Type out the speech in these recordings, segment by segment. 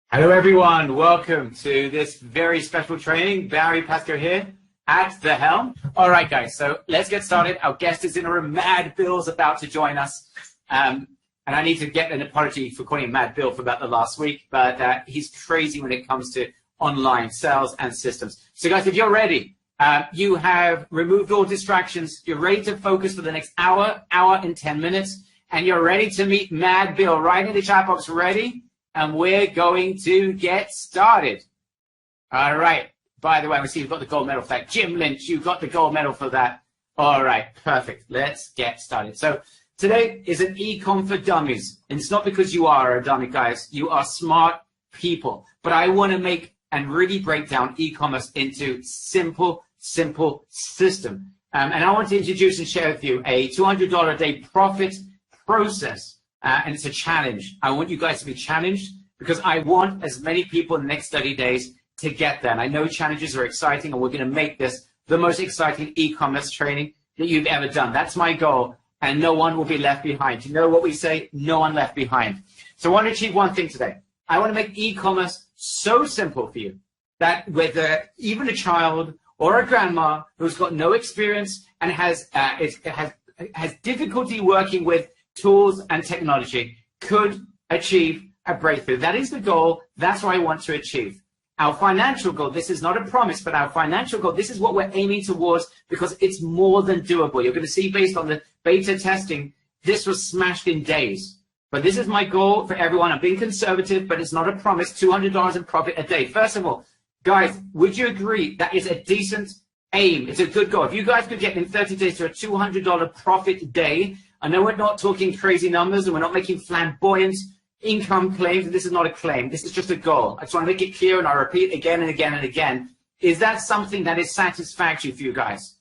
Hello everyone, welcome to this very special training. Barry Pascoe here at the helm. All right guys, so let's get started. Our guest is in a room. Mad Bill's about to join us. And I need to get an apology for calling him Mad Bill for about the last week, but he's crazy when it comes to online sales and systems. So guys, if you're ready, you have removed all distractions. You're ready to focus for the next hour and 10 minutes, and you're ready to meet Mad Bill. Right in the chat box, ready? And we're going to get started. All right. By the way, we see you've got the gold medal for that. Jim Lynch, you got the gold medal for that. All right. Perfect. Let's get started. So today is an Ecom for Dummies. And it's not because you are a dummy, guys. You are smart people. But I want to make and really break down e-commerce into simple system. And I want to introduce and share with you a $200 a day profit process. And it's a challenge. I want you guys to be challenged because I want as many people in the next 30 days to get there. And I know challenges are exciting, and we're going to make this the most exciting e-commerce training that you've ever done. That's my goal, and no one will be left behind. You know what we say? No one left behind. So I want to achieve one thing today. I want to make e-commerce so simple for you that whether even a child or a grandma who's got no experience and has difficulty working with tools and technology could achieve a breakthrough. That is the goal. That's what I want to achieve. Our financial goal, this is not a promise, but our financial goal, this is what we're aiming towards because it's more than doable. You're going to see based on the beta testing, this was smashed in days. But this is my goal for everyone. I'm being conservative, but it's not a promise. $200 in profit a day. First of all, guys, would you agree that is a decent aim? It's a good goal. If you guys could get in 30 days to a $200 profit day, I know we're not talking crazy numbers and we're not making flamboyant income claims. This is not a claim. This is just a goal. I just want to make it clear, and I repeat again and again and again. Is that something that is satisfactory for you guys?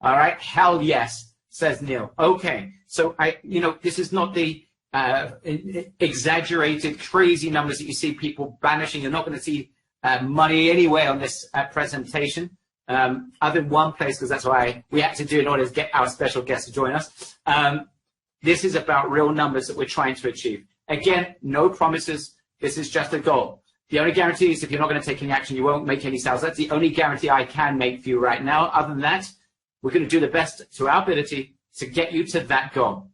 All right. Hell yes, says Neil. Okay. So this is not the exaggerated, crazy numbers that you see people banishing. You're not going to see money anyway on this presentation. Other than one place, because that's why we had to do in order to get our special guest to join us. This is about real numbers that we're trying to achieve. Again, no promises. This is just a goal. The only guarantee is if you're not going to take any action, you won't make any sales. That's the only guarantee I can make for you right now. Other than that, we're going to do the best to our ability to get you to that goal.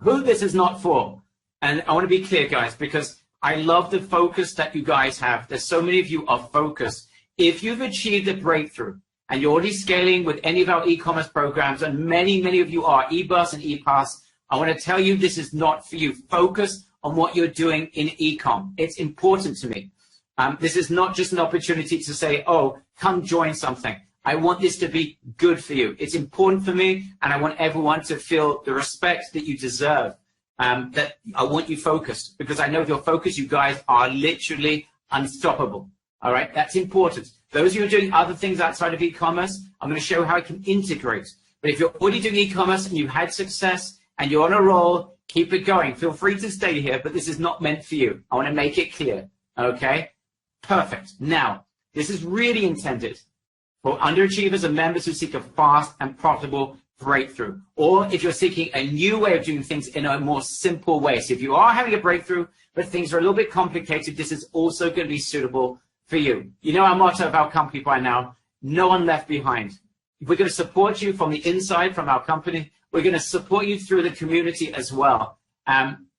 Who this is not for, and I want to be clear, guys, because I love the focus that you guys have. There's so many of you are focused. If you've achieved a breakthrough, and you're already scaling with any of our e-commerce programs, and many of you are, eBus and ePass, I want to tell you this is not for you. Focus on what you're doing in e-com. It's important to me. This is not just an opportunity to say, oh, come join something. I want this to be good for you. It's important for me, and I want everyone to feel the respect that you deserve. That I want you focused, because I know with your focus, you guys are literally unstoppable. All right, that's important. Those of you who are doing other things outside of e-commerce, I'm going to show how I can integrate. But if you're already doing e-commerce and you've had success and you're on a roll, keep it going. Feel free to stay here, but this is not meant for you. I want to make it clear. Okay? Perfect. Now, this is really intended for underachievers and members who seek a fast and profitable breakthrough. Or if you're seeking a new way of doing things in a more simple way. So if you are having a breakthrough, but things are a little bit complicated, this is also going to be suitable for you. You know our motto of our company by now, no one left behind. We're going to support you from the inside, from our company. We're going to support you through the community as well.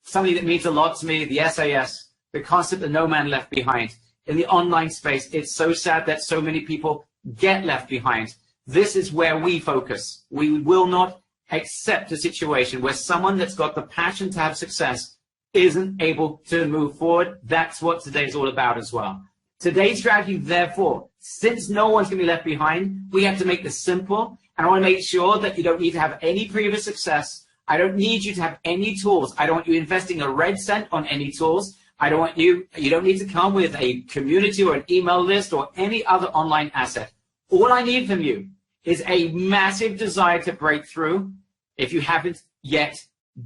Something that means a lot to me, the SAS, the concept of no man left behind. In the online space, it's so sad that so many people get left behind. This is where we focus. We will not accept a situation where someone that's got the passion to have success isn't able to move forward. That's what today's all about as well. Today's strategy, therefore, since no one's going to be left behind, we have to make this simple. And I want to make sure that you don't need to have any previous success. I don't need you to have any tools. I don't want you investing a red cent on any tools. I don't want you don't need to come with a community or an email list or any other online asset. All I need from you is a massive desire to break through if you haven't yet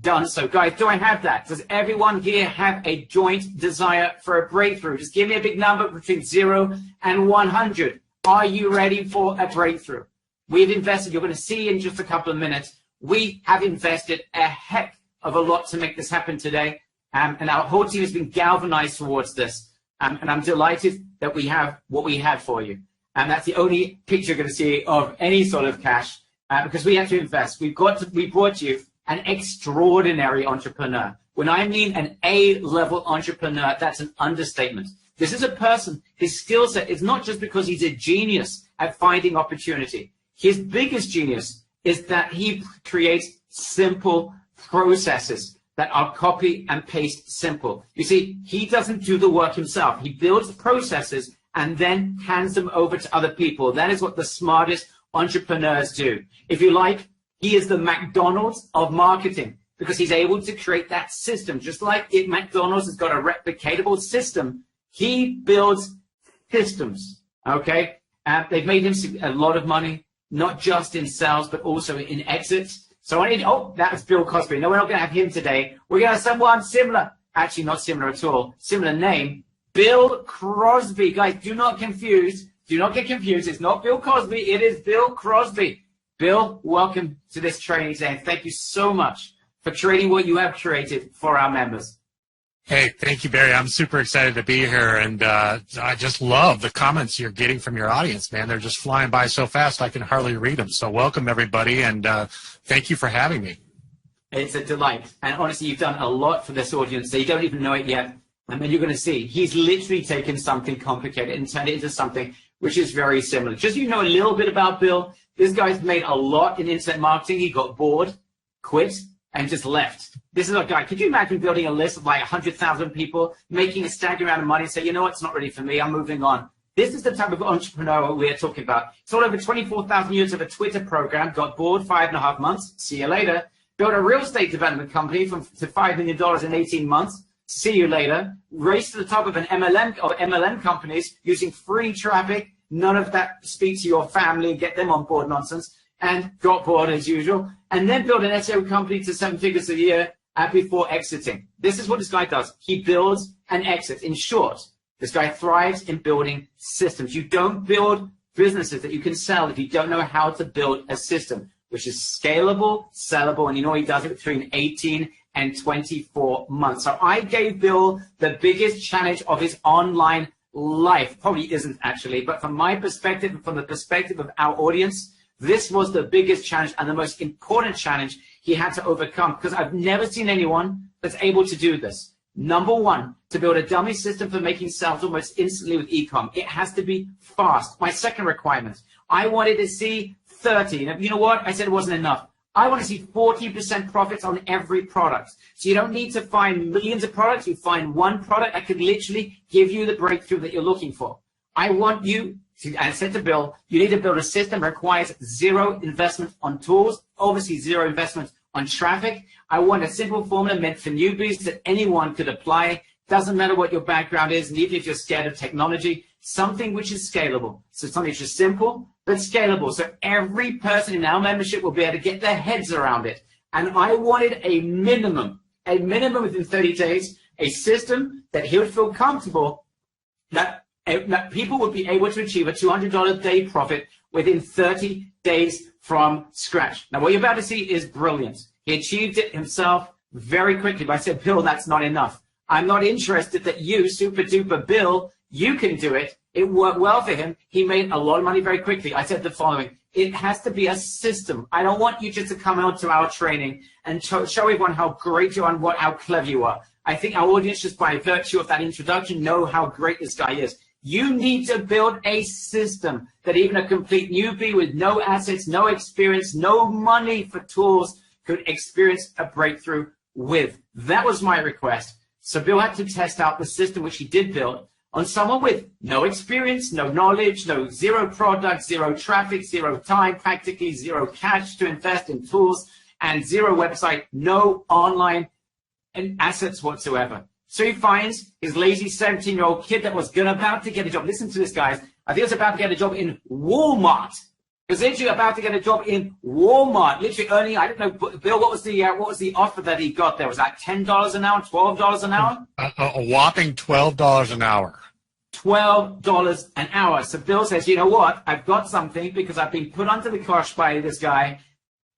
done so. Guys, do I have that? Does everyone here have a joint desire for a breakthrough? Just give me a big number between 0 and 100. Are you ready for a breakthrough? We've invested, you're going to see in just a couple of minutes, we have invested a heck of a lot to make this happen today. And our whole team has been galvanized towards this. And I'm delighted that we have what we had for you. And that's the only picture you're going to see of any sort of cash, because we had to invest. We brought you an extraordinary entrepreneur. When I mean an A-level entrepreneur, that's an understatement. This is a person, his skill set is not just because he's a genius at finding opportunity. His biggest genius is that he creates simple processes that are copy and paste simple. You see, he doesn't do the work himself. He builds processes and then hands them over to other people. That is what the smartest entrepreneurs do. If you like, he is the McDonald's of marketing because he's able to create that system. Just like McDonald's has got a replicatable system, he builds systems, okay? They've made him a lot of money, not just in sales, but also in exits. So I need, oh, that was Bill Cosby. No, we're not going to have him today. We're going to have someone similar, actually not similar at all, similar name, Bill Crosby. Guys, do not confuse. Do not get confused. It's not Bill Cosby. It is Bill Crosby. Bill, welcome to this training today. And thank you so much for creating what you have created for our members. Hey, thank you, Barry. I'm super excited to be here, and I just love the comments you're getting from your audience, man. They're just flying by so fast I can hardly read them. So welcome, everybody, and thank you for having me. It's a delight. And honestly, you've done a lot for this audience. They don't even know it yet. And then you're going to see he's literally taken something complicated and turned it into something which is very similar. Just so you know a little bit about Bill, this guy's made a lot in internet marketing. He got bored, quit, and just left. This is a guy, could you imagine building a list of like 100,000 people, making a staggering amount of money and say, you know what, it's not really for me, I'm moving on. This is the type of entrepreneur we're talking about. Sold over 24,000 units of a Twitter program, got bored 5.5 months, see you later. Built a real estate development company to $5 million in 18 months, see you later. Raced to the top of an MLM companies using free traffic, none of that speak to your family, get them on board nonsense, and got bored as usual. And then built an SEO company to 7 figures a year before exiting. This is what this guy does. He builds and exits. In short, this guy thrives in building systems. You don't build businesses that you can sell if you don't know how to build a system, which is scalable, sellable, and you know he does it between 18 and 24 months. So I gave Bill the biggest challenge of his online life. Probably isn't actually, but from my perspective, from the perspective of our audience, this was the biggest challenge and the most important challenge he had to overcome, because I've never seen anyone that's able to do this. Number one, to build a dummy system for making sales almost instantly with Ecom. It has to be fast. My second requirement, I wanted to see 30. Now, you know what? I said it wasn't enough. I want to see 40% profits on every product. So you don't need to find millions of products. You find one product that could literally give you the breakthrough that you're looking for. I want you to, I said to Bill, you need to build a system that requires zero investment on tools, obviously zero investment on traffic. I want a simple formula meant for newbies that anyone could apply. Doesn't matter what your background is, and even if you're scared of technology, something which is scalable. So something which is simple, but scalable. So every person in our membership will be able to get their heads around it. And I wanted a minimum within 30 days, a system that he would feel comfortable that people would be able to achieve a $200 a day profit within 30 days from scratch. Now, what you're about to see is brilliant. He achieved it himself very quickly, but I said, Bill, that's not enough. I'm not interested that you, super duper Bill, you can do it. It worked well for him. He made a lot of money very quickly. I said the following, it has to be a system. I don't want you just to come out to our training and show everyone how great you are and how clever you are. I think our audience, just by virtue of that introduction, know how great this guy is. You need to build a system that even a complete newbie with no assets, no experience, no money for tools could experience a breakthrough with. That was my request. So Bill had to test out the system, which he did build, on someone with no experience, no knowledge, zero product, zero traffic, zero time, practically zero cash to invest in tools, and zero website, no online assets whatsoever. So he finds his lazy 17-year-old kid that was about to get a job. Listen to this, guys. I think he was about to get a job in Walmart. He was literally about to get a job in Walmart, literally earning, I don't know, Bill, what was the offer that he got there? Was that $10 an hour, $12 an hour? A whopping $12 an hour. $12 an hour. So Bill says, you know what? I've got something because I've been put onto the cosh by this guy.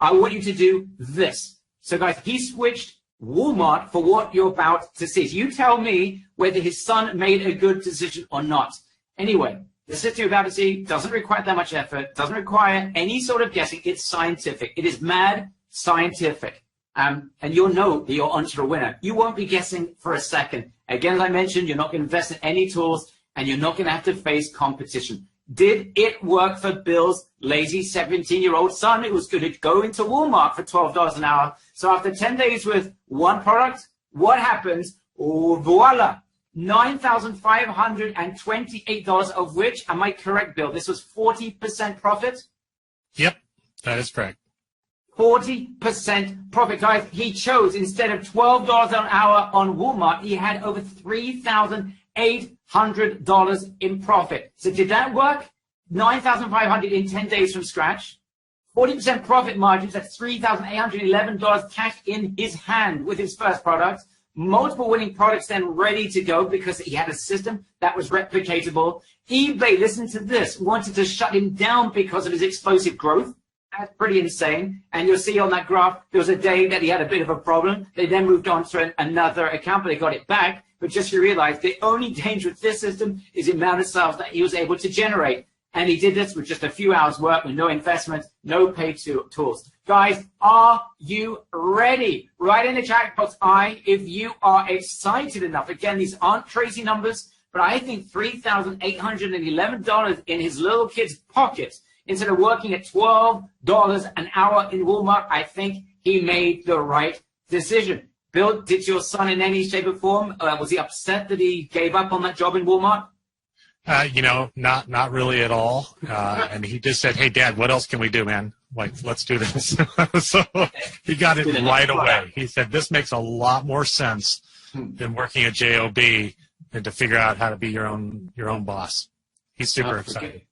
I want you to do this. So guys, he switched Walmart for what you're about to see. So you tell me whether his son made a good decision or not. Anyway, the system you're about to see doesn't require that much effort, doesn't require any sort of guessing. It's scientific. It is mad scientific. And you'll know that you're onto a winner. You won't be guessing for a second. Again, as I mentioned, you're not going to invest in any tools, and you're not going to have to face competition. Did it work for Bill's lazy 17-year-old son who was going to go into Walmart for $12 an hour? So after 10 days with one product, what happens? Oh, voila, $9,528, of which, am I correct, Bill? This was 40% profit? Yep, that is correct. 40% profit, guys. He chose, instead of $12 an hour on Walmart, he had over $3,800 in profit. So did that work? $9,500 in 10 days from scratch. 40% profit margins, that's $3,811 cash in his hand with his first product. Multiple winning products then ready to go because he had a system that was replicatable. eBay, listen to this, wanted to shut him down because of his explosive growth. That's pretty insane. And you'll see on that graph, there was a day that he had a bit of a problem. They then moved on to another account, but they got it back. But just you realize the only danger with this system is the amount of sales that he was able to generate. And he did this with just a few hours work, with no investment, no paid tools. Guys, are you ready? Write in the chat box if you are excited enough. Again, these aren't crazy numbers, but I think $3,811 in his little kid's pocket, instead of working at $12 an hour in Walmart, I think he made the right decision. Bill, did your son in any shape or form, was he upset that he gave up on that job in Walmart? Not really at all. And he just said, "Hey, Dad, what else can we do, man? Like, let's do this." So he got it right away. He said, "This makes a lot more sense than working at JOB than to figure out how to be your own boss." He's super excited.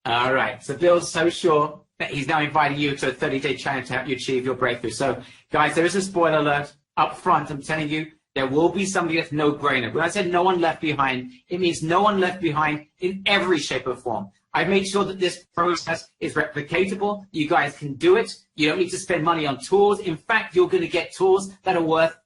All right. So Bill's so sure that he's now inviting you to a 30-day challenge to help you achieve your breakthrough. So, guys, there is a spoiler alert up front. I'm telling you, there will be something that's no-brainer. When I said no one left behind, it means no one left behind in every shape or form. I've made sure that this process is replicatable. You guys can do it. You don't need to spend money on tools. In fact, you're going to get tools that are worth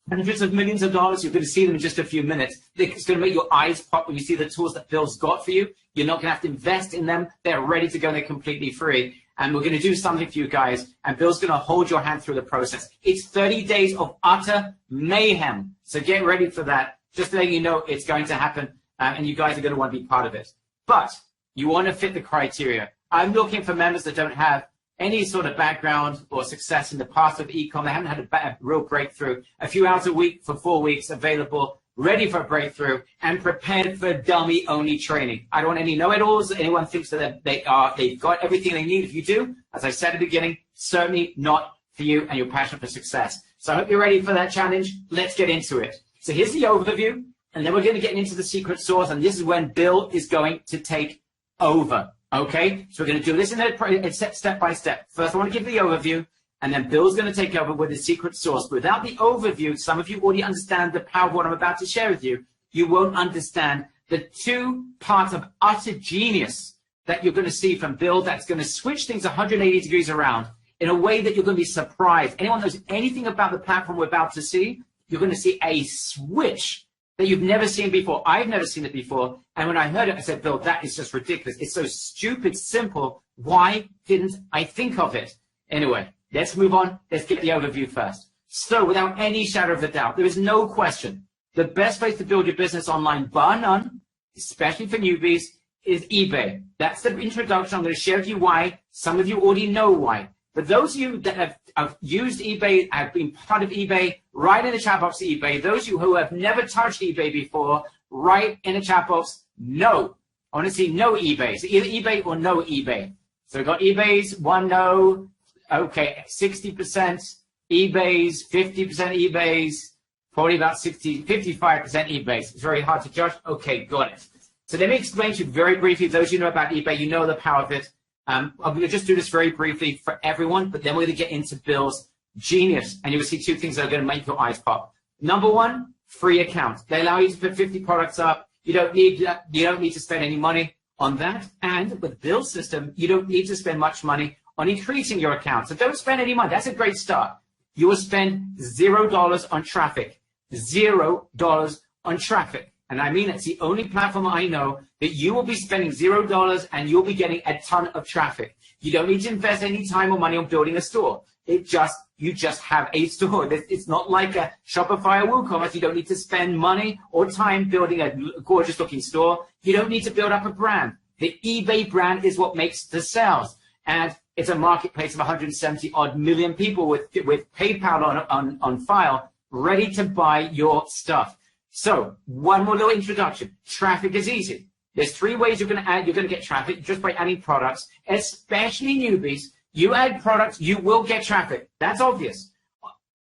hundreds of millions of dollars. You're going to see them in just a few minutes. It's going to make your eyes pop when you see the tools that Bill's got for you. You're not going to have to invest in them. They're ready to go. They're completely free. And we're going to do something for you guys. And Bill's going to hold your hand through the process. It's 30 days of utter mayhem. So get ready for that. Just to let you know, it's going to happen. And you guys are going to want to be part of it. But you want to fit the criteria. I'm looking for members that don't have any sort of background or success in the past of Ecom. They haven't had a real breakthrough. A few hours a week for 4 weeks available, ready for a breakthrough, and prepared for dummy-only training. I don't want any know-it-alls. Anyone thinks that they've got everything they need. If you do, as I said at the beginning, certainly not for you and your passion for success. So I hope you're ready for that challenge. Let's get into it. So here's the overview, and then we're going to get into the secret sauce, and this is when Bill is going to take over. Okay, so we're going to do this in step by step. First, I want to give the overview, and then Bill's going to take over with the secret sauce. Without the overview, some of you already understand the power of what I'm about to share with you. You won't understand the two parts of utter genius that you're going to see from Bill that's going to switch things 180 degrees around in a way that you're going to be surprised. Anyone knows anything about the platform we're about to see, you're going to see a switch that you've never seen before. I've never seen it before. And when I heard it, I said, Bill, that is just ridiculous. It's so stupid simple. Why didn't I think of it? Anyway, let's move on. Let's get the overview first. So without any shadow of a doubt, there is no question, the best place to build your business online, bar none, especially for newbies, is eBay. That's the introduction. I'm going to share with you why. Some of you already know why. But those of you that have used eBay, have been part of eBay, write in the chat box eBay. Those of you who have never touched eBay before, write in the chat box no. I want to see no eBay. So either eBay or no eBay. So we've got eBay's, one no. Okay, 60% eBay's, 50% eBay's, probably about 55% eBay's. It's very hard to judge. Okay, got it. So let me explain to you very briefly. Those of you know about eBay, you know the power of it. I'm going to just do this very briefly for everyone, but then we're going to get into Bill's genius, and you will see two things that are going to make your eyes pop. Number one, free accounts. They allow you to put 50 products up. You don't need to spend any money on that. And with Bill's system, you don't need to spend much money on increasing your account. So don't spend any money. That's a great start. you will spend $0 on traffic. $0 on traffic. And I mean, it's the only platform I know that you will be spending $0 and you'll be getting a ton of traffic. You don't need to invest any time or money on building a store. You just have a store. It's not like a Shopify or WooCommerce. You don't need to spend money or time building a gorgeous looking store. You don't need to build up a brand. The eBay brand is what makes the sales. And it's a marketplace of 170 odd million people with PayPal on file, ready to buy your stuff. So one more little introduction. Traffic is easy. There's 3 ways you're going to get traffic just by adding products, especially newbies. You add products, you will get traffic. That's obvious.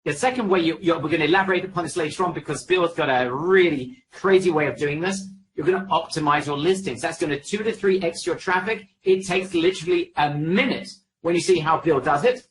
The second way, we're going to elaborate upon this later on because Bill's got a really crazy way of doing this. You're going to optimize your listings. That's going to 2 to 3x your traffic. It takes literally a minute when you see how Bill does it.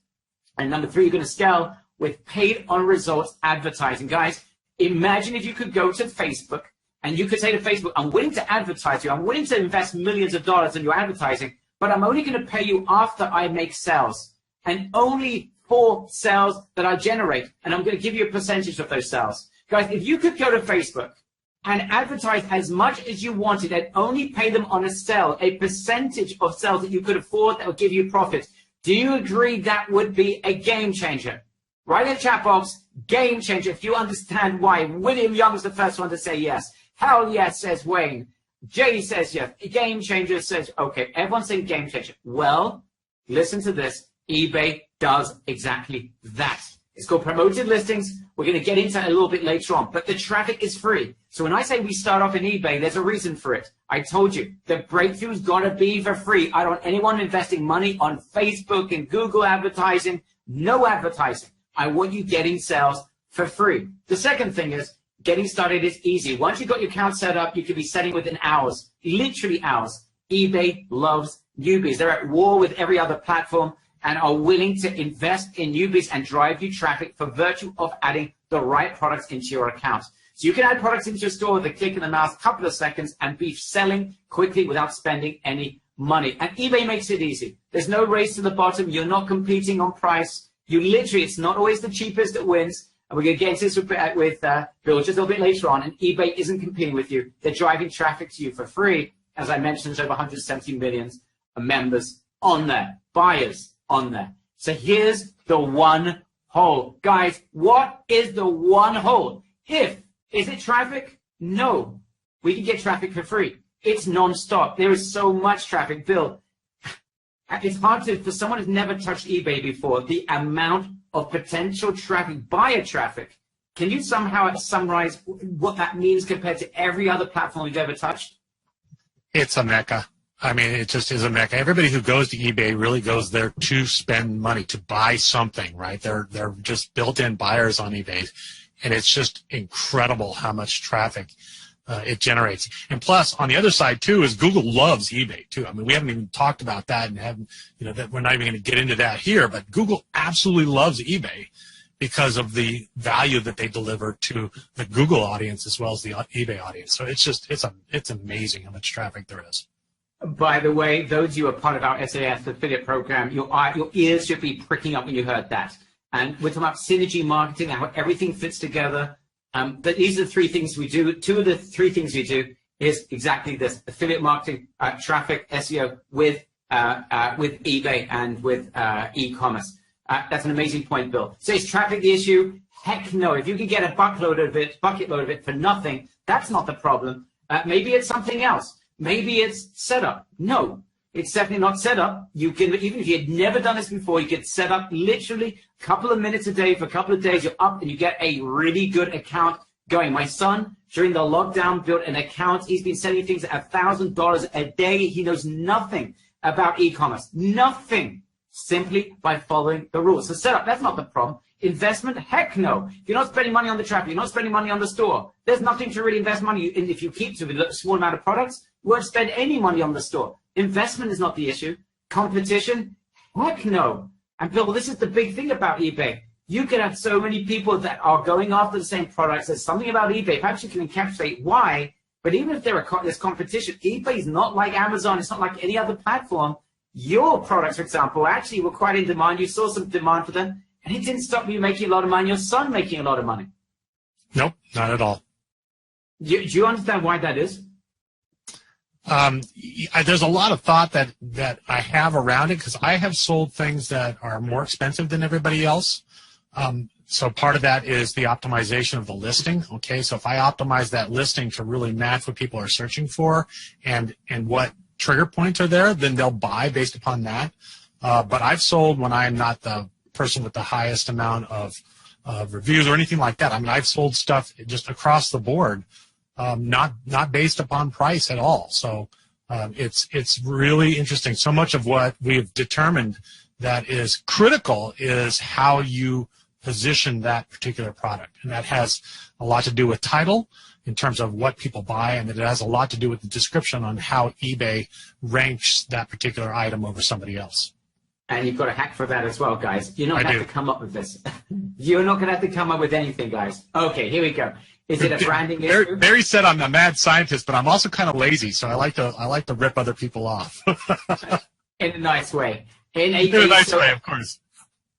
And number 3, you're going to scale with paid on results advertising. Guys, imagine if you could go to Facebook and you could say to Facebook, I'm willing to advertise you. I'm willing to invest millions of dollars in your advertising, but I'm only going to pay you after I make sales, and only for sales that I generate. And I'm going to give you a percentage of those sales. Guys, if you could go to Facebook and advertise as much as you wanted and only pay them on a sale, a percentage of sales that you could afford that would give you profit, do you agree that would be a game changer? Write in the chat box, game changer, if you understand why. William Young's the first one to say yes. Hell yes, says Wayne. Jay says yes. Game changer says, okay, everyone's saying game changer. Well, listen to this. eBay does exactly that. It's called promoted listings. We're going to get into it a little bit later on, but the traffic is free. So when I say we start off in eBay, there's a reason for it. I told you, the breakthrough's got to be for free. I don't want anyone investing money on Facebook and Google advertising. No advertising. I want you getting sales for free. The second thing is, getting started is easy. Once you've got your account set up, you can be selling within hours, literally hours. eBay loves newbies. They're at war with every other platform and are willing to invest in newbies and drive you traffic for virtue of adding the right products into your account. So you can add products into your store with a click in the mouse, couple of seconds, and be selling quickly without spending any money. And eBay makes it easy. There's no race to the bottom. You're not competing on price. You literally, it's not always the cheapest that wins. And we're going to get into this with Bill just a little bit later on. And eBay isn't competing with you. They're driving traffic to you for free. As I mentioned, there's over 170 million members on there, buyers on there. So here's the one hole. Guys, what is the one hole? Is it traffic? No. We can get traffic for free. It's non-stop. There is so much traffic. Bill, it's hard for someone who's never touched eBay before, the amount of potential traffic, buyer traffic. Can you somehow summarize what that means compared to every other platform we've ever touched? It's a mecca. I mean, it just is a mecca. Everybody who goes to eBay really goes there to spend money, to buy something, right? They're just built-in buyers on eBay. And it's just incredible how much traffic it generates. And plus, on the other side, too, is Google loves eBay, too. I mean, we haven't even talked about that and haven't, that we're not even going to get into that here. But Google absolutely loves eBay because of the value that they deliver to the Google audience as well as the eBay audience. So it's amazing how much traffic there is. By the way, those of you who are part of our SAS affiliate program, your ears should be pricking up when you heard that. And we're talking about synergy marketing and how everything fits together. But these are the 3 things we do. 2 of the 3 things we do is exactly this: affiliate marketing, traffic, SEO with eBay and with e-commerce. That's an amazing point, Bill. So is traffic the issue? Heck no. If you can get a bucket load of it for nothing, that's not the problem. Maybe it's something else. Maybe it's setup. No, it's definitely not setup. You can, even if you had never done this before, you get set up literally a couple of minutes a day for a couple of days. You're up and you get a really good account going. My son, during the lockdown, built an account. He's been selling things at $1,000 a day. He knows nothing about e-commerce. Nothing. Simply by following the rules. So setup, that's not the problem. Investment, heck no. If you're not spending money on the traffic, you're not spending money on the store, there's nothing to really invest money in. If you keep to a small amount of products, you won't spend any money on the store. Investment is not the issue. Competition, heck no. And Bill, this is the big thing about eBay. You can have so many people that are going after the same products. There's something about eBay. Perhaps you can encapsulate why, but even if there's competition, eBay is not like Amazon. It's not like any other platform. Your products, for example, actually were quite in demand. You saw some demand for them. And it didn't stop you making a lot of money, your son making a lot of money. Nope, not at all. Do you understand why that is? There's a lot of thought that I have around it because I have sold things that are more expensive than everybody else. So part of that is the optimization of the listing. Okay, so if I optimize that listing to really match what people are searching for and what trigger points are there, then they'll buy based upon that. But I've sold when I'm not the person with the highest amount of reviews or anything like that. I mean, I've sold stuff just across the board, not based upon price at all. So it's really interesting. So much of what we've determined that is critical is how you position that particular product. And that has a lot to do with title in terms of what people buy, and it has a lot to do with the description on how eBay ranks that particular item over somebody else. And you've got a hack for that as well, guys. You're not going to have to come up with this. You're not going to have to come up with anything, guys. Okay, here we go. Is it a branding issue? Barry said I'm a mad scientist, but I'm also kind of lazy, so I like to rip other people off. In a nice way. In a nice way, of course.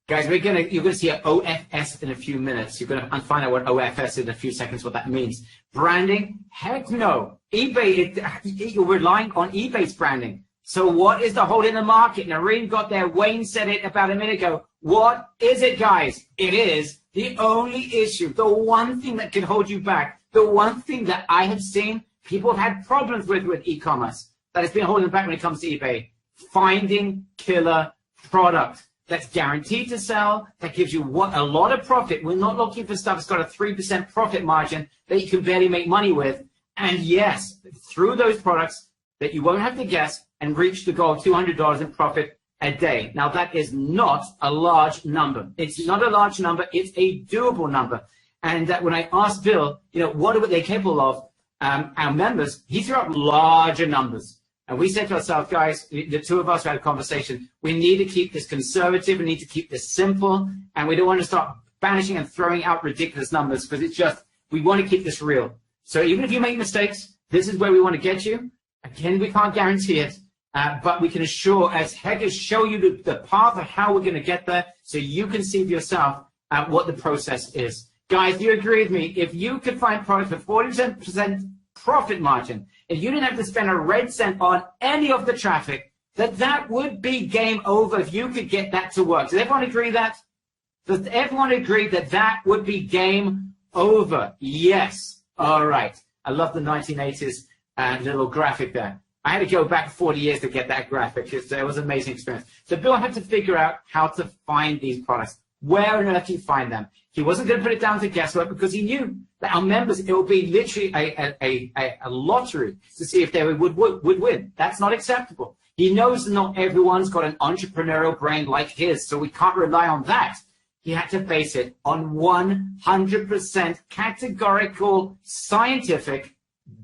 Guys, you're gonna see an OFS in a few minutes. You're gonna find out what OFS is in a few seconds, what that means. Branding? Heck no. eBay, you're relying on eBay's branding. So what is the hole in the market? Nareen got there. Wayne said it about a minute ago. What is it, guys? It is the only issue, the one thing that can hold you back, the one thing that I have seen people have had problems with e-commerce that has been holding them back when it comes to eBay. Finding killer product that's guaranteed to sell, that gives you a lot of profit. We're not looking for stuff that's got a 3% profit margin that you can barely make money with. And yes, through those products that you won't have to guess and reach the goal of $200 in profit a day. Now, that is not a large number. It's not a large number. It's a doable number. And when I asked Bill, what are they capable of, our members, he threw out larger numbers. And we said to ourselves, guys, the two of us had a conversation. We need to keep this conservative. We need to keep this simple. And we don't want to start banishing and throwing out ridiculous numbers because it's just, we want to keep this real. So even if you make mistakes, this is where we want to get you. Again, we can't guarantee it, but we can assure, as Heggers, show you the path of how we're going to get there so you can see for yourself what the process is. Guys, do you agree with me? If you could find products with 40% profit margin, if you didn't have to spend a red cent on any of the traffic, that would be game over if you could get that to work. Does everyone agree that? Does everyone agree that would be game over? Yes. All right. I love the 1980s little graphic there. I had to go back 40 years to get that graphic. It was an amazing experience. So Bill had to figure out how to find these products. Where on earth do you find them? He wasn't going to put it down to guesswork because he knew that our members, it would be literally a lottery to see if they would win. That's not acceptable. He knows not everyone's got an entrepreneurial brain like his, so we can't rely on that. He had to base it on 100% categorical, scientific,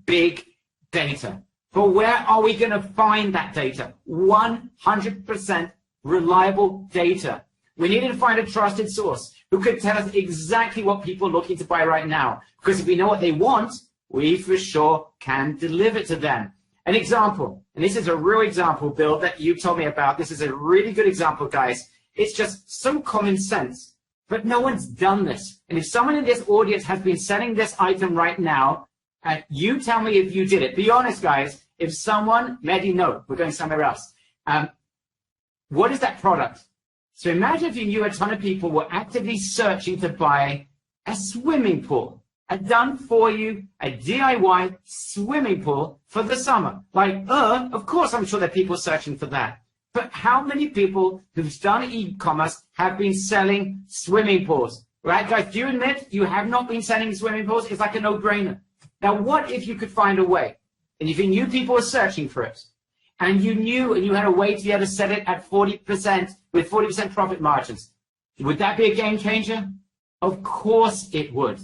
big data. But where are we going to find that data? 100% reliable data. We need to find a trusted source who could tell us exactly what people are looking to buy right now. Because if we know what they want, we for sure can deliver to them. An example, and this is a real example, Bill, that you told me about. This is a really good example, guys. It's just so common sense, but no one's done this. And if someone in this audience has been selling this item right now, you tell me if you did it. Be honest, guys. If someone, Mehdi, no, we're going somewhere else. What is that product? So imagine if you knew a ton of people were actively searching to buy a swimming pool, a done-for-you, a DIY swimming pool for the summer. Like, of course I'm sure there are people searching for that. But how many people who've done e-commerce have been selling swimming pools? Right, guys, do you admit you have not been selling swimming pools? It's like a no-brainer. Now, what if you could find a way? And if you knew people were searching for it, and you knew and you had a way to be able to set it at 40% with 40% profit margins, would that be a game changer? Of course it would.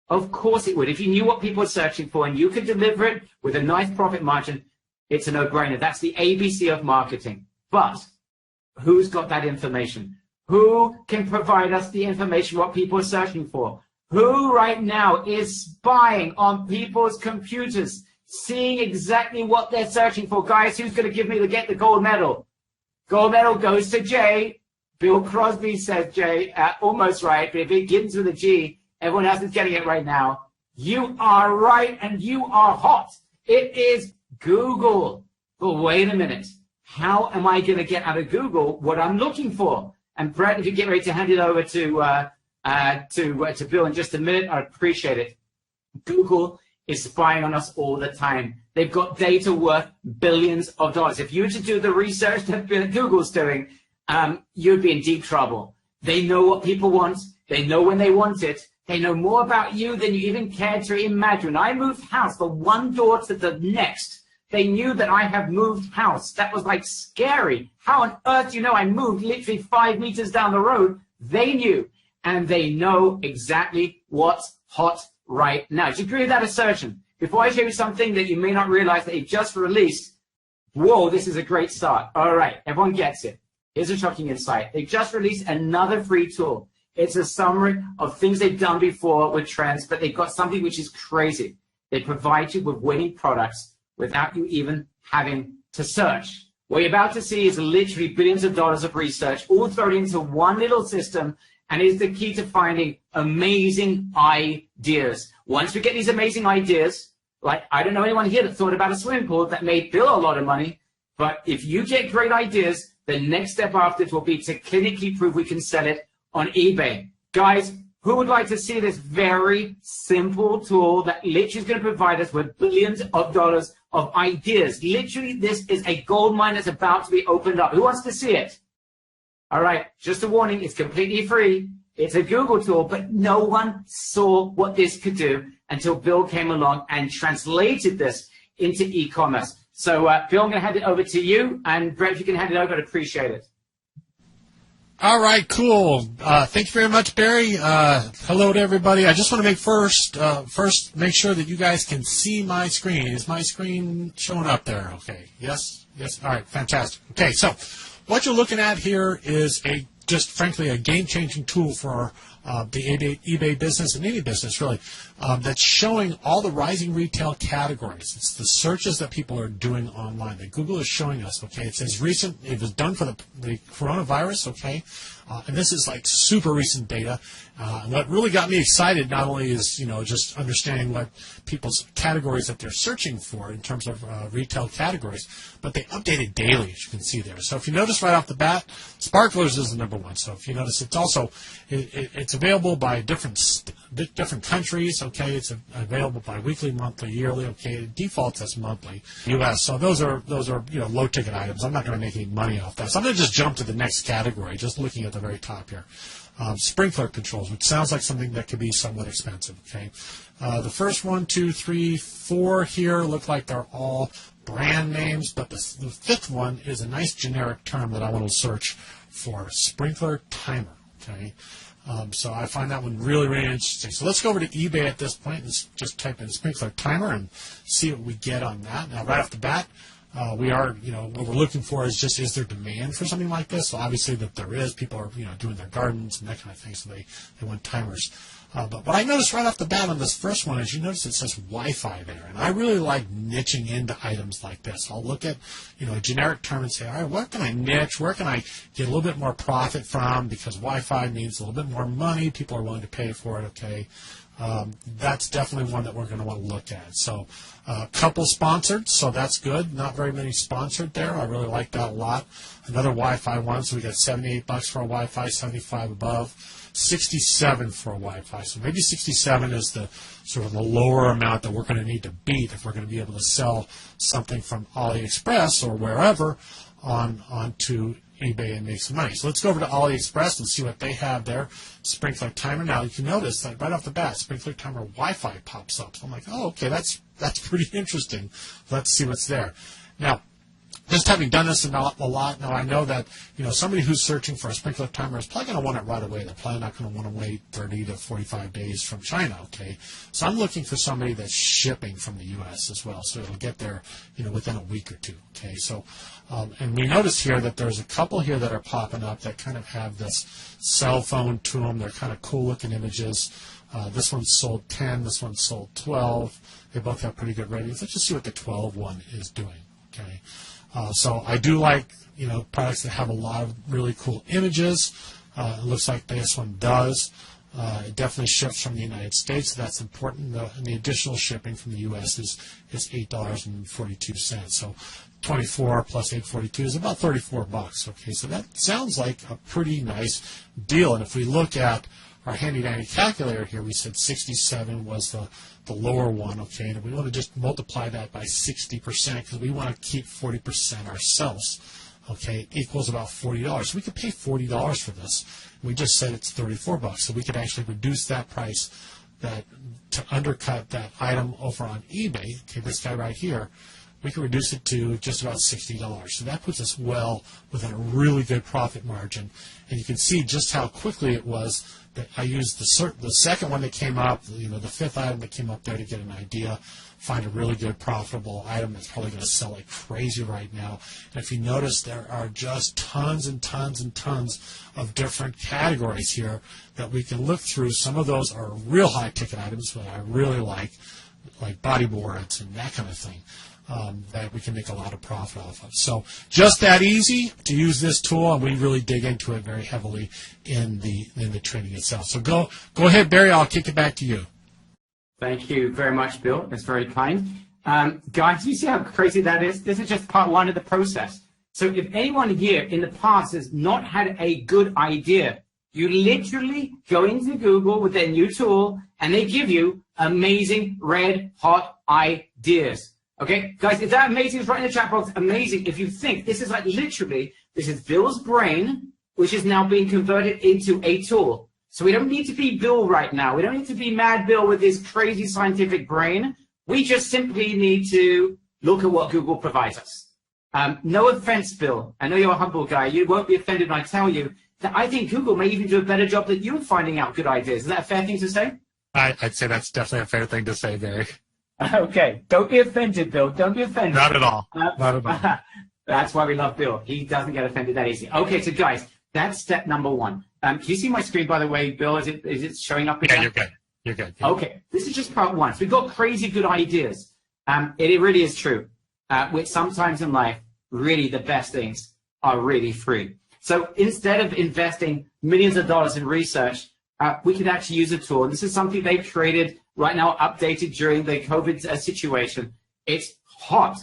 Of course it would. If you knew what people were searching for and you could deliver it with a nice profit margin, it's a no-brainer. That's the ABC of marketing. But who's got that information? Who can provide us the information what people are searching for? Who right now is spying on people's computers, seeing exactly what they're searching for? Guys, who's going to give me get the gold medal? Gold medal goes to Jay. Bill Crosby says, Jay, almost right, but if it begins with a G, everyone else is getting it right now. You are right, and you are hot. It is Google. But wait a minute. How am I going to get out of Google what I'm looking for? And Brett, if you get ready to hand it over to Bill in just a minute, I'd appreciate it. Google is spying on us all the time. They've got data worth billions of dollars. If you were to do the research that Google's doing, you'd be in deep trouble. They know what people want. They know when they want it. They know more about you than you even care to imagine. When I moved house from one door to the next, they knew that I have moved house. That was like scary. How on earth do you know I moved literally 5 meters down the road? They knew. And they know exactly what's hot right now. Do you agree with that assertion? Before I show you something that you may not realize that it just released, whoa, this is a great start. All right, everyone gets it. Here's a shocking insight. They just released another free tool. It's a summary of things they've done before with trends, but they've got something which is crazy. They provide you with winning products without you even having to search. What you're about to see is literally billions of dollars of research all thrown into one little system, and is the key to finding amazing ideas. Once we get these amazing ideas, like I don't know anyone here that thought about a swimming pool that made Bill a lot of money, but if you get great ideas, the next step after it will be to clinically prove we can sell it on eBay. Guys, who would like to see this very simple tool that literally is going to provide us with billions of dollars of ideas? Literally, this is a gold mine that's about to be opened up. Who wants to see it? All right, just a warning, it's completely free. It's a Google tool, but no one saw what this could do until Bill came along and translated this into e-commerce. So, Bill, I'm going to hand it over to you, and Brett, if you can hand it over, I'd appreciate it. All right, cool. Thank you very much, Barry. Hello to everybody. I just want to make first make sure that you guys can see my screen. Is my screen showing up there? Okay. Yes. Yes. All right. Fantastic. Okay. So, what you're looking at here is just frankly a game-changing tool for the eBay business and any business really that's showing all the rising retail categories. It's the searches that people are doing online that Google is showing us. Okay, it says recent. It was done for the coronavirus. Okay, and this is like super recent data. And what really got me excited not only is just understanding what people's categories that they're searching for in terms of retail categories, but they update it daily, as you can see there. So if you notice right off the bat, sparklers is the number one. So if you notice, it's also it's available by different countries. Okay, it's available by weekly, monthly, yearly. Okay, it defaults as monthly. U.S. So those are low ticket items. I'm not going to make any money off that. So I'm going to just jump to the next category, just looking at the very top here. Sprinkler controls, which sounds like something that could be somewhat expensive. Okay, the first 1, 2, 3, 4 here look like they're all brand names, but the fifth one is a nice generic term that I want to search for: sprinkler timer. Okay, so I find that one really, really interesting. So let's go over to eBay at this point and just type in sprinkler timer and see what we get on that. Now, right off the bat, we are, what we're looking for is there demand for something like this? So obviously that there is. People are, doing their gardens and that kind of thing, so they want timers. But what I noticed right off the bat on this first one is you notice it says Wi-Fi there, and I really like niching into items like this. I'll look at, a generic term and say, all right, what can I niche? Where can I get a little bit more profit from? Because Wi-Fi means a little bit more money. People are willing to pay for it. Okay. That's definitely one that we're going to want to look at. So, a couple sponsored, so that's good. Not very many sponsored there. I really like that a lot. Another Wi-Fi one, so we got $78 for a Wi-Fi, 75 above, 67 for a Wi-Fi. So maybe 67 is the sort of the lower amount that we're going to need to beat if we're going to be able to sell something from AliExpress or wherever onto eBay and make some money. So let's go over to AliExpress and see what they have there. Sprinkler timer. Now you can notice that right off the bat, sprinkler timer Wi-Fi pops up. So I'm like, oh, okay, that's pretty interesting. Let's see what's there. Now, just having done this a lot, now I know that somebody who's searching for a sprinkler timer is probably going to want it right away. They're probably not going to want to wait 30 to 45 days from China. Okay, so I'm looking for somebody that's shipping from the U.S. as well, so it'll get there within a week or two. Okay, so and we notice here that there's a couple here that are popping up that kind of have this cell phone to them. They're kind of cool looking images. This one's sold 10. This one's sold 12. They both have pretty good ratings. Let's just see what the 12 one is doing. Okay, so I do like, you know, products that have a lot of really cool images. It looks like this one does. It definitely ships from the United States, so that's important. And the additional shipping from the U.S. is $8.42. So 24 plus 8.42 is about 34 bucks. Okay, so that sounds like a pretty nice deal. And if we look at our handy dandy calculator here, we said 67 was the lower one. Okay, and we want to just multiply that by 60% because we want to keep 40% ourselves. Okay, equals about $40. So we could pay $40 for this. We just said it's 34 bucks, so we could actually reduce that price to undercut that item over on eBay. Okay, this guy right here, we can reduce it to just about $60. So that puts us well within a really good profit margin. And you can see just how quickly it was that I used the second one that came up, you know, the fifth item that came up there to get an idea, find a really good profitable item that's probably going to sell like crazy right now. And if you notice, there are just tons and tons and tons of different categories here that we can look through. Some of those are real high ticket items that I really like bodyboards and that kind of thing. That we can make a lot of profit off of. So just that easy to use this tool, and we really dig into it very heavily in the training itself. So go ahead, Barry. I'll kick it back to you. Thank you very much, Bill. That's very kind. Guys, do you see how crazy that is? This is just part one of the process. So if anyone here in the past has not had a good idea, you literally go into Google with their new tool, and they give you amazing red hot ideas. Okay, guys, is that amazing? It's right in the chat box. Amazing. If you think this is like literally, this is Bill's brain, which is now being converted into a tool. So we don't need to be Bill right now. We don't need to be Mad Bill with his crazy scientific brain. We just simply need to look at what Google provides us. No offense, Bill. I know you're a humble guy. You won't be offended when I tell you that I think Google may even do a better job than you finding out good ideas. Is that a fair thing to say? I'd say that's definitely a fair thing to say, Barry. Okay, don't be offended, Bill. Don't be offended. Not at all. Not at all. That's why we love Bill. He doesn't get offended that easy. Okay, so guys, that's step number one. Can you see my screen, by the way, Bill? Is it showing up again? Yeah, you're good. You're good. Yeah. Okay, this is just part one. So we've got crazy good ideas. It really is true. Which sometimes in life, really the best things are really free. So instead of investing millions of dollars in research, we could actually use a tool. And this is something they've created right now, updated during the COVID situation. It's hot,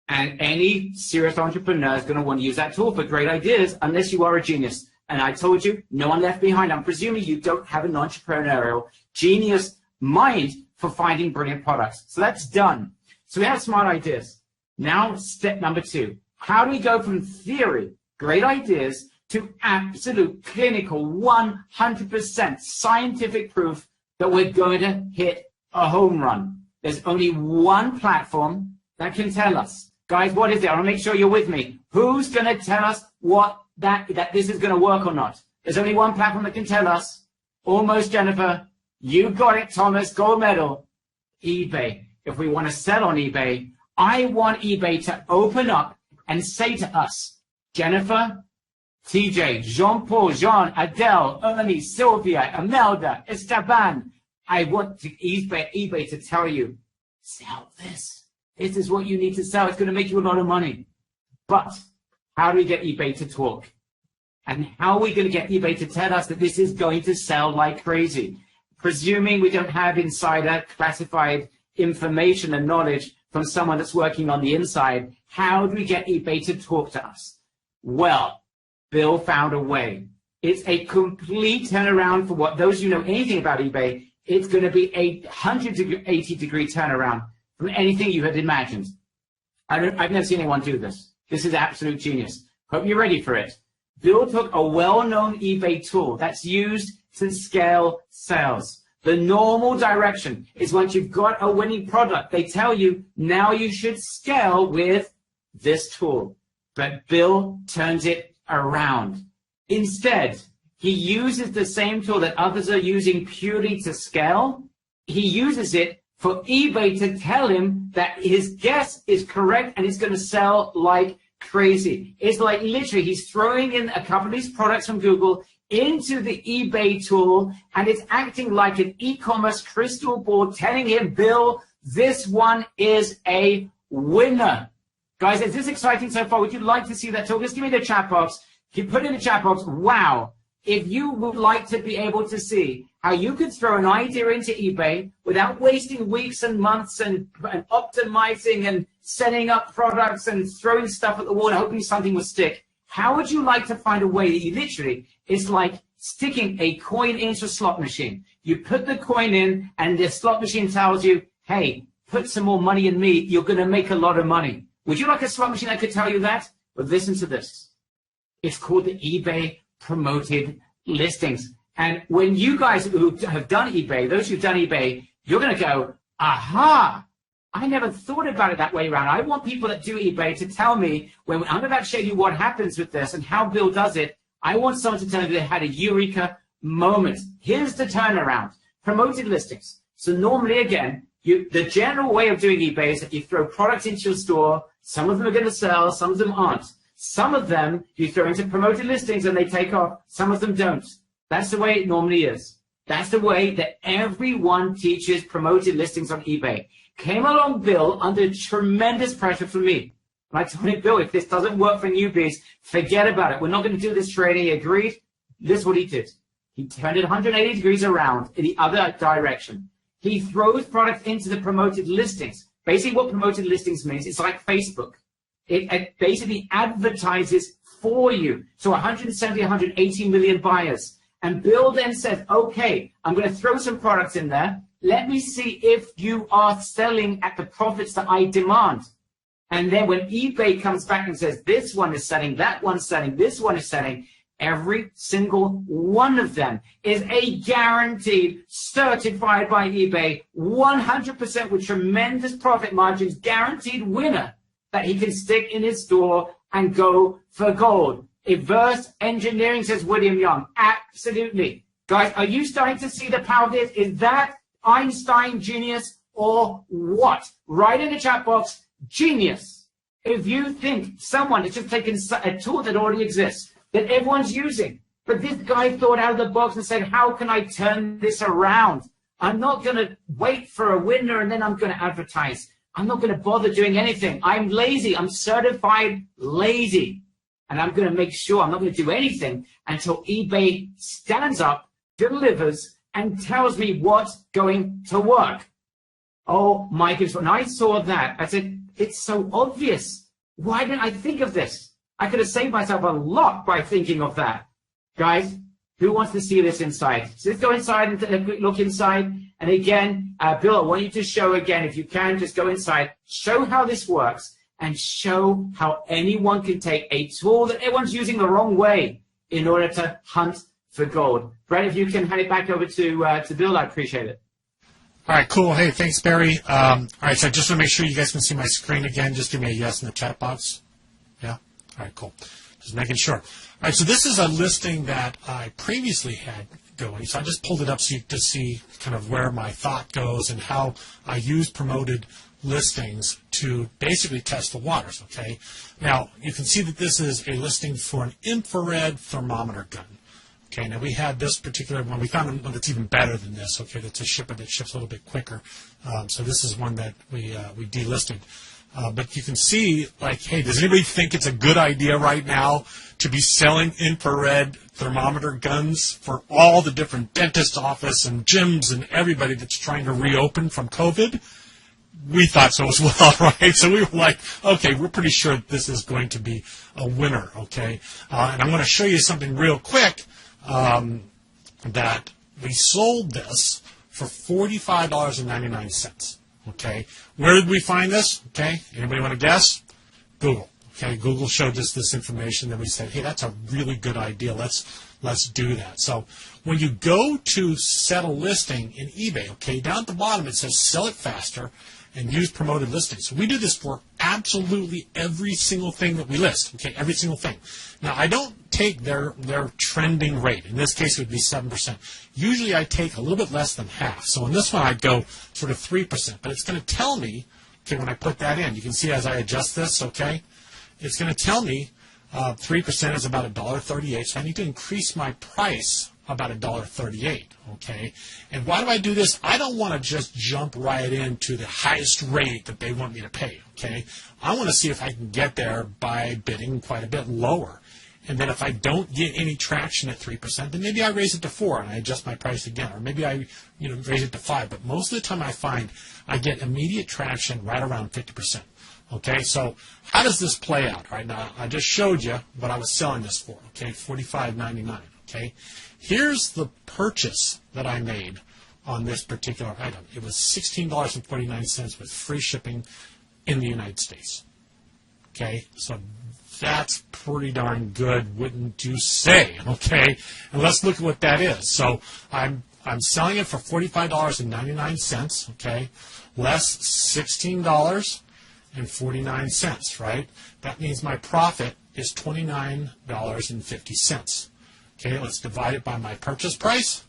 and any serious entrepreneur is going to want to use that tool for great ideas, unless you are a genius. And I told you, no one left behind. I'm presuming you don't have an entrepreneurial genius mind for finding brilliant products. So that's done. So we have smart ideas. Now, step number two. How do we go from theory, great ideas, to absolute clinical 100% scientific proof that we're going to hit a home run? There's only one platform that can tell us. Guys, what is it? I want to make sure you're with me. Who's going to tell us that this is going to work or not? There's only one platform that can tell us. Almost, Jennifer. You got it, Thomas. Gold medal. eBay. If we want to sell on eBay, I want eBay to open up and say to us, Jennifer, TJ, Jean-Paul, Jean, Adele, Ernie, Sylvia, Imelda, Esteban, I want eBay to tell you, sell this. This is what you need to sell. It's going to make you a lot of money. But how do we get eBay to talk? And how are we going to get eBay to tell us that this is going to sell like crazy? Presuming we don't have insider classified information and knowledge from someone that's working on the inside, how do we get eBay to talk to us? Well, Bill found a way. It's a complete turnaround for what those of you know anything about eBay. It's going to be a 180-degree turnaround from anything you had imagined. I've never seen anyone do this. This is absolute genius. Hope you're ready for it. Bill took a well-known eBay tool that's used to scale sales. The normal direction is once you've got a winning product, they tell you now you should scale with this tool. But Bill turns it around. Instead, he uses the same tool that others are using purely to scale. He uses it for eBay to tell him that his guess is correct and it's going to sell like crazy. It's like literally he's throwing in a couple of these products from Google into the eBay tool, and it's acting like an e-commerce crystal ball telling him, Bill, this one is a winner. Guys, is this exciting so far? Would you like to see that talk? Just give me the chat box. You put in the chat box, wow. If you would like to be able to see how you could throw an idea into eBay without wasting weeks and months and optimizing and setting up products and throwing stuff at the wall and hoping something will stick, how would you like to find a way that you literally, it's like sticking a coin into a slot machine. You put the coin in and the slot machine tells you, hey, put some more money in me, you're going to make a lot of money. Would you like a slot machine that could tell you that? Well, listen to this. It's called the eBay promoted listings. And when you guys who have done eBay, those who've done eBay, you're going to go, aha, I never thought about it that way around. I want people that do eBay to tell me, when I'm about to show you what happens with this and how Bill does it, I want someone to tell me they had a eureka moment. Here's the turnaround. Promoted listings. So normally, again, the general way of doing eBay is that you throw products into your store. Some of them are going to sell, some of them aren't. Some of them you throw into promoted listings and they take off. Some of them don't. That's the way it normally is. That's the way that everyone teaches promoted listings on eBay. Came along Bill under tremendous pressure from me. And I told him, Bill, if this doesn't work for newbies, forget about it. We're not going to do this trading. He agreed. This is what he did. He turned it 180 degrees around in the other direction. He throws products into the promoted listings. Basically what promoted listings means, it's like Facebook. It basically advertises for you. So 170, 180 million buyers. And Bill then says, okay, I'm going to throw some products in there. Let me see if you are selling at the profits that I demand. And then when eBay comes back and says, this one is selling, that one's selling, this one is selling, every single one of them is a guaranteed, certified by eBay, 100% with tremendous profit margins, guaranteed winner that he can stick in his store and go for gold. Reverse engineering, says William Young. Absolutely. Guys, are you starting to see the power of this? Is that Einstein genius or what? Write in the chat box, genius. If you think someone has just taken a tool that already exists, that everyone's using, but this guy thought out of the box and said, how can I turn this around? I'm not going to wait for a winner and then I'm going to advertise. I'm not going to bother doing anything. I'm lazy. I'm certified lazy. And I'm going to make sure I'm not going to do anything until eBay stands up, delivers, and tells me what's going to work. Oh my goodness. When I saw that, I said, it's so obvious. Why didn't I think of this? I could have saved myself a lot by thinking of that. Guys, who wants to see this inside? So let's go inside and take a quick look inside. And again, Bill, I want you to show again, if you can, just go inside, show how this works, and show how anyone can take a tool that everyone's using the wrong way in order to hunt for gold. Brett, if you can hand it back over to Bill, I appreciate it. All right, cool. Hey, thanks, Barry. All right, so I just want to make sure you guys can see my screen again. Just give me a yes in the chat box. Yeah? All right, cool. Just making sure. All right, so this is a listing that I previously had going. So I just pulled it up so you to see kind of where my thought goes and how I use promoted listings to basically test the waters, okay? Now, you can see that this is a listing for an infrared thermometer gun. Okay, now we had this particular one. We found one that's even better than this, okay? That's a shipper that ships a little bit quicker. So this is one that we delisted. But you can see, like, hey, does anybody think it's a good idea right now to be selling infrared thermometer guns for all the different dentist office and gyms and everybody that's trying to reopen from COVID? We thought so as well, right? So we were like, okay, we're pretty sure this is going to be a winner, okay? And I'm going to show you something real quick that we sold this for $45.99. Okay, where did we find this? Okay, anybody want to guess? Google. Okay, Google showed us this information, then we said, hey, that's a really good idea. Let's do that. So when you go to set a listing in eBay, okay, down at the bottom it says sell it faster and use promoted listings. So we do this for absolutely every single thing that we list. Okay, every single thing. Now I don't take their trending rate. In this case, it would be 7%. Usually I take a little bit less than half. So in this one, I'd go sort of 3%. But it's going to tell me, okay, when I put that in, you can see as I adjust this, okay, it's going to tell me 3% is about $1.38. So I need to increase my price about $1.38, okay? And why do I do this? I don't want to just jump right into the highest rate that they want me to pay, okay? I want to see if I can get there by bidding quite a bit lower. And then if I don't get any traction at 3%, then maybe I raise it to 4 and I adjust my price again. Or maybe I raise it to 5. But most of the time I find I get immediate traction right around 50%. Okay, so how does this play out? Right now, I just showed you what I was selling this for, okay, $45.99. Okay, here's the purchase that I made on this particular item. It was $16.49 with free shipping in the United States. Okay, so that's pretty darn good, wouldn't you say? Okay, and let's look at what that is. So I'm selling it for $45.99. Okay, less $16.49. Right? That means my profit is $29.50. Okay, let's divide it by my purchase price.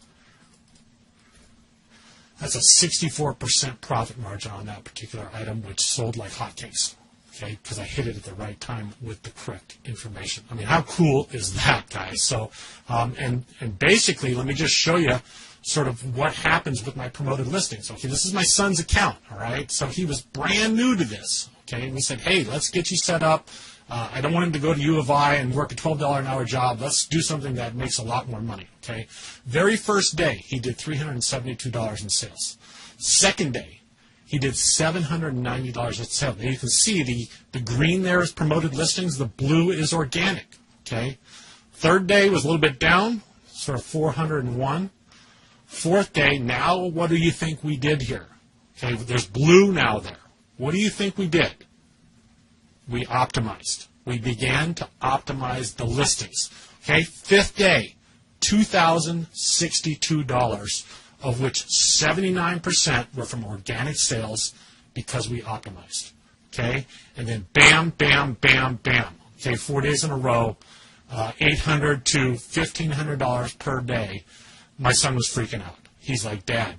That's a 64% profit margin on that particular item, which sold like hotcakes. Okay, because I hit it at the right time with the correct information. I mean, how cool is that, guys? So, and basically, let me just show you sort of what happens with my promoted listings. Okay, this is my son's account, all right? So he was brand new to this, okay? And we said, hey, let's get you set up. I don't want him to go to U of I and work a $12 an hour job. Let's do something that makes a lot more money, okay? Very first day, he did $372 in sales. Second day, he did $790 at sale. Now you can see the green there is promoted listings. The blue is organic, okay? Third day was a little bit down, sort of 401. Fourth day, now what do you think we did here? Okay, there's blue now there. What do you think we did? We optimized. We began to optimize the listings. Okay, fifth day, $2,062, of which 79% were from organic sales because we optimized. Okay, and then bam, bam, bam, bam. Okay, 4 days in a row, $800 to $1,500 per day. My son was freaking out. He's like, Dad,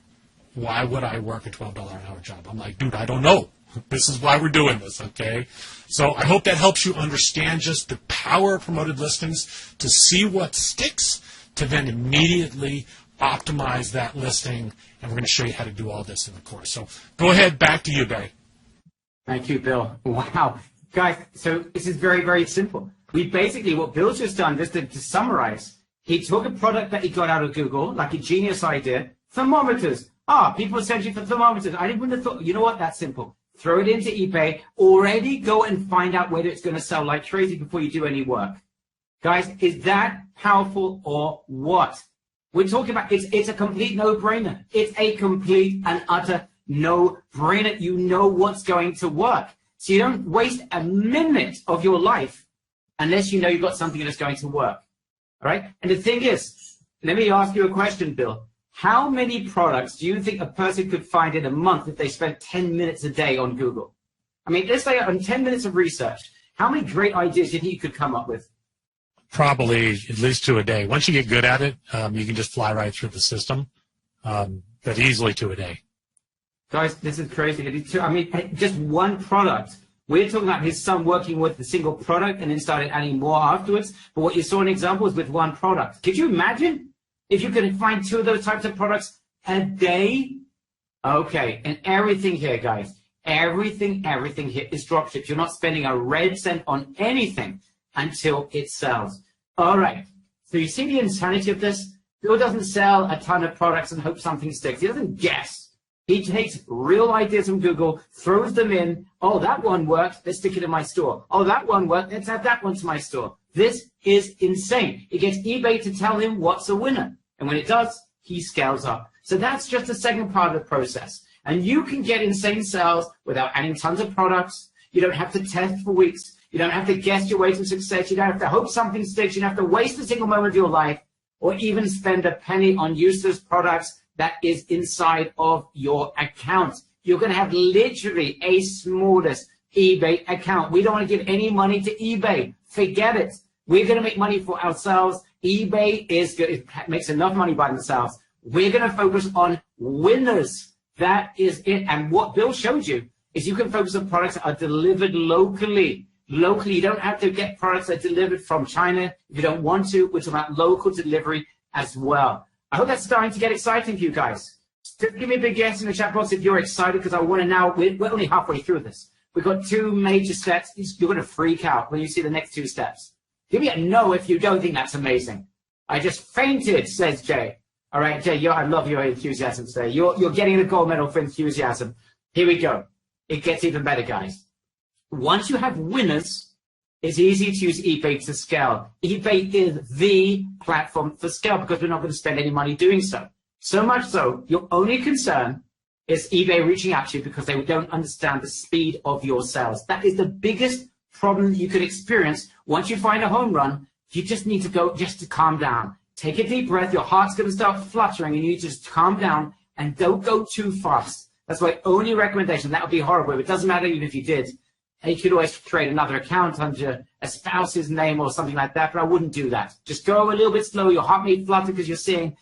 why would I work a $12 an hour job? I'm like, dude, I don't know. This is why we're doing this, okay? So I hope that helps you understand just the power of promoted listings to see what sticks, to then immediately optimize that listing. And we're going to show you how to do all this in the course. So go ahead, back to you, Barry. Thank you, Bill. Wow. Guys, so this is very, very simple. We basically, what Bill's just done, just to summarize, he took a product that he got out of Google, like a genius idea, thermometers. People are searching for thermometers. I wouldn't have thought, you know what, that's simple. Throw it into eBay, already go and find out whether it's going to sell like crazy before you do any work. Guys, is that powerful or what? We're talking about, it's a complete no-brainer. It's a complete and utter no-brainer. You know what's going to work. So you don't waste a minute of your life unless you know you've got something that's going to work. All right? And the thing is, let me ask you a question, Bill. How many products do you think a person could find in a month if they spent 10 minutes a day on Google? I mean, let's say on 10 minutes of research, how many great ideas do you think you could come up with? Probably at least 2 a day. Once you get good at it, you can just fly right through the system, but easily 2 a day. Guys, this is crazy. I mean, just one product. We're talking about his son working with the single product and then started adding more afterwards. But what you saw in example is with one product. Could you imagine if you could find 2 of those types of products a day? Okay, and everything here, guys, everything here is dropships. You're not spending a red cent on anything until it sells. All right, so you see the insanity of this? Bill doesn't sell a ton of products and hope something sticks. He doesn't guess. He takes real ideas from Google, throws them in. Oh, that one worked. Let's stick it in my store. Oh, that one worked. Let's add that one to my store. This is insane. It gets eBay to tell him what's a winner. And when it does, he scales up. So that's just the second part of the process. And you can get insane sales without adding tons of products. You don't have to test for weeks. You don't have to guess your way to success. You don't have to hope something sticks. You don't have to waste a single moment of your life or even spend a penny on useless products that is inside of your account. You're going to have literally a smallest eBay account. We don't want to give any money to eBay. Forget it. We're going to make money for ourselves. eBay is good. It makes enough money by themselves. We're going to focus on winners. That is it. And what Bill showed you is you can focus on products that are delivered locally. Locally, you don't have to get products that are delivered from China if you don't want to. We're talking about local delivery as well. I hope that's starting to get exciting for you guys. Just give me a big yes in the chat box if you're excited, because I want to now, we're only halfway through this. we've got 2 major steps. You're going to freak out when you see the next 2 steps. Give me a no if you don't think that's amazing. I just fainted, says Jay. All right, Jay, I love your enthusiasm today. You're getting the gold medal for enthusiasm. Here we go. It gets even better, guys. Once you have winners, it's easy to use eBay to scale. eBay is the platform for scale because we're not going to spend any money doing so. So much so, your only concern is eBay reaching out to you because they don't understand the speed of your sales. That is the biggest problem you could experience. Once you find a home run, you just need to calm down. Take a deep breath. Your heart's going to start fluttering and you just calm down and don't go too fast. That's my only recommendation. That would be horrible. It doesn't matter even if you did. You could always create another account under a spouse's name or something like that, but I wouldn't do that. Just go a little bit slow. Your heart may flutter because you're seeing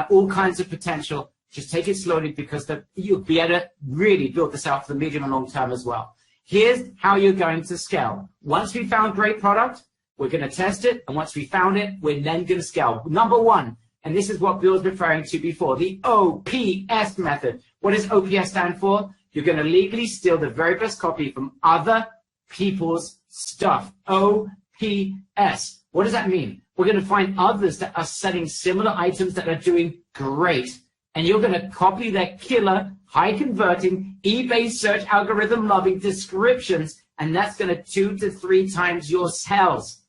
all kinds of potential. Just take it slowly because you'll be able to really build this out for the medium and long term as well. Here's how you're going to scale. Once we found great product, we're going to test it. And once we found it, we're then going to scale. Number 1, and this is what Bill was referring to before, the OPS method. What does OPS stand for? You're going to legally steal the very best copy from other people's stuff. OPS. What does that mean? We're going to find others that are selling similar items that are doing great. And you're going to copy their killer, high-converting, eBay search algorithm-loving descriptions, and that's going to 2 to 3 times your sales.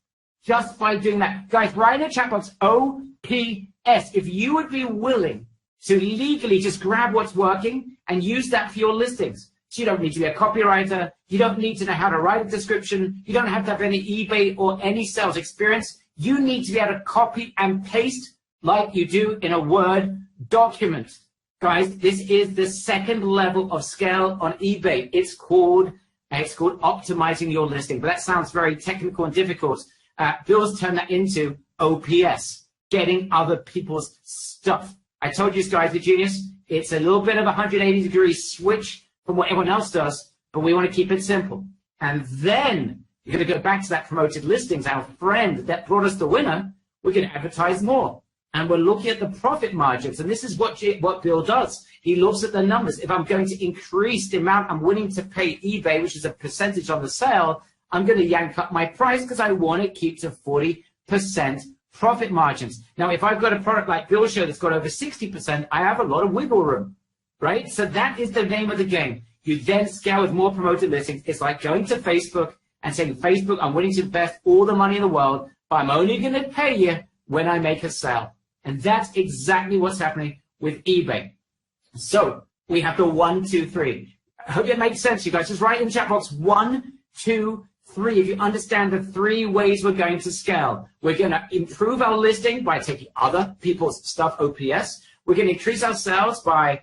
Just by doing that. Guys, write in the chat box, OPS. If you would be willing to legally just grab what's working and use that for your listings. So you don't need to be a copywriter. You don't need to know how to write a description. You don't have to have any eBay or any sales experience. You need to be able to copy and paste like you do in a Word document. Guys, this is the second level of scale on eBay. It's called optimizing your listing. But that sounds very technical and difficult. Bill's turned that into OPS, getting other people's stuff. I told you guys, the genius, it's a little bit of a 180-degree switch from what everyone else does, but we want to keep it simple. And then you're going to go back to that promoted listings, our friend that brought us the winner. We're going to advertise more. And we're looking at the profit margins. And this is what Bill does. He looks at the numbers. If I'm going to increase the amount I'm willing to pay eBay, which is a percentage on the sale, I'm going to yank up my price because I want to keep to 40% profit margins. Now, if I've got a product like Bill showed that's got over 60%, I have a lot of wiggle room, right? So that is the name of the game. You then scale with more promoted listings. It's like going to Facebook and saying, Facebook, I'm willing to invest all the money in the world, but I'm only going to pay you when I make a sale. And that's exactly what's happening with eBay. So we have the 1, 2, 3. I hope it makes sense, you guys. Just write in the chat box 1, 2, 3. If you understand the 3 ways we're going to scale, we're going to improve our listing by taking other people's stuff, OPS. We're going to increase our sales by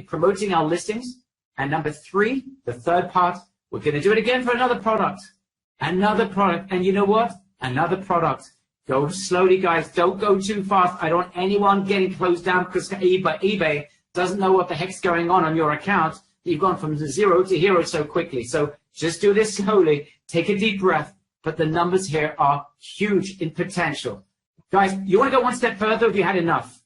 promoting our listings. And number 3, the third part, we're going to do it again for another product. Another product. And you know what? Another product. Go slowly, guys. Don't go too fast. I don't want anyone getting closed down because eBay doesn't know what the heck's going on your account. You've gone from 0 to hero so quickly. So just do this slowly. Take a deep breath. But the numbers here are huge in potential. Guys, you want to go one step further or have you had enough?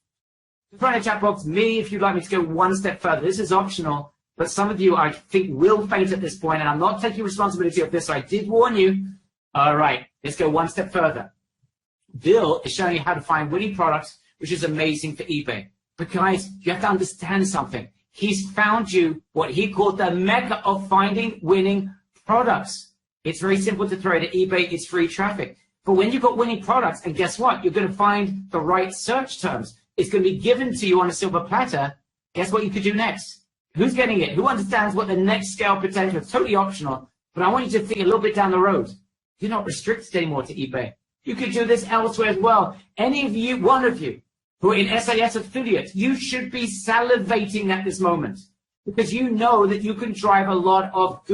Just write in the chat box, me, if you'd like me to go one step further. This is optional. But some of you, I think, will faint at this point. And I'm not taking responsibility of this. So I did warn you. All right, let's go one step further. Bill is showing you how to find winning products, which is amazing for eBay. But guys, you have to understand something. He's found you what he called the mecca of finding winning products. It's very simple to throw it at eBay. It's free traffic. But when you've got winning products, and guess what? You're going to find the right search terms. It's going to be given to you on a silver platter. Guess what you could do next? Who's getting it? Who understands what the next scale potential is? Totally optional. But I want you to think a little bit down the road. You're not restricted anymore to eBay. You could do this elsewhere as well. Any of you, one of you, who are in SAS affiliates, you should be salivating at this moment because you know that you can drive a lot of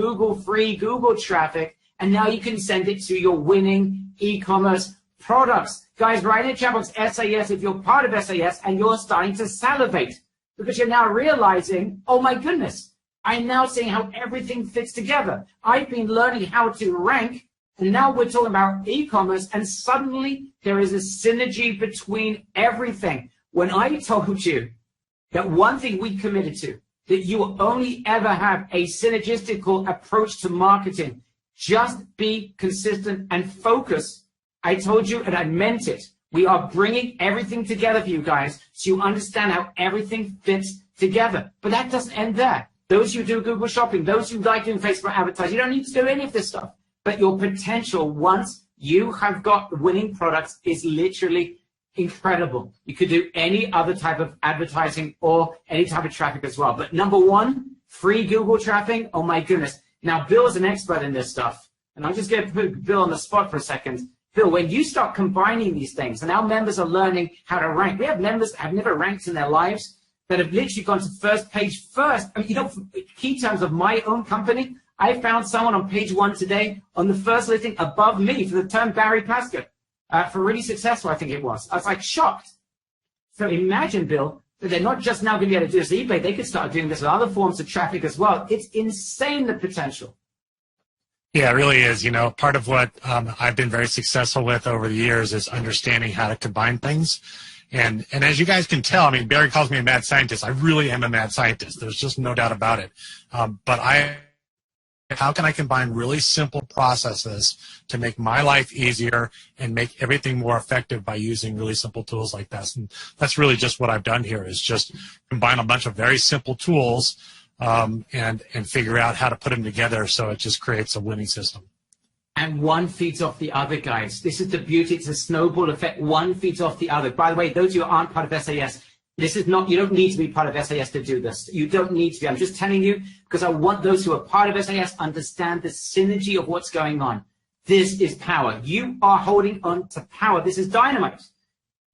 free Google traffic, and now you can send it to your winning e-commerce products. Guys, write in the chat box SAS if you're part of SAS and you're starting to salivate because you're now realizing, oh my goodness, I'm now seeing how everything fits together. I've been learning how to rank. And now we're talking about e-commerce, and suddenly there is a synergy between everything. When I told you that one thing we committed to that you will only ever have a synergistical approach to marketing. Just be consistent and focus. I told you and I meant it. We are bringing everything together for you guys so you understand how everything fits together. But that doesn't end there. Those who do Google Shopping, those who like doing Facebook advertising, you don't need to do any of this stuff. But your potential, once you have got winning products, is literally incredible. You could do any other type of advertising or any type of traffic as well. But number one, free Google traffic, oh my goodness. Now, Bill is an expert in this stuff. And I'm just going to put Bill on the spot for a second. Bill, when you start combining these things, and our members are learning how to rank. We have members that have never ranked in their lives that have literally gone to first page first. I mean, you know, key terms of my own company, I found someone on page 1 today on the first listing above me for the term Barry Plasker. For really successful, I think it was. I was like shocked. So imagine, Bill, that they're not just now going to be able to do this with eBay, they could start doing this with other forms of traffic as well. It's insane, the potential. Yeah, it really is. You know, part of what I've been very successful with over the years is understanding how to combine things. And as you guys can tell, I mean, Barry calls me a mad scientist. I really am a mad scientist. There's just no doubt about it. But how can I combine really simple processes to make my life easier and make everything more effective by using really simple tools like this? And that's really just what I've done here, is just combine a bunch of very simple tools and figure out how to put them together so it just creates a winning system. And one feeds off the other, guys. This is the beauty. It's a snowball effect. One feeds off the other. By the way, those of you who aren't part of SAS, this is not, you don't need to be part of SAS to do this. You don't need to be. I'm just telling you because I want those who are part of SAS understand the synergy of what's going on. This is power. You are holding on to power. This is dynamite.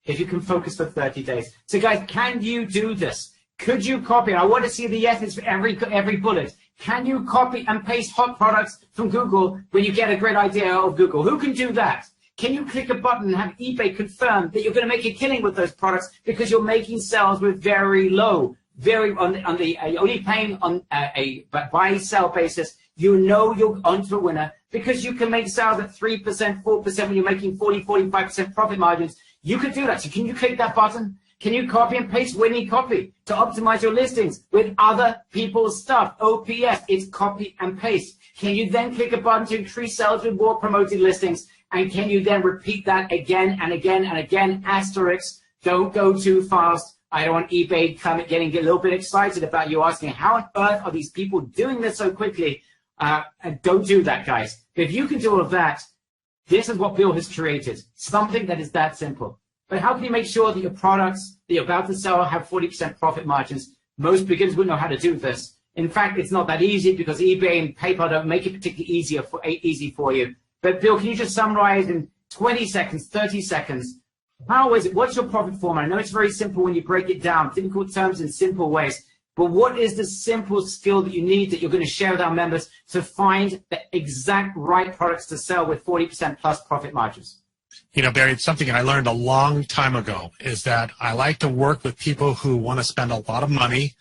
If you can focus for 30 days. So guys, can you do this? Could you copy? I want to see the yeses for every bullet. Can you copy and paste hot products from Google when you get a great idea of Google? Who can do that? Can you click a button and have eBay confirm that you're going to make a killing with those products because you're making sales with very low, only paying on a buy-sell basis? You know you're onto a winner because you can make sales at 3%, 4% when you're making 40, 45% profit margins. You can do that. So can you click that button? Can you copy and paste winning copy to optimize your listings with other people's stuff? OPS, it's copy and paste. Can you then click a button to increase sales with more promoted listings? And can you then repeat that again and again and again? Asterisk, don't go too fast. I don't want eBay getting a little bit excited about you asking, how on earth are these people doing this so quickly? And don't do that, guys. If you can do all of that, this is what Bill has created, something that is that simple. But how can you make sure that your products that you're about to sell have 40% profit margins? Most beginners wouldn't know how to do this. In fact, it's not that easy because eBay and PayPal don't make it particularly easy for you. But Bill, can you just summarize in 20 seconds, 30 seconds, how is it? What's your profit formula? I know it's very simple when you break it down, difficult terms in simple ways. But what is the simple skill that you need that you're going to share with our members to find the exact right products to sell with 40% plus profit margins? You know, Barry, it's something I learned a long time ago, is that I like to work with people who want to spend a lot of money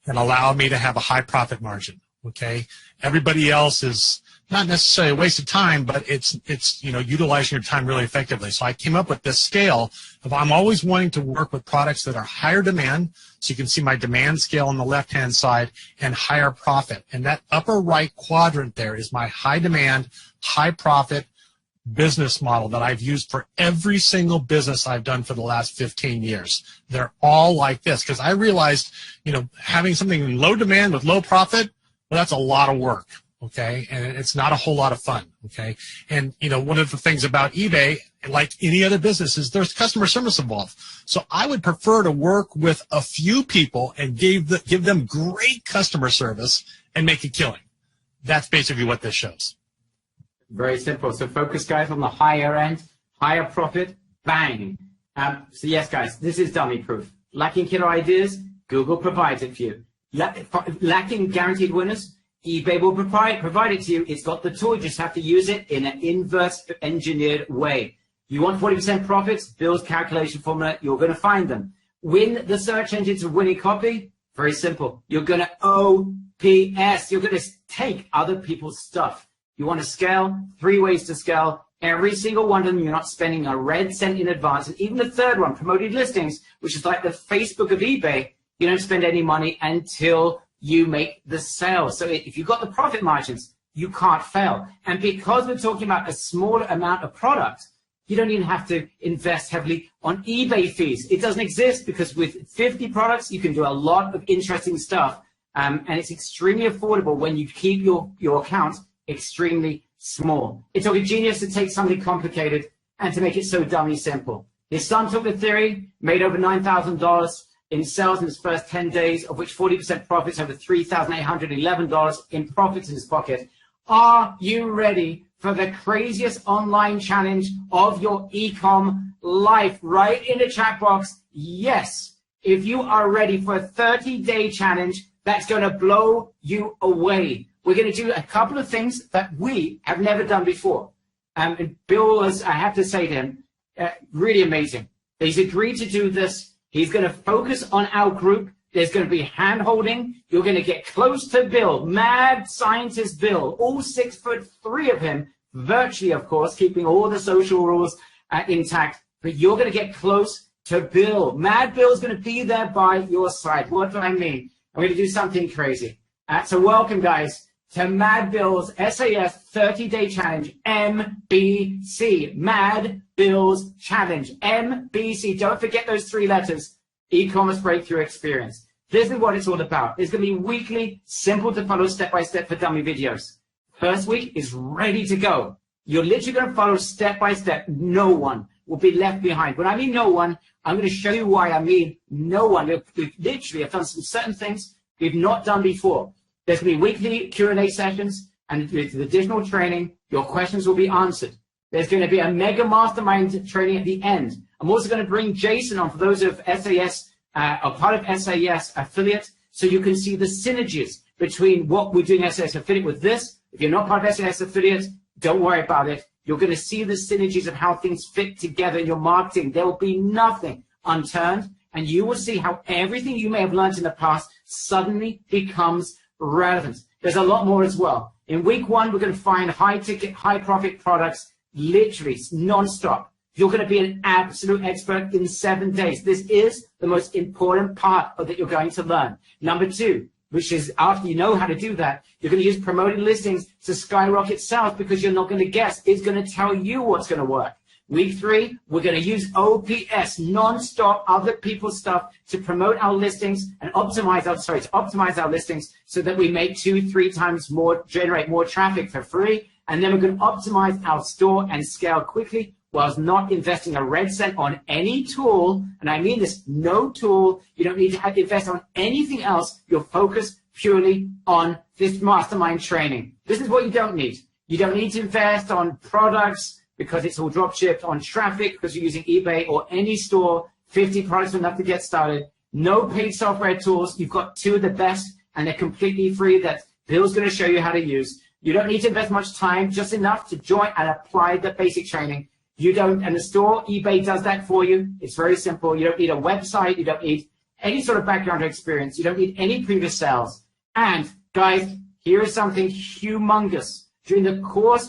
and allow me to have a high profit margin, okay? Everybody else is not necessarily a waste of time, but it's you know, utilizing your time really effectively. So I came up with this scale of I'm always wanting to work with products that are higher demand. So you can see my demand scale on the left-hand side and higher profit. And that upper right quadrant there is my high demand, high profit business model that I've used for every single business I've done for the last 15 years. They're all like this because I realized, you know, having something in low demand with low profit, well, that's a lot of work. Okay, and it's not a whole lot of fun, okay? And, you know, one of the things about eBay, like any other business, is there's customer service involved. So I would prefer to work with a few people and give them great customer service and make a killing. That's basically what this shows. Very simple. So focus, guys, on the higher end, higher profit, bang. So yes, guys, this is dummy proof. Lacking killer ideas, Google provides it for you. Lacking guaranteed winners, eBay will provide it to you. It's got the tool. You just have to use it in an inverse engineered way. You want 40% profits? Bill's calculation formula. You're going to find them. Win the search engines of winning copy? Very simple. You're going to OPS. You're going to take other people's stuff. You want to scale? 3 ways to scale. Every single one of them, you're not spending a red cent in advance. And even the third one, promoted listings, which is like the Facebook of eBay, you don't spend any money until you make the sales. So if you've got the profit margins, you can't fail. And because we're talking about a smaller amount of product, you don't even have to invest heavily on eBay fees. It doesn't exist because with 50 products, you can do a lot of interesting stuff. And it's extremely affordable when you keep your account extremely small. It took a genius to take something complicated and to make it so dummy simple. His son took the theory, made over $9,000 in sales in his first 10 days, of which 40% profits, over $3,811 in profits in his pocket. Are you ready for the craziest online challenge of your Ecom life? Right in the chat box, yes. If you are ready for a 30-day challenge that's going to blow you away. We're going to do a couple of things that we have never done before. And Bill was, I have to say to him, really amazing. He's agreed to do this. He's going to focus on our group. There's going to be hand-holding. You're going to get close to Bill, mad scientist Bill, all 6'3" of him, virtually, of course, keeping all the social rules intact. But you're going to get close to Bill. Mad Bill's going to be there by your side. What do I mean? I'm going to do something crazy. So welcome, guys, to Mad Bill's SAS 30-Day Challenge, MBC. Mad Bill's Challenge, MBC. Don't forget those 3 letters, e-commerce breakthrough experience. This is what it's all about. It's going to be weekly, simple to follow step-by-step for dummy videos. First week is ready to go. You're literally going to follow step-by-step. No one will be left behind. When I mean no one, I'm going to show you why I mean no one. We literally have done some certain things we've not done before. There's going to be weekly Q&A sessions, and with additional training, your questions will be answered. There's going to be a mega mastermind training at the end. I'm also going to bring Jason on for those of SAS, are part of SAS affiliate, so you can see the synergies between what we're doing as SAS affiliate with this. If you're not part of SAS affiliate, don't worry about it. You're going to see the synergies of how things fit together in your marketing. There will be nothing unturned, and you will see how everything you may have learned in the past suddenly becomes relevant. There's a lot more as well. In week 1, we're going to find high-ticket, high-profit products, literally non-stop. You're going to be an absolute expert in 7 days. This is the most important part of that you're going to learn. Number 2, which is after you know how to do that, you're going to use promoted listings to skyrocket sales because you're not going to guess. It's going to tell you what's going to work. Week 3, we're going to use OPS, non-stop, other people's stuff to promote our listings and optimize our listings so that we make 2-3 times more, generate more traffic for free. And then we're going to optimize our store and scale quickly whilst not investing a red cent on any tool. And I mean this, no tool. You don't need to invest on anything else. You're focused purely on this mastermind training. This is what you don't need. You don't need to invest on products because it's all drop shipped, on traffic because you're using eBay or any store. 50 products enough to get started. No paid software tools. You've got 2 of the best, and they're completely free that Bill's going to show you how to use. You don't need to invest much time, just enough to join and apply the basic training. You don't, and the store, eBay does that for you. It's very simple. You don't need a website. You don't need any sort of background or experience. You don't need any previous sales. And guys, here is something humongous. During the course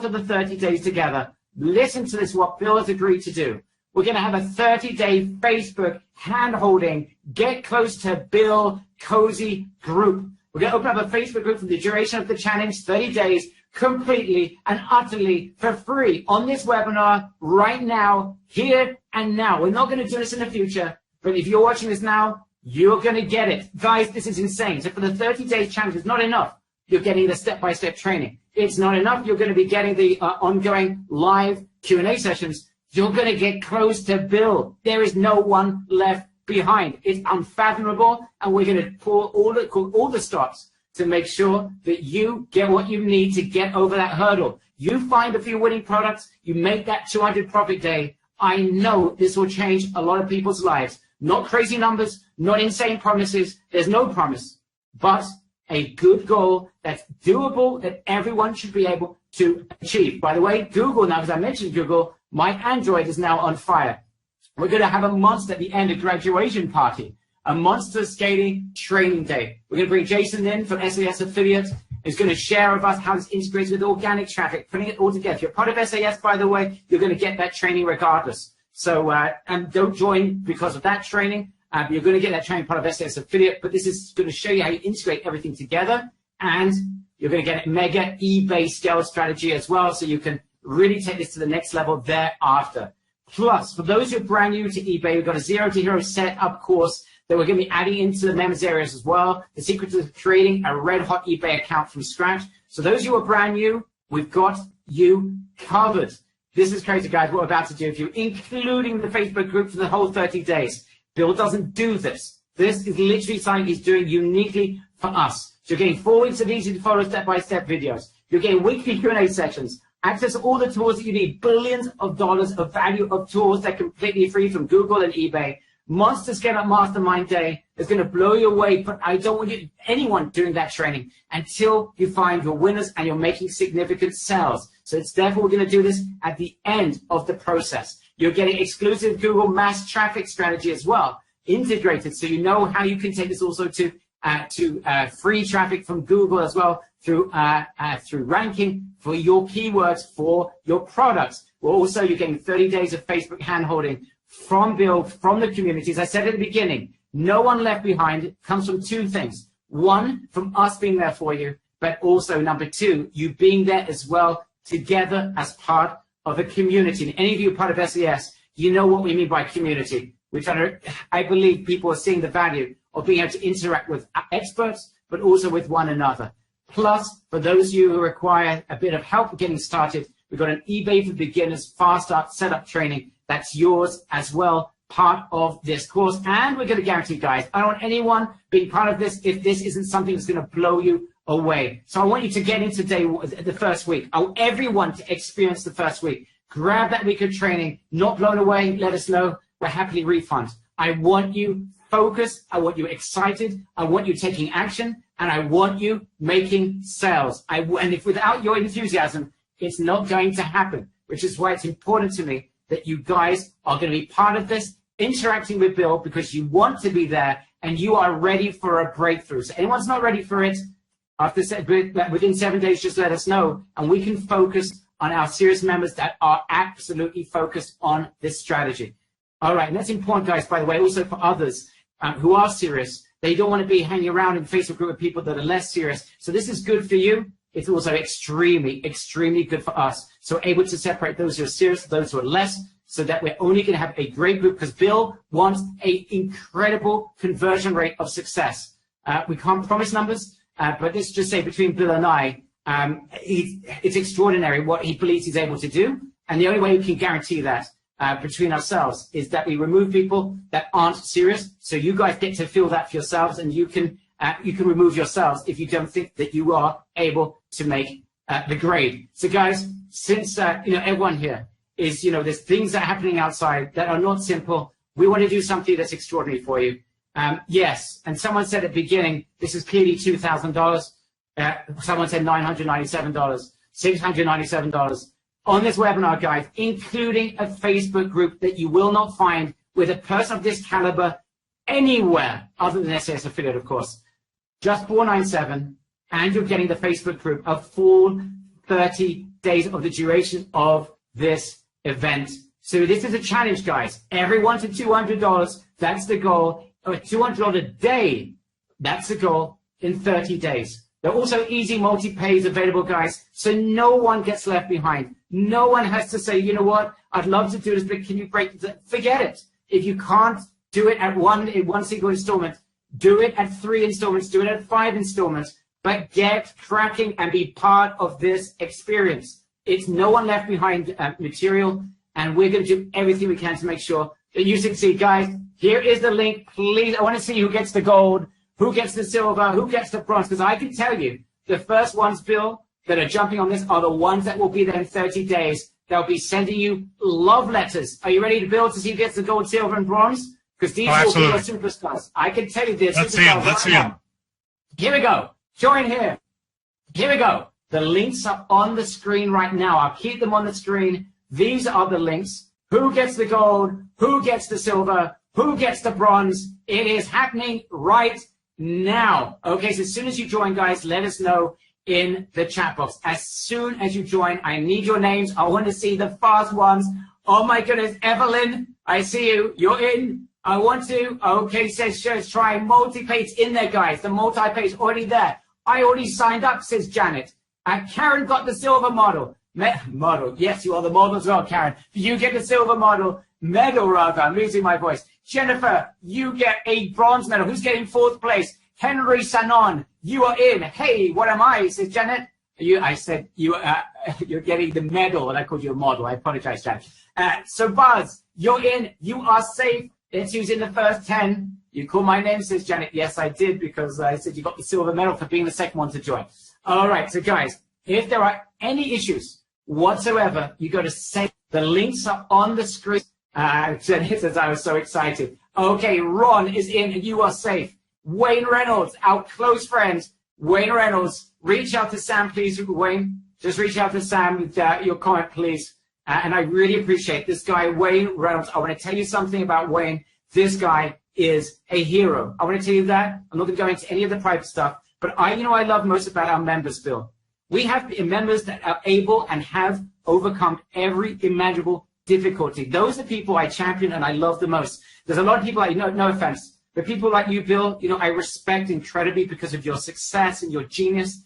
of the 30 days together, listen to this, what Bill has agreed to do. We're going to have a 30-day Facebook hand-holding, get close to Bill cozy group. We're going to open up a Facebook group for the duration of the challenge, 30 days, completely and utterly for free on this webinar right now, here and now. We're not going to do this in the future, but if you're watching this now, you're going to get it. Guys, this is insane. So for the 30-day challenge, it's not enough. You're getting the step-by-step training. It's not enough. You're going to be getting the ongoing live Q&A sessions. You're going to get close to Bill. There is no one left behind. It's unfathomable, and we're going to pull all the stops to make sure that you get what you need to get over that hurdle. You find a few winning products, you make that 200 profit day. I know this will change a lot of people's lives. Not crazy numbers, not insane promises. There's no promise, but a good goal that's doable, that everyone should be able to achieve. By the way, Google now, as I mentioned Google, my Android is now on fire. We're going to have a monster at the end of graduation party, a monster scaling training day. We're going to bring Jason in from SAS Affiliate. He's going to share with us how this integrates with organic traffic, putting it all together. If you're part of SAS, by the way, you're going to get that training regardless. So, and don't join because of that training. You're going to get that training part of SAS Affiliate, but this is going to show you how you integrate everything together, and you're going to get a mega eBay scale strategy as well, so you can really take this to the next level thereafter. Plus, for those who are brand new to eBay, we've got a Zero to Hero setup course that we're going to be adding into the members areas as well. The secret to creating a red hot eBay account from scratch. So those who are brand new, we've got you covered. This is crazy, guys, what we're about to do with you, including the Facebook group for the whole 30 days. Bill doesn't do this. This is literally something he's doing uniquely for us. So you're getting 4 weeks of easy to follow step-by-step videos. You're getting weekly Q&A sessions. Access all the tools that you need, billions of dollars of value of tools that are completely free from Google and eBay. Monster Scale Up Mastermind Day is going to blow you away, but I don't want anyone doing that training until you find your winners and you're making significant sales. So it's therefore we're going to do this at the end of the process. You're getting exclusive Google mass traffic strategy as well, integrated, so you know how you can take this also to free traffic from Google as well through ranking for your keywords for your products. Well, also, you're getting 30 days of Facebook handholding from Bill, from the community. As I said at the beginning, no one left behind. It comes from 2 things. 1, from us being there for you, but also number 2, you being there as well together as part of a community. And any of you are part of SES, you know what we mean by community, which I believe people are seeing the value of being able to interact with experts, but also with one another. Plus, for those of you who require a bit of help getting started, we've got an eBay for Beginners fast start setup training that's yours as well, part of this course. And we're going to guarantee, guys, I don't want anyone being part of this if this isn't something that's going to blow you away. So I want you to get into the first week. I want everyone to experience the first week. Grab that week of training, not blown away, let us know. We're happily refund. I want you focused. I want you excited. I want you taking action. And I want you making sales. And if without your enthusiasm, it's not going to happen, which is why it's important to me that you guys are going to be part of this, interacting with Bill, because you want to be there and you are ready for a breakthrough. So anyone's not ready for it, within 7 days, just let us know, and we can focus on our serious members that are absolutely focused on this strategy. All right, and that's important, guys, by the way, also for others who are serious. They don't want to be hanging around in Facebook group with people that are less serious. So this is good for you. It's also extremely, extremely good for us. So able to separate those who are serious, those who are less, so that we're only going to have a great group, because Bill wants an incredible conversion rate of success. We can't promise numbers, but let's just say between Bill and I, it's extraordinary what he believes he's able to do. And the only way we can guarantee that between ourselves is that we remove people that aren't serious. So you guys get to feel that for yourselves, and you can remove yourselves if you don't think that you are able to make the grade. So guys, since everyone here is, there's things that are happening outside that are not simple, we want to do something that's extraordinary for you. Yes, and someone said at the beginning, this is clearly $2,000. Someone said $997, $697 on this webinar, guys, including a Facebook group that you will not find with a person of this caliber anywhere other than SAS Affiliate, of course. Just $497, and you're getting the Facebook group a full 30 days of the duration of this event. So this is a challenge, guys. Everyone to $200. That's the goal. $200 a day. That's the goal in 30 days. There are also easy multi-pays available, guys, so no one gets left behind. No one has to say, you know what, I'd love to do this, but can you break it? Forget it. If you can't do it at one single installment, do it at 3 installments, do it at 5 installments, but get cracking and be part of this experience. It's no one left behind material, and we're going to do everything we can to make sure that you succeed. Guys, here is the link. Please, I want to see who gets the gold, who gets the silver, who gets the bronze, because I can tell you the first ones, Bill, that are jumping on this are the ones that will be there in 30 days. They'll be sending you love letters. Are you ready to build to see who gets the gold, silver, and bronze? Because these will be your superstars. I can tell you this. Let's see them. Let's see them. Here we go. Join here. Here we go. The links are on the screen right now. I'll keep them on the screen. These are the links. Who gets the gold? Who gets the silver? Who gets the bronze? It is happening right now. Okay, so as soon as you join, guys, let us know in the chat box. As soon as you join, I need your names. I want to see the fast ones. Oh my goodness, Evelyn, I see you. You're in. I want to. Okay, says Shirts, try multi-page in there, guys. The multi-page already there. I already signed up, says Janet. Karen got the silver model. Model. Yes, you are the model as well, Karen. You get the silver medal rather. I'm losing my voice. Jennifer, you get a bronze medal. Who's getting 4th place? Henry Sanon, you are in. Hey, what am I? Says Janet. I said you're getting the medal, and I called you a model. I apologize, Janet. So Buzz, you're in. You are safe. It's who's in the first 10. You call my name, says Janet. Yes, I did, because I said you got the silver medal for being the second one to join. All right, so guys, if there are any issues whatsoever, you go to save. The links are on the screen. Janet says, I was so excited. Okay, Ron is in. You are safe. Wayne Reynolds, our close friend. Wayne Reynolds, reach out to Sam, please. Wayne, just reach out to Sam with your comment, please. And I really appreciate this guy, Wayne Reynolds. I want to tell you something about Wayne. This guy is a hero. I want to tell you that. I'm not going to go into any of the private stuff, but I love most about our members, Bill. We have members that are able and have overcome every imaginable difficulty. Those are the people I champion and I love the most. There's a lot of people no offense, but people like you, Bill, I respect incredibly because of your success and your genius.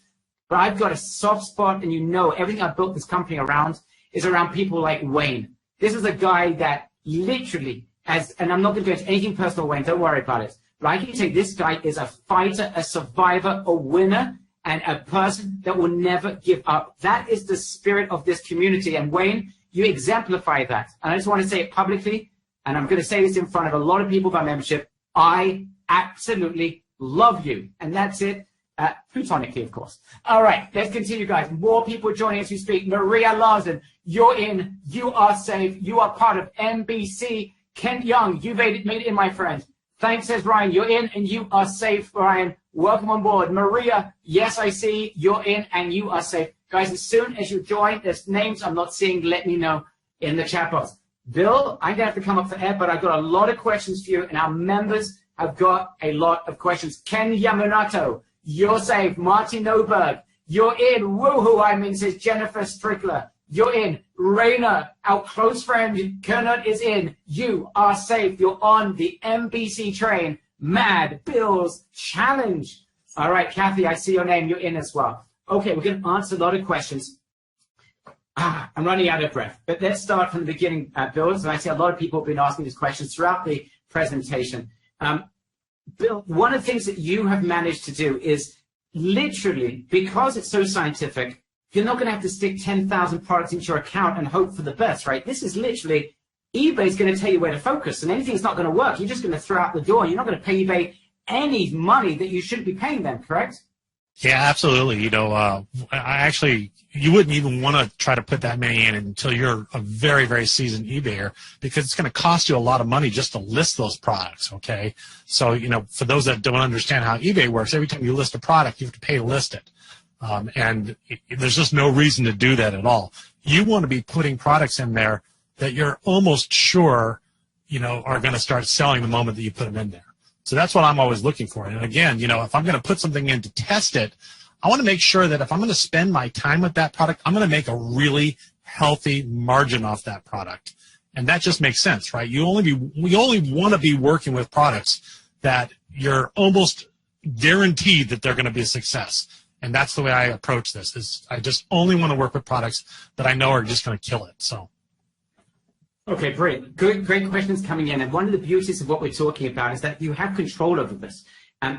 But I've got a soft spot, and everything I've built this company around is around people like Wayne. This is a guy that literally and I'm not going to go into anything personal, Wayne, don't worry about it. But I can say this guy is a fighter, a survivor, a winner, and a person that will never give up. That is the spirit of this community. And Wayne, you exemplify that. And I just want to say it publicly, and I'm going to say this in front of a lot of people by membership. I absolutely love you. And that's it. Platonically, of course. All right, let's continue, guys. More people joining as we speak. Maria Larson, you're in. You are safe. You are part of NBC. Kent Young, you made it in, my friend. Thanks, says Ryan. You're in and you are safe, Ryan. Welcome on board. Maria, yes, I see. You're in and you are safe. Guys, as soon as you join, there's names I'm not seeing. Let me know in the chat box. Bill, I'm going to have to come up for air, but I've got a lot of questions for you, and our members have got a lot of questions. Ken Yamamoto, you're safe. Martin Oberg, you're in. Woohoo, I'm in, says Jennifer Strickler. You're in. Raina, our close friend, Kernot is in. You are safe. You're on the NBC train. Mad Bill's Challenge. All right, Kathy, I see your name. You're in as well. Okay, we're going to answer a lot of questions. I'm running out of breath. But let's start from the beginning, Bill. And I see a lot of people have been asking these questions throughout the presentation. Bill, one of the things that you have managed to do is literally, because it's so scientific, you're not going to have to stick 10,000 products into your account and hope for the best, right? This is literally, eBay's going to tell you where to focus, and anything that's not going to work, you're just going to throw out the door. You're not going to pay eBay any money that you shouldn't be paying them, correct? Yeah, absolutely. You wouldn't even want to try to put that many in until you're a very, very seasoned eBayer, because it's going to cost you a lot of money just to list those products, okay? So, for those that don't understand how eBay works, every time you list a product, you have to pay to list it. And there's just no reason to do that at all. You want to be putting products in there that you're almost sure, are going to start selling the moment that you put them in there. So that's what I'm always looking for. And again, if I'm going to put something in to test it, I want to make sure that if I'm going to spend my time with that product, I'm going to make a really healthy margin off that product. And that just makes sense, right? We only want to be working with products that you're almost guaranteed that they're going to be a success. And that's the way I approach this. Is I just only want to work with products that I know are just going to kill it. So. Okay, great. Great questions coming in. And one of the beauties of what we're talking about is that you have control over this.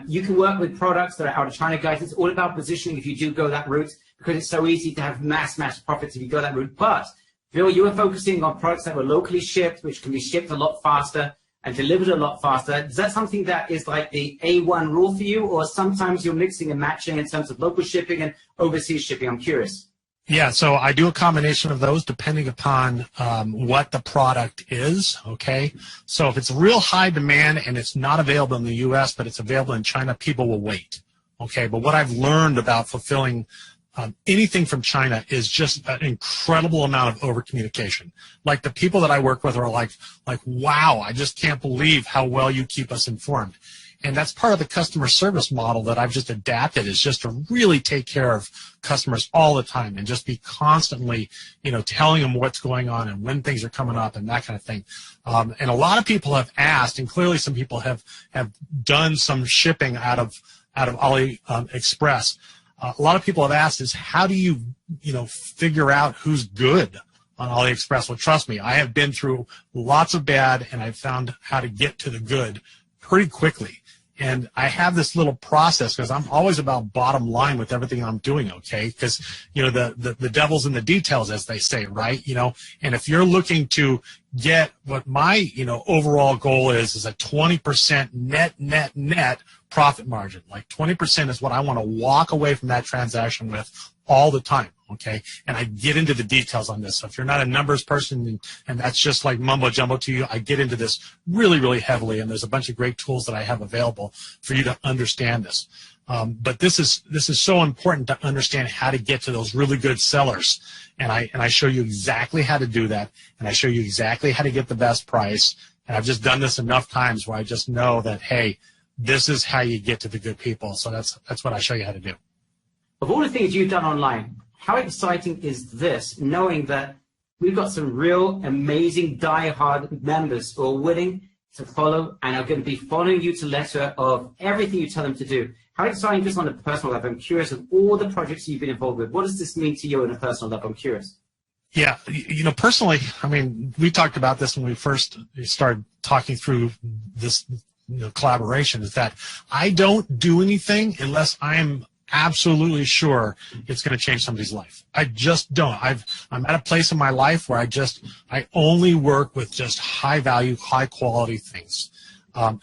You can work with products that are out of China, guys. It's all about positioning if you do go that route, because it's so easy to have mass profits if you go that route. But, Bill, you were focusing on products that were locally shipped, which can be shipped a lot faster and delivered a lot faster. Is that something that is like the A1 rule for you, or sometimes you're mixing and matching in terms of local shipping and overseas shipping? I'm curious. Yeah, so I do a combination of those depending upon what the product is, okay? So if it's real high demand and it's not available in the U.S., but it's available in China, people will wait, okay? But what I've learned about fulfilling anything from China is just an incredible amount of over-communication. Like the people that I work with are like, wow, I just can't believe how well you keep us informed. And that's part of the customer service model that I've just adapted, is just to really take care of customers all the time and just be constantly, telling them what's going on and when things are coming up and that kind of thing. And a lot of people have asked, and clearly some people have done some shipping out of AliExpress. A lot of people have asked is, how do you, figure out who's good on AliExpress? Well, trust me, I have been through lots of bad, and I've found how to get to the good pretty quickly. And I have this little process, because I'm always about bottom line with everything I'm doing, okay? Because, the devil's in the details, as they say, right? And if you're looking to get what my, overall goal is a 20% net profit margin. Like 20% is what I want to walk away from that transaction with all the time, okay? And I get into the details on this. So if you're not a numbers person and that's just like mumbo jumbo to you, I get into this really, really heavily, and there's a bunch of great tools that I have available for you to understand this. But this is so important to understand how to get to those really good sellers. And I show you exactly how to do that, and I show you exactly how to get the best price. And I've just done this enough times where I just know that, hey, this is how you get to the good people. So that's what I show you how to do. Of all the things you've done online, how exciting is this, knowing that we've got some real amazing die-hard members who are willing to follow and are going to be following you to letter of everything you tell them to do? How exciting, just on a personal level? I'm curious of all the projects you've been involved with. What does this mean to you on a personal level? I'm curious. Yeah, personally, we talked about this when we first started talking through this collaboration, is that I don't do anything unless I'm absolutely sure it's going to change somebody's life. I just don't. I'm at a place in my life where I only work with just high value, high quality things.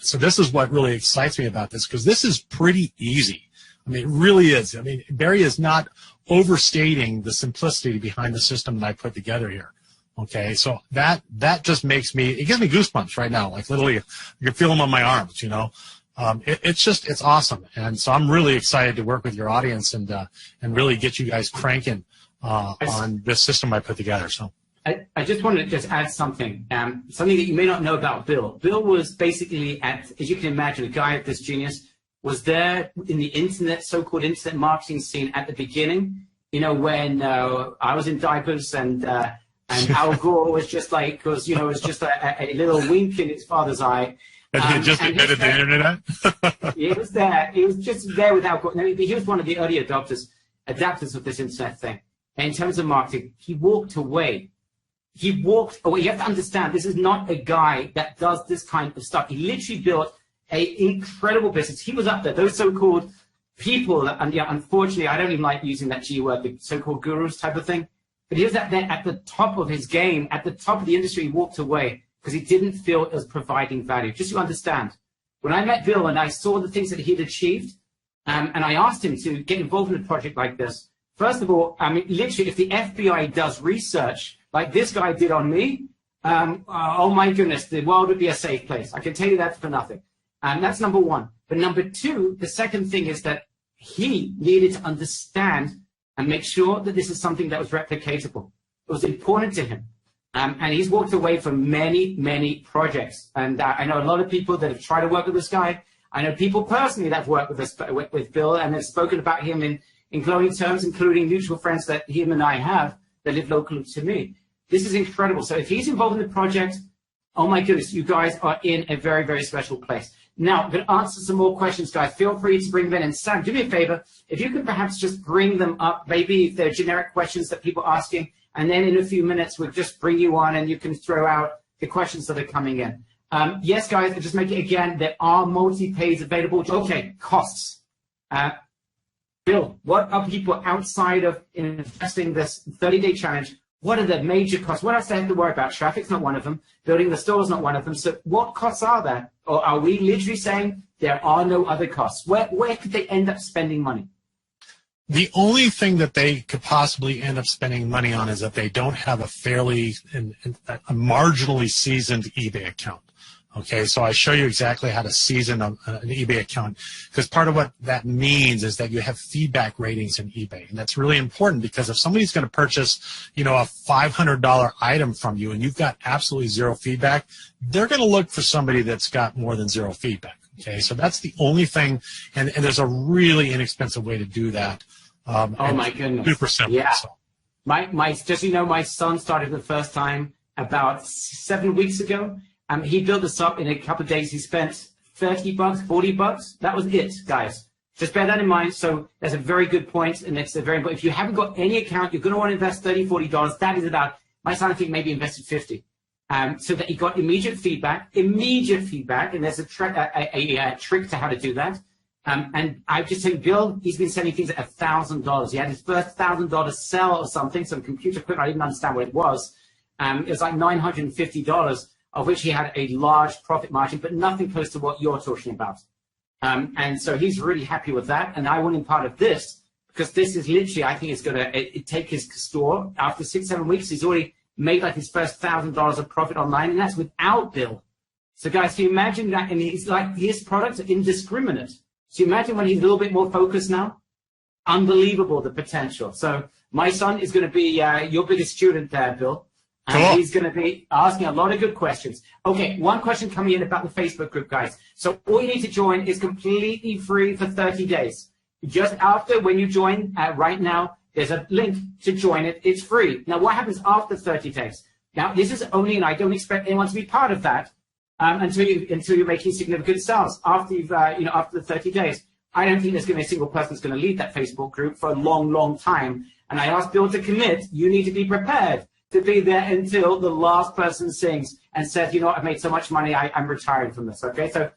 So this is what really excites me about this, because this is pretty easy. It really is. Barry is not overstating the simplicity behind the system that I put together here. Okay, so that just gives me goosebumps right now. Like literally, you can feel them on my arms. It's awesome, and so I'm really excited to work with your audience and really get you guys cranking on this system I put together. So I just wanted to just add something that you may not know about Bill. Bill was basically, as you can imagine, a guy at this genius, was there in the internet, so-called internet marketing scene at the beginning. When I was in diapers and Al Gore was just like, because it was just a little wink in his father's eye. He just invented the internet? He was there. He was just there with Al Gore. No, he was one of the early adapters of this internet thing. And in terms of marketing, he walked away. You have to understand, this is not a guy that does this kind of stuff. He literally built an incredible business. He was up there. Those so-called people, and unfortunately, I don't even like using that G word, the so-called gurus type of thing. But he was up there at the top of his game, at the top of the industry. He walked away because he didn't feel it was providing value. Just so you understand, when I met Bill and I saw the things that he'd achieved, and I asked him to get involved in a project like this, first of all, literally, if the FBI does research like this guy did on me, oh my goodness, the world would be a safe place. I can tell you that for nothing. And that's number one. But number two, the second thing is that he needed to understand and make sure that this is something that was replicatable. It was important to him. And he's walked away from many, many projects. And I know a lot of people that have tried to work with this guy. I know people personally that have worked with Bill and have spoken about him in glowing terms, including mutual friends that him and I have that live locally to me. This is incredible. So if he's involved in the project, oh my goodness, you guys are in a very, very special place. Now, I'm going to answer some more questions, guys. Feel free to bring them in. And Sam, do me a favor. If you could perhaps just bring them up, maybe if they're generic questions that people are asking, and then in a few minutes, we'll just bring you on and you can throw out the questions that are coming in. Yes, guys, I'll just make it again. There are multi-pays available. Okay, costs. Bill, what are people outside of investing this 30-day challenge? What are the major costs? What else do they have to worry about? Traffic's not one of them. Building the store is not one of them. So what costs are there? Or are we literally saying there are no other costs? Where could they end up spending money? The only thing that they could possibly end up spending money on is that they don't have a marginally seasoned eBay account. Okay, so I show you exactly how to season an eBay account, because part of what that means is that you have feedback ratings in eBay, and that's really important, because if somebody's going to purchase, a $500 item from you and you've got absolutely zero feedback, they're going to look for somebody that's got more than zero feedback. Okay, so that's the only thing, and there's a really inexpensive way to do that. Oh my goodness! Super simple. Yeah. So. Just so you know, my son started the first time about 7 weeks ago. He built this up in a couple of days. He spent $30, $40. That was it, guys. Just bear that in mind. So that's a very good point, and it's a very important. If you haven't got any account, you're going to want to invest $30, $40. That is about, my son I think maybe invested $50. So that he got immediate feedback, and there's a trick to how to do that. And I just think Bill, he's been selling things at $1,000. He had his first $1,000 sell or something, some computer equipment. I didn't understand what it was. It was like $950, of which he had a large profit margin, but nothing close to what you're talking about. And so he's really happy with that. And I want him part of this, because this is literally, I think it's going to take his store. After 6-7 weeks, he's already made like his first $1,000 of profit online, and that's without Bill. So guys, can you imagine that? And he's like, his products are indiscriminate. So you imagine when he's a little bit more focused now? Unbelievable, the potential. So my son is going to be your biggest student there, Bill. And cool. He's going to be asking a lot of good questions. Okay, one question coming in about the Facebook group, guys. So all you need to join is completely free for 30 days. Just after, when you join right now, there's a link to join it. It's free. Now, what happens after 30 days? Now, this is only, and I don't expect anyone to be part of that until you're making significant sales. After you've, after the 30 days, I don't think there's going to be a single person that's going to lead that Facebook group for a long, long time. And I asked Bill to commit. You need to be prepared to be there until the last person sings and says, you know what, I've made so much money, I'm retiring from this. Okay, so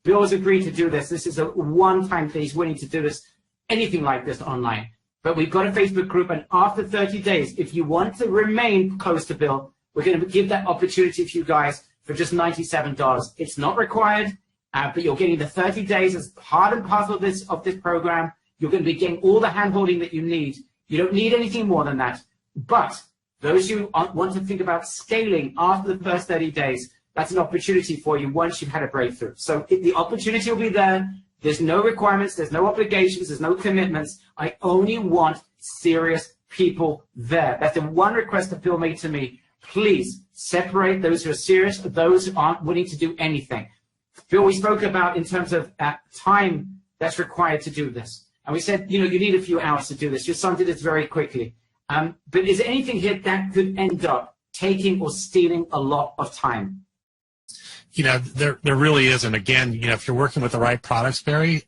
Bill has agreed to do this. This is a one-time thing. He's willing to do this, anything like this online. But we've got a Facebook group, and after 30 days, if you want to remain close to Bill, we're going to give that opportunity to you guys for just $97. It's not required, but you're getting the 30 days as part and parcel of this program. You're going to be getting all the hand-holding that you need. You don't need anything more than that. But those who want to think about scaling after the first 30 days, that's an opportunity for you once you've had a breakthrough. So the opportunity will be there. There's no requirements, there's no obligations, there's no commitments. I only want serious people there. That's the one request that Bill made to me. Please separate those who are serious, those who aren't willing to do anything. Bill, we spoke about in terms of time that's required to do this. And we said, you need a few hours to do this. Your son did this very quickly. But is there anything here that could end up taking or stealing a lot of time? There really is. And again, if you're working with the right products, Barry,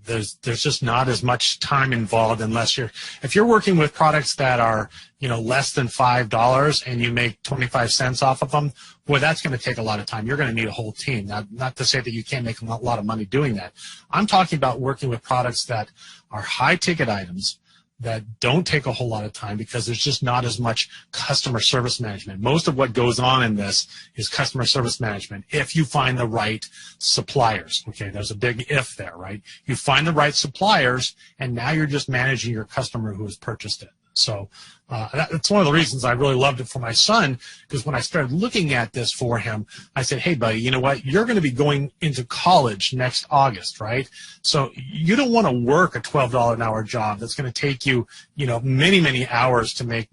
there's just not as much time involved if you're working with products that are, less than $5 and you make 25 cents off of them, boy, that's going to take a lot of time. You're going to need a whole team. Now, not to say that you can't make a lot of money doing that. I'm talking about working with products that are high ticket items that don't take a whole lot of time because there's just not as much customer service management. Most of what goes on in this is customer service management if you find the right suppliers. Okay, there's a big if there, right? You find the right suppliers, and now you're just managing your customer who has purchased it. So that's one of the reasons I really loved it for my son, because when I started looking at this for him, I said, hey, buddy, you know what? You're going to be going into college next August, right? So you don't want to work a $12 an hour job that's going to take you, many, many hours to make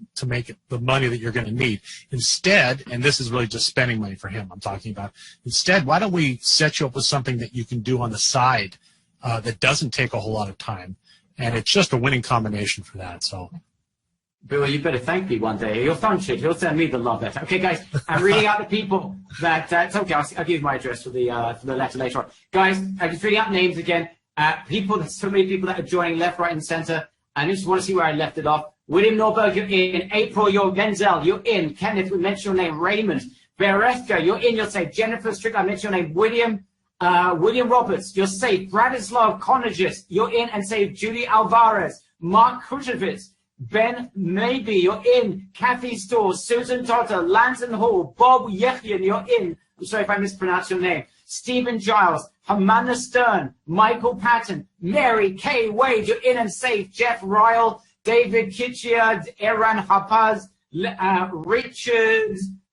the money that you're going to need. Instead, and this is really just spending money for him I'm talking about, instead, why don't we set you up with something that you can do on the side that doesn't take a whole lot of time? And it's just a winning combination for that. So. Bill, you better thank me one day. Your son should. He'll send me the love letter. Okay, guys, I'm reading out the people that, it's okay, I'll give you my address for the letter later on. Guys, I'm just reading out names again. There's so many people that are joining left, right, and center. I just want to see where I left it off. William Norberg, you're in. April, you're Denzel, you're in. Kenneth, we mentioned your name. Raymond. Bereska, you're in, you're safe. Jennifer Strick, I mentioned your name. William Roberts, you're safe. Bratislav Konagis, you're in and safe. Judy Alvarez. Mark Krushevitz. Ben Maybe, you're in. Kathy Stores, Susan Dotter, Lanson Hall, Bob Yechian, you're in. I'm sorry if I mispronounced your name. Stephen Giles, Hamana Stern, Michael Patton, Mary Kay Wade, you're in and safe. Jeff Ryle, David Kitchiard, Eran Hapaz,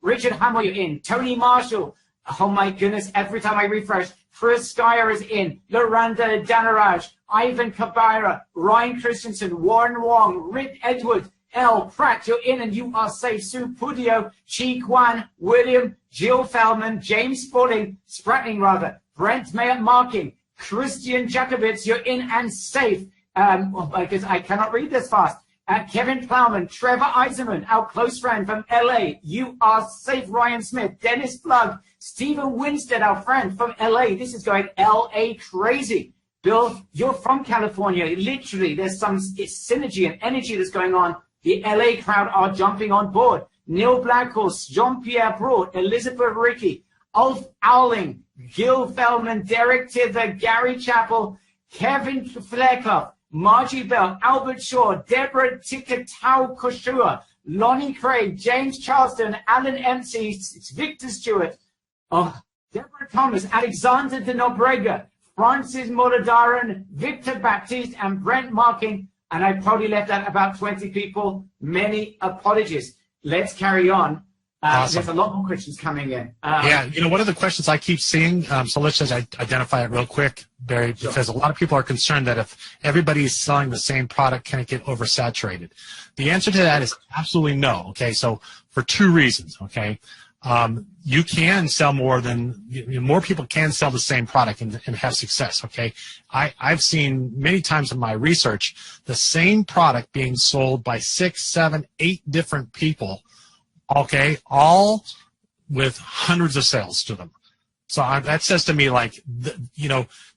Richard Hamill, you're in. Tony Marshall, oh my goodness, every time I refresh, Chris Skyer is in. Loranda Danaraj, Ivan Kabira, Ryan Christensen, Warren Wong, Rick Edward, L. Pratt, you're in and you are safe. Sue Pudio, Chi Kwan, William, Jill Feldman, James Spratling, Brent Mayer Marking, Christian Jacobitz, you're in and safe. Because I cannot read this fast. Kevin Plowman, Trevor Eisenman, our close friend from LA. You are safe, Ryan Smith, Dennis Plug, Stephen Winstead, our friend from LA. This is going LA crazy. Bill, you're from California. Literally, there's some synergy and energy that's going on. The LA crowd are jumping on board. Neil Blackhorse, Jean-Pierre Broad, Elizabeth Ricky, Ulf Owling, Gil Feldman, Derek Tither, Gary Chappell, Kevin Fleckoff, Margie Bell, Albert Shaw, Deborah Tikatau Kushua, Lonnie Craig, James Charleston, Alan MC, Victor Stewart, Deborah Thomas, Alexander de Nobrega, Francis Moradaran, Victor Baptiste, and Brent Marking. And I probably left out about 20 people. Many apologies. Let's carry on. Awesome. There's a lot more questions coming in. Yeah, one of the questions I keep seeing, so let's just identify it real quick, Barry, because a lot of people are concerned that if everybody is selling the same product, can it get oversaturated? The answer to that is absolutely no, okay? So for two reasons, okay? You can sell more people can sell the same product and have success, okay? I've seen many times in my research the same product being sold by 6, 7, 8 different people, okay, all with hundreds of sales to them. So that says to me, like,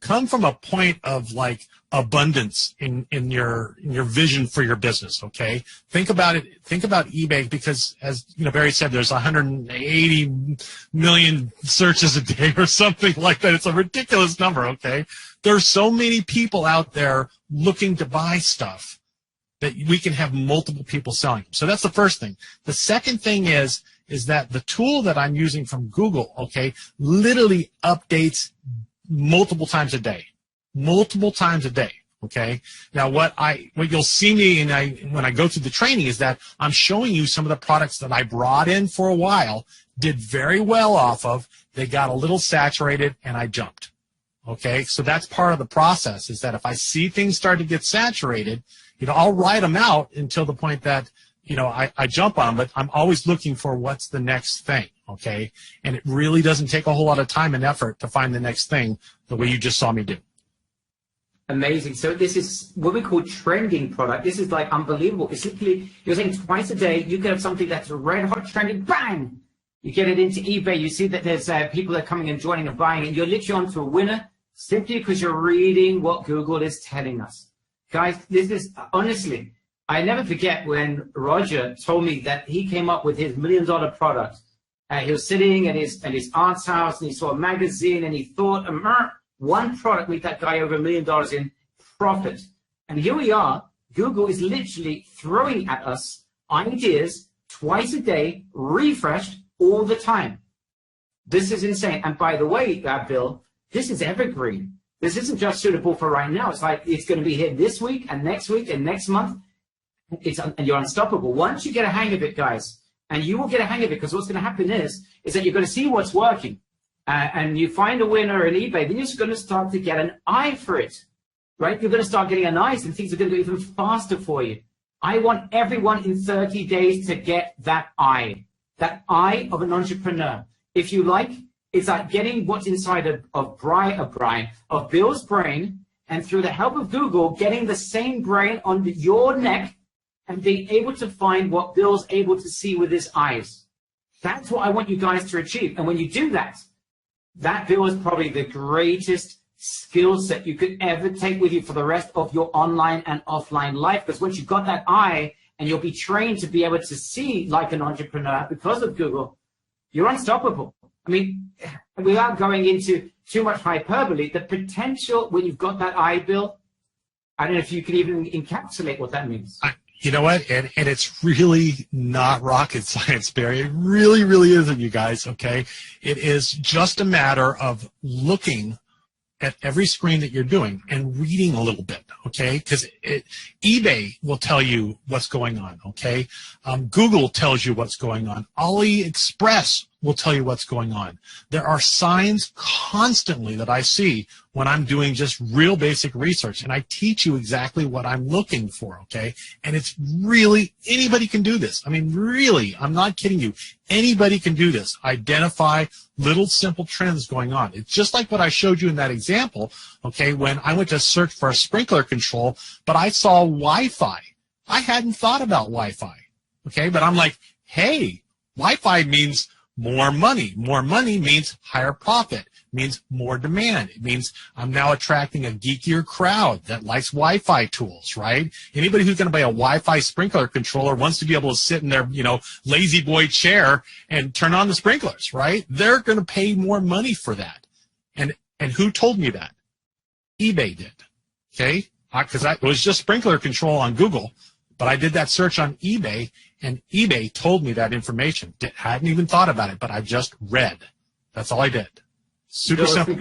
come from a point of like abundance in your vision for your business. Okay, think about it. Think about eBay, because as Barry said, there's 180 million searches a day or something like that. It's a ridiculous number. Okay, there's so many people out there looking to buy stuff that we can have multiple people selling. So that's the first thing. The second thing is that the tool that I'm using from Google, okay, literally updates multiple times a day. Okay. Now, what you'll see me when I go through the training is that I'm showing you some of the products that I brought in for a while, did very well off of. They got a little saturated, and I jumped. Okay. So that's part of the process, is that if I see things start to get saturated, I'll write them out until the point that, I jump on them, but I'm always looking for what's the next thing, okay? And it really doesn't take a whole lot of time and effort to find the next thing the way you just saw me do. Amazing. So this is what we call trending product. This is like unbelievable. It's literally, you're saying twice a day, you can have something that's red hot trending, bang! You get it into eBay, you see that there's people that are coming and joining and buying, and you're literally onto a winner simply because you're reading what Google is telling us. Guys, this is, honestly, I never forget when Roger told me that he came up with his $1 million product. He was sitting at his aunt's house, and he saw a magazine, and he thought, one product made that guy over $1 million in profit. And here we are. Google is literally throwing at us ideas twice a day, refreshed all the time. This is insane. And by the way, Bill, this is evergreen. This isn't just suitable for right now. It's like it's going to be here this week and next month. And you're unstoppable. Once you get a hang of it, guys, and you will get a hang of it, because what's going to happen is that you're going to see what's working, and you find a winner in eBay, then you're going to start to get an eye for it, right? You're going to start getting an eye, and things are going to go even faster for you. I want everyone in 30 days to get that eye of an entrepreneur. If you like, it's like getting what's inside of Bill's brain, and through the help of Google, getting the same brain on your neck, and being able to find what Bill's able to see with his eyes. That's what I want you guys to achieve. And when you do that, that, Bill, is probably the greatest skill set you could ever take with you for the rest of your online and offline life. Because once you've got that eye, and you'll be trained to be able to see like an entrepreneur because of Google, you're unstoppable. I mean, without going into too much hyperbole, the potential when you've got that eye, Bill, I don't know if you can even encapsulate what that means. You know what? And it's really not rocket science, Barry. It really, really isn't, you guys, okay? It is just a matter of looking at every screen that you're doing and reading a little bit, okay? Because eBay will tell you what's going on, okay? Google tells you what's going on. AliExpress will tell you what's going on. There are signs constantly that I see when I'm doing just real basic research, and I teach you exactly what I'm looking for, okay? And it's really, anybody can do this. I mean, really, I'm not kidding you. Anybody can do this. Identify little simple trends going on. It's just like what I showed you in that example, okay, when I went to search for a sprinkler control, but I saw Wi-Fi. I hadn't thought about Wi-Fi, okay? But I'm like, hey, Wi-Fi means more money. More money means higher profit, means more demand. It means I'm now attracting a geekier crowd that likes Wi-Fi tools, right? Anybody who's going to buy a Wi-Fi sprinkler controller wants to be able to sit in their, lazy boy chair and turn on the sprinklers, right? They're going to pay more money for that. And who told me that? eBay did, okay? Because it was just sprinkler control on Google, but I did that search on eBay, and eBay told me that information. Hadn't even thought about it, but I just read. That's all I did. Super simple.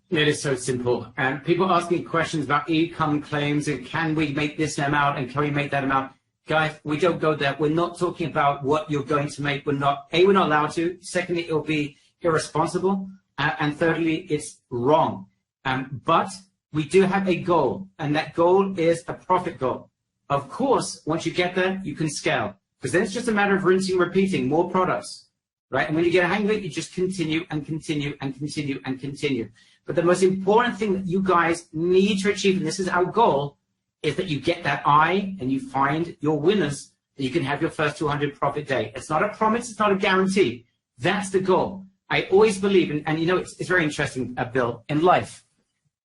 It is so simple. And people asking questions about Ecom claims and can we make this amount and can we make that amount? Guys, we don't go there. We're not talking about what you're going to make. We're not allowed to. Secondly, it'll be irresponsible. And thirdly, it's wrong. But we do have a goal, and that goal is a profit goal. Of course, once you get there, you can scale. Because then it's just a matter of rinsing, repeating, more products, right? And when you get a hang of it, you just continue and continue and continue and continue. But the most important thing that you guys need to achieve, and this is our goal, is that you get that eye and you find your winners, that you can have your first 200 profit day. It's not a promise, it's not a guarantee. That's the goal. I always believe, and it's very interesting, Bill, in life.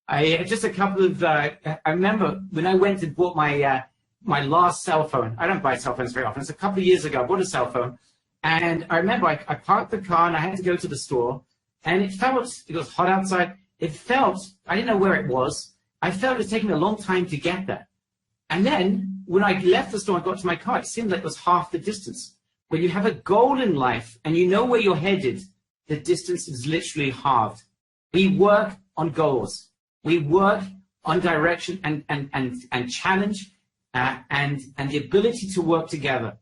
I remember when I went and bought my last cell phone. I don't buy cell phones very often. It's a couple of years ago. I bought a cell phone. And I remember I parked the car and I had to go to the store. And it was hot outside. I didn't know where it was. I felt it was taking me a long time to get there. And then when I left the store and got to my car, it seemed like it was half the distance. When you have a goal in life and you know where you're headed, the distance is literally halved. We work on goals. We work on direction and challenge. And the ability to work together.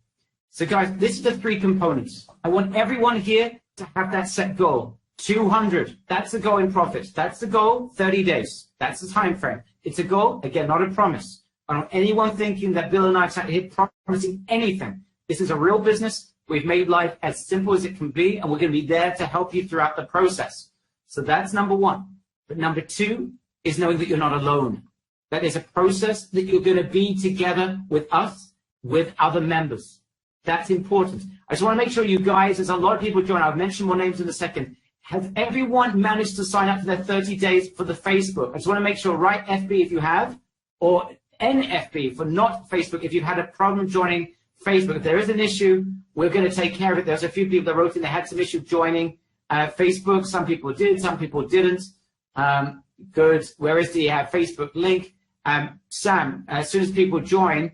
So guys, this is the 3 components. I want everyone here to have that set goal. 200, that's the goal in profits. That's the goal, 30 days. That's the time frame. It's a goal, again, not a promise. I don't want anyone thinking that Bill and I are here promising anything. This is a real business. We've made life as simple as it can be, and we're going to be there to help you throughout the process. So that's number 1. But number 2 is knowing that you're not alone. That there's a process that you're going to be together with us, with other members. That's important. I just want to make sure you guys, there's a lot of people join. I'll mention more names in a second. Has everyone managed to sign up for their 30 days for the Facebook? I just want to make sure, write FB if you have, or NFB for not Facebook if you've had a problem joining Facebook. If there is an issue, we're going to take care of it. There's a few people that wrote in they had some issue joining Facebook. Some people did, some people didn't. Good. Where is the Facebook link? Sam, as soon as people join,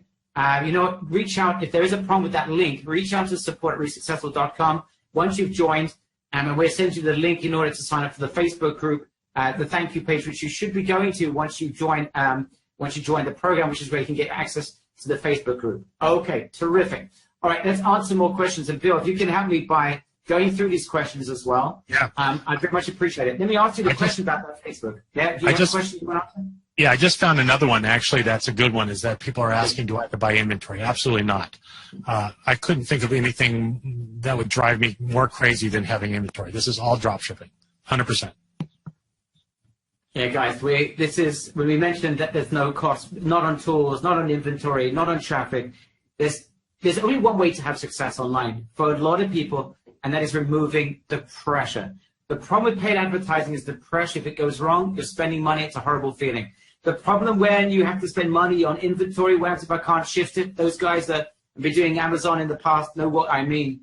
reach out. If there is a problem with that link, reach out to support@resuccessful.com. Once you've joined, and we'll send you the link in order to sign up for the Facebook group, the thank you page, which you should be going to once you join the program, which is where you can get access to the Facebook group. Okay, terrific. All right, let's answer more questions. And Bill, if you can help me by going through these questions as well, yeah, I'd very much appreciate it. Let me ask you the question about that Facebook. Yeah, do you have a question you want to ask? Yeah, I just found another one. Actually, that's a good one, is that people are asking, do I have to buy inventory? Absolutely not. I couldn't think of anything that would drive me more crazy than having inventory. This is all drop shipping, 100%. Yeah, guys, this is when we mentioned that there's no cost, not on tools, not on inventory, not on traffic. There's only one way to have success online for a lot of people, and that is removing the pressure. The problem with paid advertising is the pressure. If it goes wrong, you're spending money. It's a horrible feeling. The problem when you have to spend money on inventory, what happens if I can't shift it? Those guys that have been doing Amazon in the past know what I mean.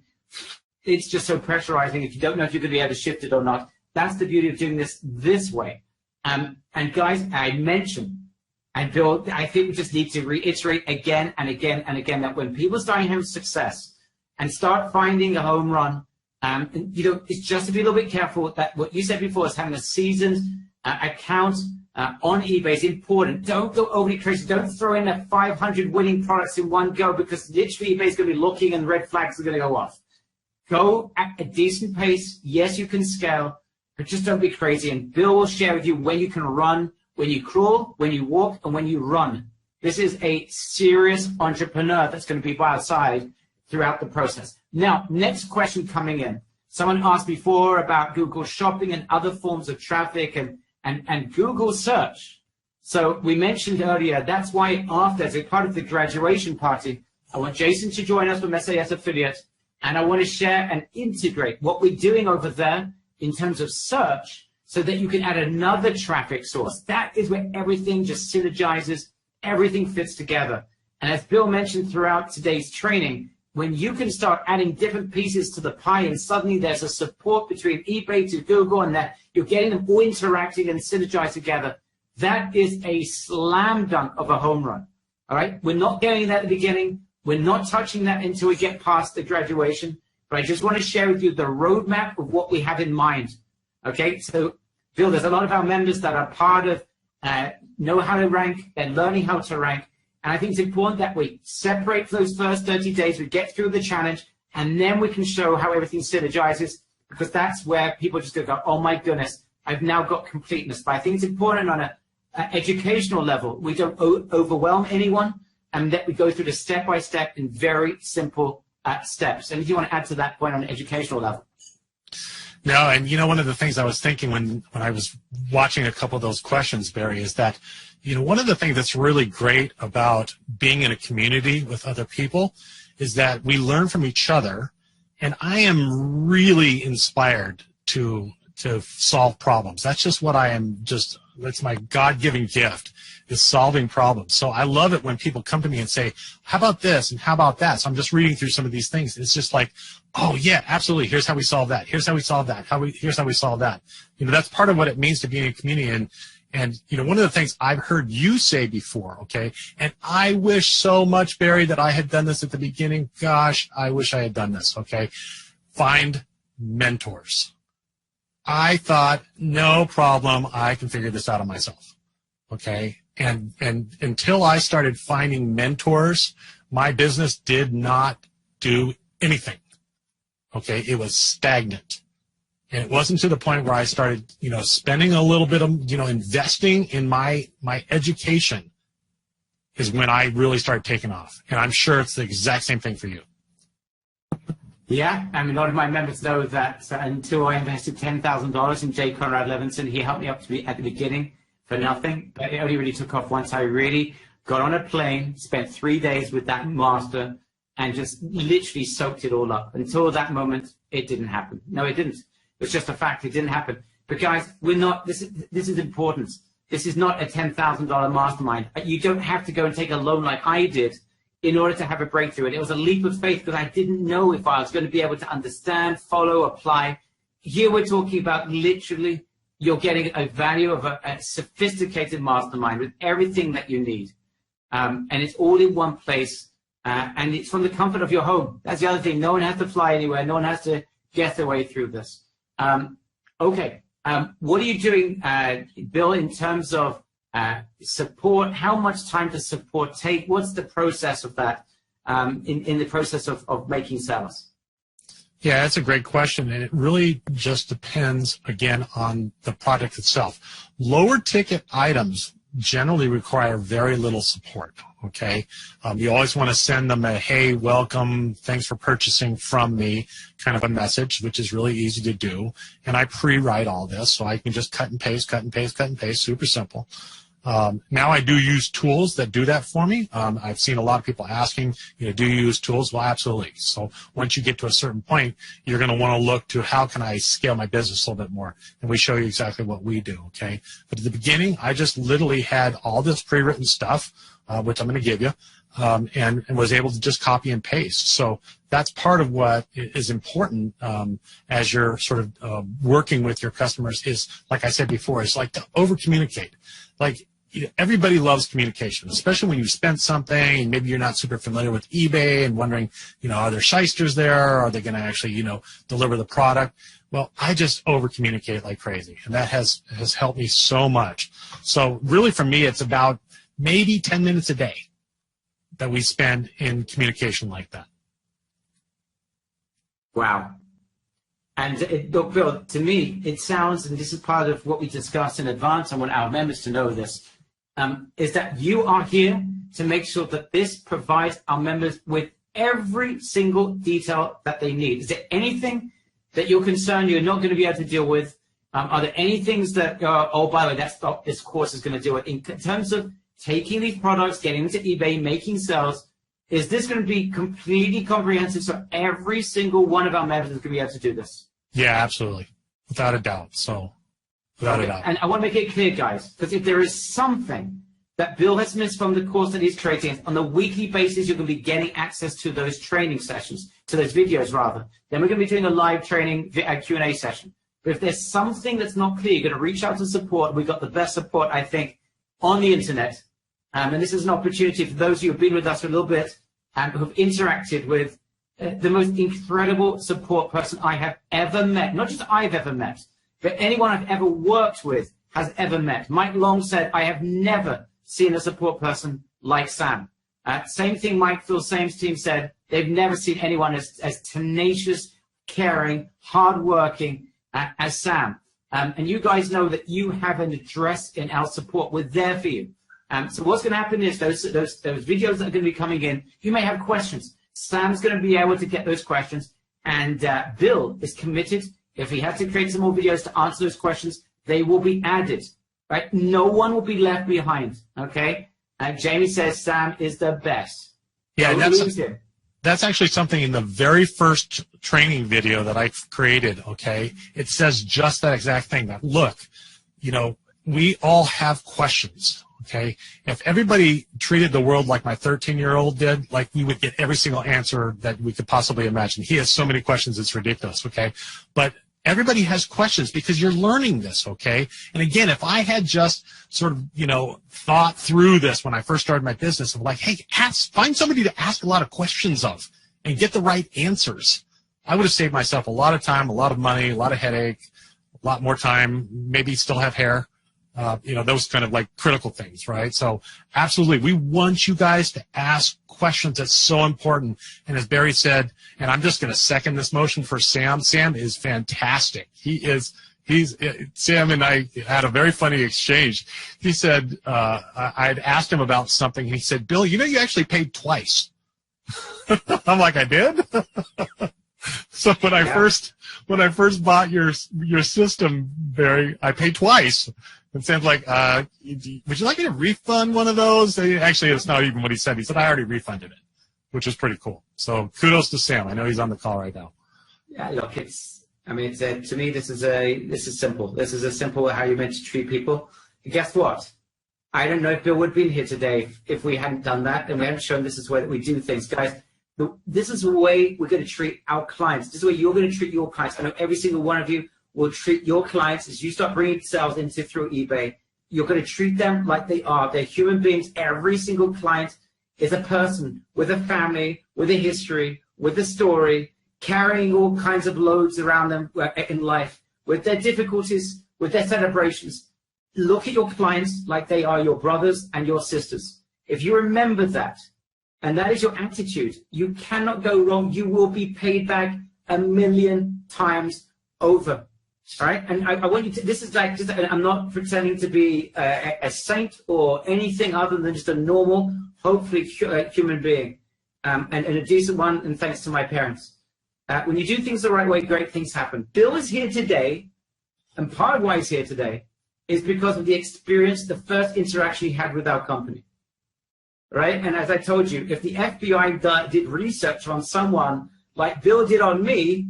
It's just so pressurizing if you don't know if you're going to be able to shift it or not. That's the beauty of doing this way. And guys, I mentioned, and Bill, I think we just need to reiterate again and again and again that when people start having success and start finding a home run, it's just to be a little bit careful that what you said before is having a seasoned account on eBay is important. Don't go overly crazy. Don't throw in 500 winning products in one go, because literally eBay is going to be looking and red flags are going to go off. Go at a decent pace. Yes, you can scale, but just don't be crazy. And Bill will share with you when you can run, when you crawl, when you walk, and when you run. This is a serious entrepreneur that's going to be by our side throughout the process. Now, next question coming in. Someone asked before about Google Shopping and other forms of traffic and Google search. So we mentioned earlier, that's why after, as a part of the graduation party, I want Jason to join us from SAS Affiliate, and I want to share and integrate what we're doing over there in terms of search so that you can add another traffic source. That is where everything just synergizes, everything fits together. And as Bill mentioned throughout today's training, when you can start adding different pieces to the pie and suddenly there's a support between eBay to Google and that you're getting them all interacting and synergized together, that is a slam dunk of a home run. All right? We're not getting that at the beginning. We're not touching that until we get past the graduation. But I just want to share with you the roadmap of what we have in mind. Okay? So, Bill, there's a lot of our members that are part of know how to rank, they're learning how to rank. And I think it's important that we separate for those first 30 days, we get through the challenge, and then we can show how everything synergizes, because that's where people just go, oh my goodness, I've now got completeness. But I think it's important on an educational level, we don't overwhelm anyone, and that we go through the step-by-step in very simple steps. And if you want to add to that point on an educational level. No, and you know, one of the things I was thinking when I was watching a couple of those questions, Barry, is that, you know, one of the things that's really great about being in a community with other people is that we learn from each other, and I am really inspired to solve problems. That's just what I am, that's my God-given gift, is solving problems. So I love it when people come to me and say, how about this and how about that? So I'm just reading through some of these things. It's just like, oh yeah, absolutely. Here's how we solve that. Here's how we solve that. Here's how we solve that. You know, that's part of what it means to be in a community. And you know, one of the things I've heard you say before, okay, and I wish so much, Barry, that I had done this at the beginning. Gosh, I wish I had done this, okay? Find mentors. I thought, no problem, I can figure this out on myself, okay? And until I started finding mentors, my business did not do anything, okay? It was stagnant. And it wasn't to the point where I started, you know, spending a little bit of, you know, investing in my education is when I really started taking off. And I'm sure it's the exact same thing for you. Yeah, I mean, a lot of my members know that until I invested $10,000 in J. Conrad Levinson, he helped me up to be at the beginning for nothing, but it only really took off once I really got on a plane, spent 3 days with that master, and just literally soaked it all up. Until that moment, it didn't happen. No, it didn't. It's just a fact. It didn't happen. But guys, we're not. This is important. This is not a $10,000 mastermind. You don't have to go and take a loan like I did in order to have a breakthrough. And it was a leap of faith because I didn't know if I was going to be able to understand, follow, apply. Here we're talking about literally you're getting a value of a sophisticated mastermind with everything that you need. And it's all in one place. And it's from the comfort of your home. That's the other thing. No one has to fly anywhere. No one has to get their way through this. Okay. What are you doing, Bill, in terms of support? How much time does support take? What's the process of that in the process of making sales? Yeah, that's a great question, and it really just depends, again, on the product itself. Lower ticket items generally require very little support, okay? You always want to send them a, hey, welcome, thanks for purchasing from me, kind of a message, which is really easy to do. And I pre-write all this, so I can just cut and paste, cut and paste, cut and paste, super simple. Now I do use tools that do that for me. I've seen a lot of people asking, you know, do you use tools? Well, absolutely. So once you get to a certain point, you're going to want to look to how can I scale my business a little bit more? And we show you exactly what we do, okay? But at the beginning, I just literally had all this pre-written stuff, which I'm going to give you, and was able to just copy and paste. So that's part of what is important as you're sort of working with your customers is, like I said before, is like to over-communicate. Like, you know, everybody loves communication, especially when you spend something and maybe you're not super familiar with eBay and wondering, you know, are there shysters there? Are they going to actually, you know, deliver the product? Well, I just over-communicate like crazy, and that has helped me so much. So really for me, it's about maybe 10 minutes a day that we spend in communication like that. Wow. And look, Bill, to me, it sounds, and this is part of what we discussed in advance, I want our members to know this, is that you are here to make sure that this provides our members with every single detail that they need. Is there anything that you're concerned you're not going to be able to deal with? Are there any things that, oh, by the way, that's what this course is going to do? In terms of taking these products, getting them to eBay, making sales, is this going to be completely comprehensive so every single one of our members is going to be able to do this? Yeah, absolutely. Without a doubt. So, without a doubt. And I want to make it clear, guys, because if there is something that Bill has missed from the course that he's creating, on a weekly basis, you're going to be getting access to those training sessions, to those videos, rather. Then we're going to be doing a live training Q&A session. But if there's something that's not clear, you're going to reach out to support. We've got the best support, I think, on the internet. And this is an opportunity for those of you who have been with us for a little bit and who have interacted with the most incredible support person I have ever met. Not just I've ever met, but anyone I've ever worked with has ever met. Mike Long said, I have never seen a support person like Sam. Same thing Mike Phil Same's team said. They've never seen anyone as tenacious, caring, hardworking as Sam. And you guys know that you have an address in our support. We're there for you. So what's going to happen is those videos that are going to be coming in, you may have questions. Sam's going to be able to get those questions. And Bill is committed. If he has to create some more videos to answer those questions, they will be added. Right? No one will be left behind. Okay? Jamie says Sam is the best. Yeah, that's actually something in the very first training video that I created, okay? It says just that exact thing, that look, you know, we all have questions, okay? If everybody treated the world like my 13-year-old did, like we would get every single answer that we could possibly imagine. He has so many questions, it's ridiculous, okay? But everybody has questions because you're learning this, okay? And again, if I had just sort of, you know, thought through this when I first started my business, of like, hey, find somebody to ask a lot of questions of and get the right answers, I would have saved myself a lot of time, a lot of money, a lot of headache, a lot more time, maybe still have hair, you know, those kind of like critical things, right? So absolutely, we want you guys to ask questions. That's so important. And as Barry said, and I'm just going to second this motion for Sam. Sam is fantastic. Sam and I had a very funny exchange. He said, I'd asked him about something, and he said, Bill, you know, you actually paid twice. I'm like, I did? So when I first bought your system, Barry, I paid twice. And Sam's like, would you like me to refund one of those? Actually, it's not even what he said. He said, I already refunded it, which is pretty cool. So kudos to Sam. I know he's on the call right now. Yeah, look, to me, this is simple. This is a simple how you're meant to treat people. And guess what? I don't know if Bill would have been here today if we hadn't done that and we hadn't shown this is the way that we do things. Guys, this is the way we're going to treat our clients. This is the way you're going to treat your clients. I know every single one of you will treat your clients as you start bringing sales into through eBay. You're going to treat them like they are. They're human beings. Every single client is a person with a family, with a history, with a story, carrying all kinds of loads around them in life, with their difficulties, with their celebrations. Look at your clients like they are your brothers and your sisters. If you remember that, and that is your attitude, you cannot go wrong. You will be paid back 1,000,000 times over. All right, and I want you to, this is like, I'm not pretending to be a saint or anything other than just a normal, hopefully human being, and a decent one, and thanks to my parents. When you do things the right way, great things happen. Bill is here today, and part of why he's here today is because of the experience, the first interaction he had with our company. Right, and as I told you, if the FBI did research on someone like Bill did on me,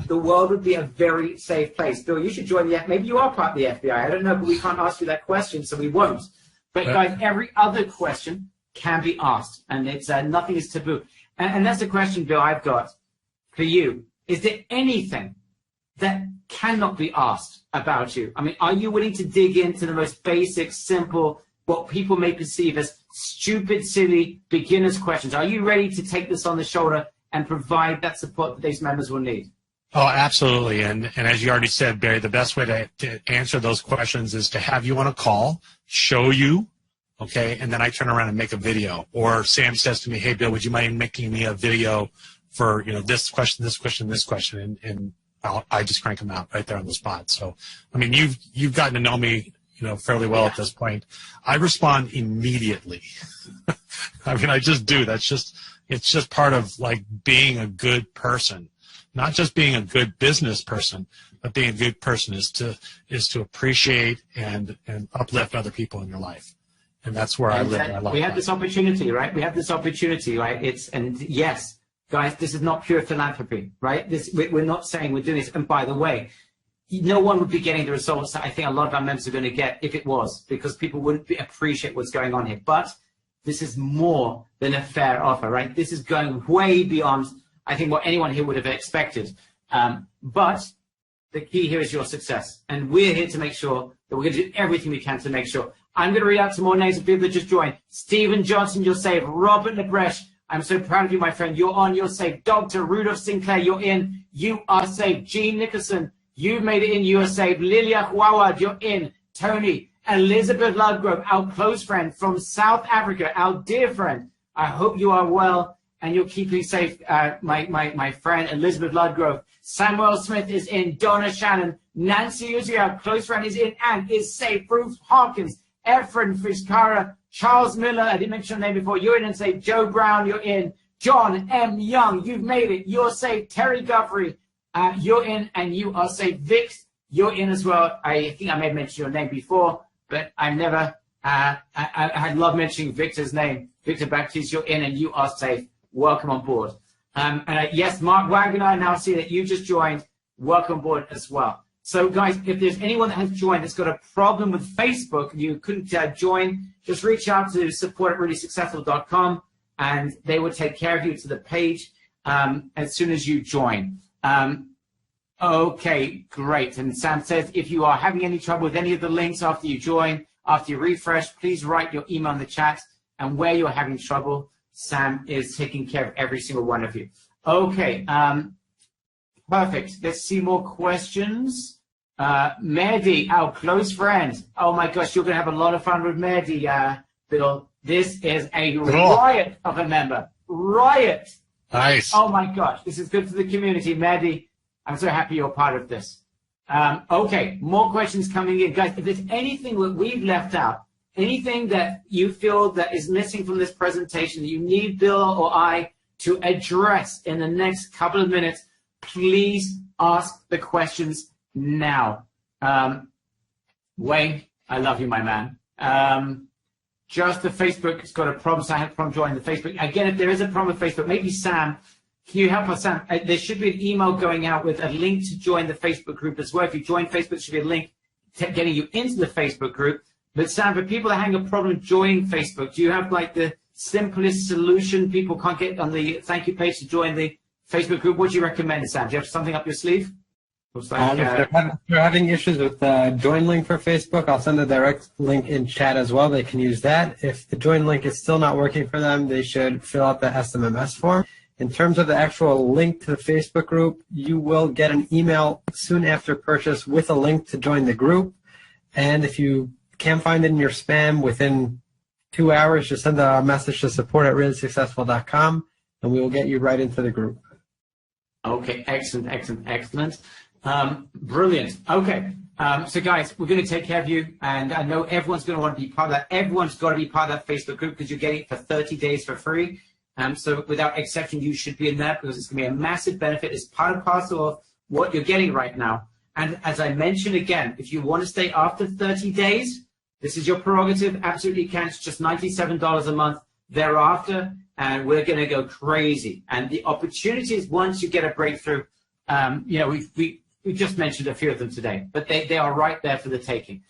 the world would be a very safe place. Bill, you should join the FBI. Maybe you are part of the FBI. I don't know, but we can't ask you that question, so we won't. But guys, every other question can be asked, and it's nothing is taboo. And that's the question, Bill, I've got for you. Is there anything that cannot be asked about you? I mean, are you willing to dig into the most basic, simple, what people may perceive as stupid, silly, beginner's questions? Are you ready to take this on the shoulder and provide that support that these members will need? Oh, absolutely. And as you already said, Barry, the best way to answer those questions is to have you on a call, show you, okay, and then I turn around and make a video. Or Sam says to me, hey, Bill, would you mind making me a video for, you know, this question, and I just crank them out right there on the spot. So, I mean, you've gotten to know me, fairly well at this point. I respond immediately. I mean, I just do. It's just part of like being a good person, not just being a good business person, but being a good person is to appreciate and uplift other people in your life. And that's where I live my life. We have this opportunity, right? And yes, guys, this is not pure philanthropy, right? We're not saying we're doing this. And by the way, no one would be getting the results that I think a lot of our members are going to get if it was, because people wouldn't appreciate what's going on here. But this is more than a fair offer, right? This is going way beyond, I think, what anyone here would have expected. But the key here is your success. And we're here to make sure that we're going to do everything we can to make sure. I'm going to read out some more names of people that just joined. Stephen Johnson, you're saved. Robert Lebrecht, I'm so proud of you, my friend. You're on, you're saved. Dr. Rudolph Sinclair, you're in. You are saved. Jean Nicholson, you've made it in. You are saved. Lilia Huawad, you're in. Tony, Elizabeth Ludgrove, our close friend from South Africa, our dear friend. I hope you are well and you're keeping safe, my friend Elizabeth Ludgrove. Samuel Smith is in. Donna Shannon. Nancy Uzi, our close friend, is in and is safe. Bruce Hawkins, Efren Fiskara, Charles Miller, I didn't mention your name before, you're in and safe. Joe Brown, you're in. John M. Young, you've made it. You're safe. Terry Guthrie, you're in and you are safe. Vix, you're in as well. I think I may have mentioned your name before, but I've never, I love mentioning Victor's name. Victor Baptiste, you're in and you are safe. Welcome on board. Yes, Mark Wagner, I now see that you just joined. Welcome on board as well. So, guys, if there's anyone that has joined that's got a problem with Facebook and you couldn't join, just reach out to support@reallysuccessful.com and they will take care of you to the page as soon as you join. Okay, great. And Sam says, if you are having any trouble with any of the links after you join, after you refresh, please write your email in the chat. And where you're having trouble, Sam is taking care of every single one of you. Okay, perfect. Let's see more questions. Mehdi, our close friend. Oh my gosh, you're going to have a lot of fun with Mehdi, Bill. This is a riot of a member. Riot. Nice. Oh my gosh, this is good for the community. Mehdi, I'm so happy you're part of this. Okay, more questions coming in. Guys, if there's anything that we've left out, anything that you feel that is missing from this presentation that you need Bill or I to address in the next couple of minutes, please ask the questions now. Wayne, I love you, my man. Just the Facebook has got a problem, so I had a problem joining the Facebook. Again, if there is a problem with Facebook, maybe Sam, can you help us, Sam? There should be an email going out with a link to join the Facebook group as well. If you join Facebook, there should be a link getting you into the Facebook group. But Sam, for people that are having a problem joining Facebook, do you have like the simplest solution? People can't get on the thank you page to join the Facebook group. What do you recommend, Sam? Do you have something up your sleeve? If they're having issues with the join link for Facebook, I'll send a direct link in chat as well. They can use that. If the join link is still not working for them, they should fill out the SMMS form. In terms of the actual link to the Facebook group, you will get an email soon after purchase with a link to join the group. And if you can't find it in your spam within 2 hours, just send a message to support@reallysuccessful.com and we will get you right into the group. Okay, excellent. Brilliant. Okay, so guys, we're going to take care of you, and I know everyone's going to want to be part of that. Everyone's got to be part of that Facebook group because you're getting it for 30 days for free. So without exception, you should be in there because it's going to be a massive benefit. It's part and parcel of what you're getting right now. And as I mentioned again, if you want to stay after 30 days, this is your prerogative. Absolutely can. It's just $97 a month thereafter, and we're going to go crazy. And the opportunities, once you get a breakthrough, we just mentioned a few of them today, but they are right there for the taking.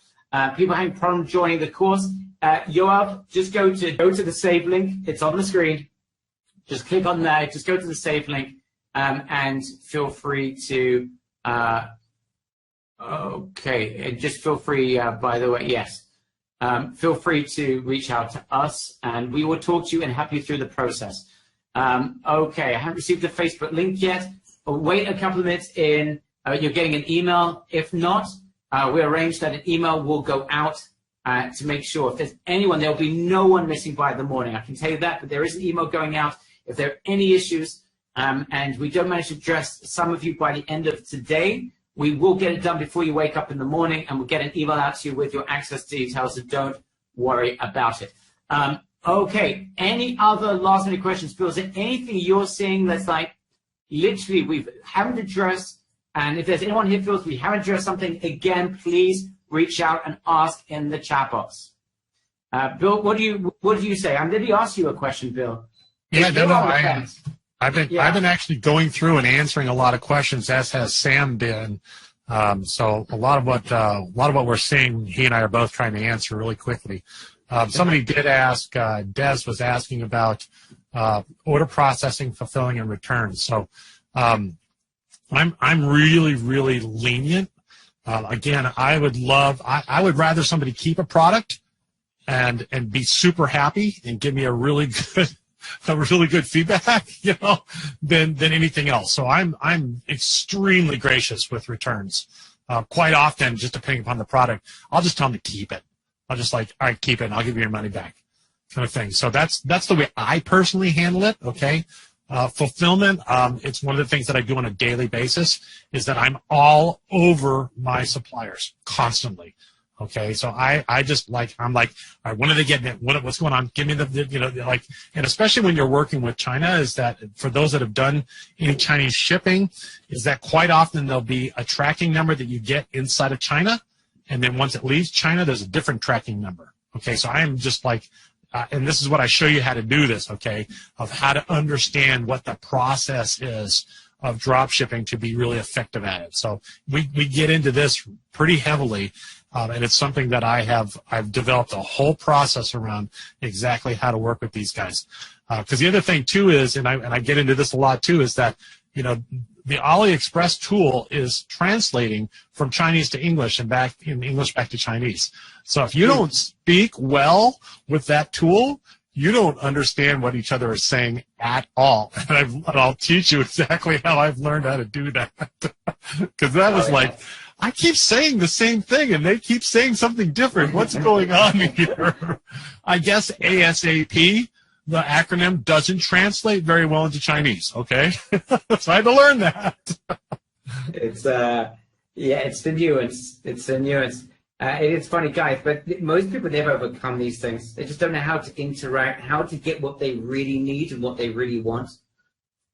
People having problems joining the course, Yoav, just go to the save link. It's on the screen. Just click on there. Just go to the save link, and feel free to. Okay, and just feel free. By the way, yes. Feel free to reach out to us, and we will talk to you and help you through the process. Okay, I haven't received the Facebook link yet. Wait a couple of minutes in. You're getting an email. If not, we arrange that an email will go out to make sure if there's anyone, there'll be no one missing by the morning. I can tell you that, but there is an email going out. If there are any issues, and we don't manage to address some of you by the end of today, we will get it done before you wake up in the morning, and we'll get an email out to you with your access details, so don't worry about it. Okay, any other last minute questions? Bill, is there anything you're seeing that's like literally we haven't addressed? And if there's anyone here feels we haven't addressed something, again, please reach out and ask in the chat box. Bill, what do you say? I'm going to ask you a question, Bill. Yeah, I've been actually going through and answering a lot of questions, as has Sam been. So a lot of what we're seeing, he and I are both trying to answer really quickly. Somebody did ask, Des was asking about order processing, fulfilling, and returns. So I'm really, really lenient. Again, I would rather somebody keep a product and be super happy and give me a really good feedback, than anything else. So I'm extremely gracious with returns. Quite often, just depending upon the product, I'll just tell them to keep it. I'll just all right, keep it, and I'll give you your money back, kind of thing. So that's the way I personally handle it. Okay. Fulfillment, it's one of the things that I do on a daily basis, is that I'm all over my suppliers constantly. Okay, so I'm like, all right, when are they getting it? What's going on? Give me and especially when you're working with China, is that for those that have done any Chinese shipping, is that quite often there'll be a tracking number that you get inside of China, and then once it leaves China, there's a different tracking number. Okay, so I am just like, and this is what I show you how to do this, okay, of how to understand what the process is of drop shipping to be really effective at it. So we get into this pretty heavily, and it's something that I've developed a whole process around exactly how to work with these guys. Because the other thing too is, and I get into this a lot too, is that the AliExpress tool is translating from Chinese to English and English back to Chinese. So if you don't speak well with that tool, you don't understand what each other is saying at all. And I'll teach you exactly how I've learned how to do that. Because that was I keep saying the same thing, and they keep saying something different. What's going on here? I guess ASAP, the acronym, doesn't translate very well into Chinese, okay? So I had to learn that. It's the nuance. It's a nuance. It's funny, guys, but most people never overcome these things. They just don't know how to interact, how to get what they really need and what they really want.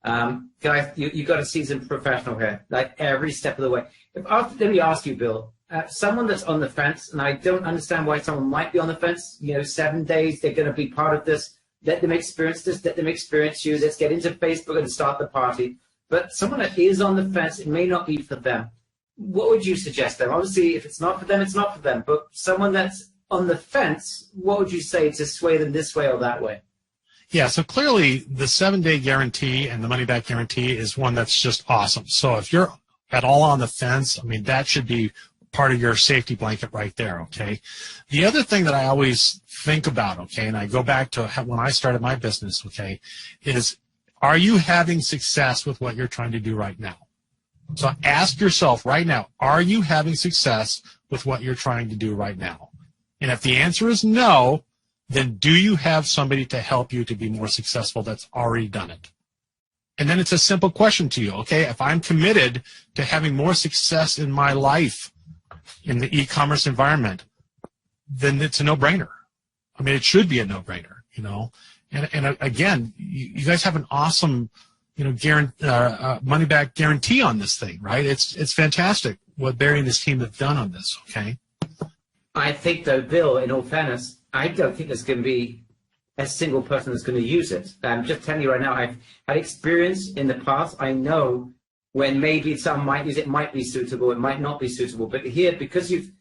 Guys, you got a seasoned professional here, like every step of the way. Let me ask you, Bill, someone that's on the fence, and I don't understand why someone might be on the fence, 7 days, they're going to be part of this. Let them experience this, let them experience you. Let's get into Facebook and start the party. But someone that is on the fence, it may not be for them. What would you suggest them? Obviously, if it's not for them, it's not for them. But someone that's on the fence, what would you say to sway them this way or that way? Yeah, so clearly the 7-day guarantee and the money-back guarantee is one that's just awesome. So if you're at all on the fence, I mean, that should be part of your safety blanket right there, okay? The other thing that I always think about, okay, and I go back to when I started my business, okay, is are you having success with what you're trying to do right now? So ask yourself right now, are you having success with what you're trying to do right now? And if the answer is no, then do you have somebody to help you to be more successful that's already done it? And then it's a simple question to you, okay? If I'm committed to having more success in my life in the e-commerce environment, then it's a no-brainer. I mean, it should be a no-brainer, And again, you guys have an awesome, money-back guarantee on this thing, right? It's fantastic what Barry and his team have done on this, okay? I think, though, Bill, in all fairness, I don't think there's going to be a single person that's going to use it. I'm just telling you right now, I've had experience in the past. I know when maybe some might use it, might be suitable, it might not be suitable. But here, because you've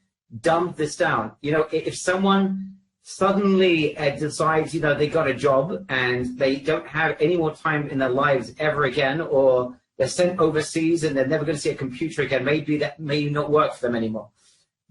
dumbed this down, if someone suddenly decides, they got a job and they don't have any more time in their lives ever again, or they're sent overseas and they're never going to see a computer again, maybe that may not work for them anymore.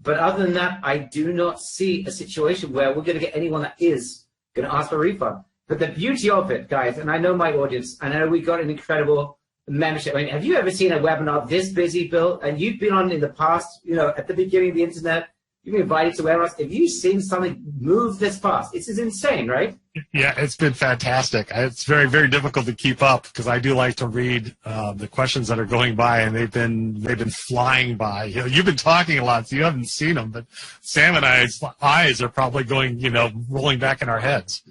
But other than that, I do not see a situation where we're going to get anyone that is going to ask for a refund. But the beauty of it, guys, and I know my audience, and I know we got an incredible membership. I mean, have you ever seen a webinar this busy, Bill? And you've been on in the past, at the beginning of the internet, You've been invited to webinars. Have you seen something move this fast? This is insane, right? Yeah, it's been fantastic. It's very, very difficult to keep up because I do like to read the questions that are going by, and they've been flying by. You know, you've been talking a lot, so you haven't seen them, but Sam and I's eyes are probably going, rolling back in our heads.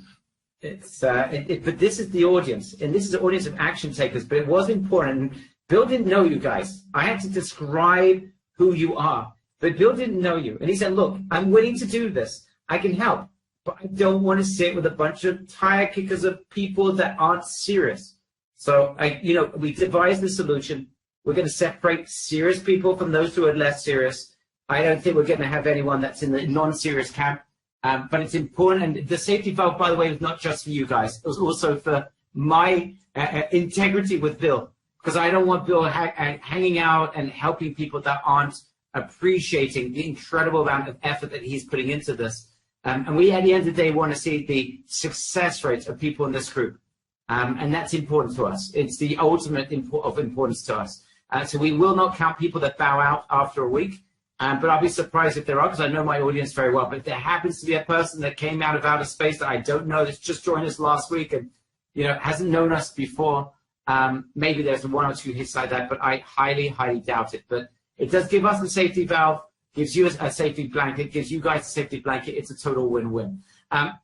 It's but this is the audience, and this is the audience of action takers. But it was important. Bill didn't know you guys. I had to describe who you are. But Bill didn't know you. And he said, look, I'm willing to do this. I can help. But I don't want to sit with a bunch of tire kickers of people that aren't serious. So, we devised the solution. We're going to separate serious people from those who are less serious. I don't think we're going to have anyone that's in the non-serious camp. But it's important. And the safety valve, by the way, was not just for you guys. It was also for my integrity with Bill. Because I don't want Bill hanging out and helping people that aren't appreciating the incredible amount of effort that he's putting into this. And we, at the end of the day, want to see the success rate of people in this group. And that's important to us. It's the ultimate of importance to us. So we will not count people that bow out after a week. But I'll be surprised if there are, because I know my audience very well. But if there happens to be a person that came out of outer space that I don't know, that's just joined us last week and hasn't known us before, maybe there's one or two hits like that. But I highly, highly doubt it. But it does give us the safety valve, gives you a safety blanket, gives you guys a safety blanket. It's a total win-win.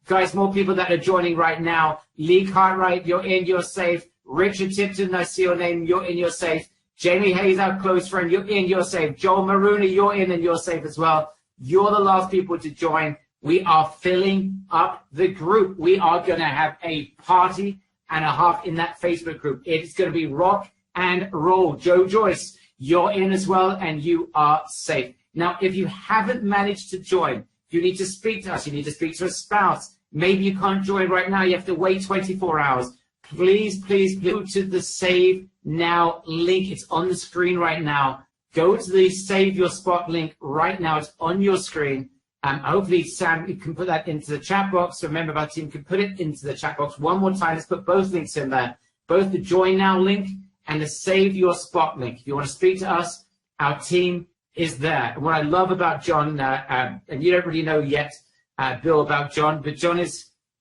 Guys, more people that are joining right now. Lee Cartwright, you're in, you're safe. Richard Tipton, I see your name, you're in, you're safe. Jamie Hayes, our close friend, you're in, you're safe. Joel Marooney, you're in and you're safe as well. You're the last people to join. We are filling up the group. We are going to have a party and a half in that Facebook group. It's going to be rock and roll. Joe Joyce, you're in as well, and you are safe. Now, if you haven't managed to join, you need to speak to us. You need to speak to a spouse. Maybe you can't join right now. You have to wait 24 hours. Please, please go to the Save Now link. It's on the screen right now. Go to the Save Your Spot link right now. It's on your screen. Hopefully, Sam, you can put that into the chat box. Remember, our team can put it into the chat box one more time. Let's put both links in there, both the Join Now link and the Save Your Spot link. If you want to speak to us, our team is there. And what I love about John, and you don't really know yet, Bill, about John, but John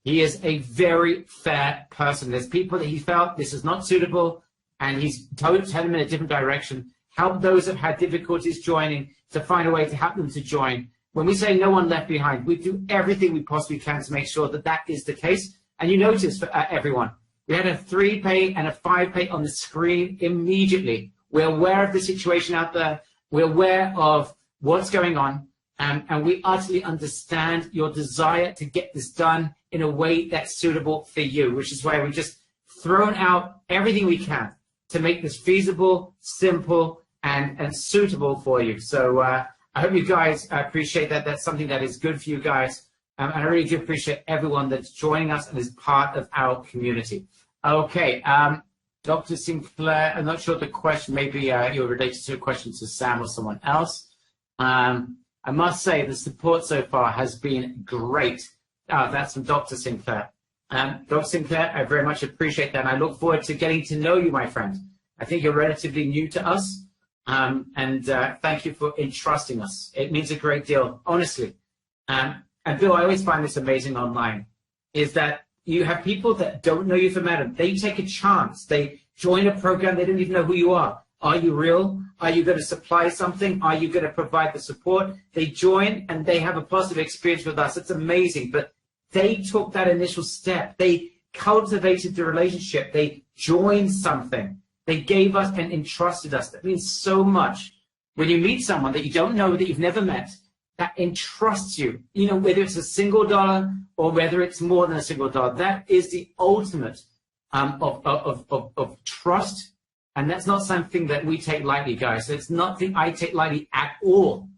he is a very fair person. There's people that he felt this is not suitable, and he's told them in a different direction. Help those that have had difficulties joining to find a way to help them to join. When we say no one left behind, we do everything we possibly can to make sure that that is the case. And you notice for everyone, we had a 3-pay and a 5-pay on the screen immediately. We're aware of the situation out there. We're aware of what's going on. And we utterly understand your desire to get this done in a way that's suitable for you, which is why we just thrown out everything we can to make this feasible, simple, and suitable for you. So I hope you guys appreciate that. That's something that is good for you guys. And I really do appreciate everyone that's joining us and is part of our community. Okay, Dr. Sinclair, I'm not sure the question, maybe you're related to a question to Sam or someone else. I must say the support so far has been great. That's from Dr. Sinclair. Dr. Sinclair, I very much appreciate that. And I look forward to getting to know you, my friend. I think you're relatively new to us. And thank you for entrusting us. It means a great deal, honestly. And Bill, I always find this amazing online, is that you have people that don't know you from Adam. They take a chance. They join a program. They don't even know who you are. Are you real? Are you going to supply something? Are you going to provide the support? They join and they have a positive experience with us. It's amazing. But they took that initial step. They cultivated the relationship. They joined something. They gave us and entrusted us. That means so much. When you meet someone that you don't know, that you've never met, that entrusts you, whether it's $1 or whether it's more than $1, that is the ultimate of trust. And that's not something that we take lightly, guys. It's nothing I take lightly at all.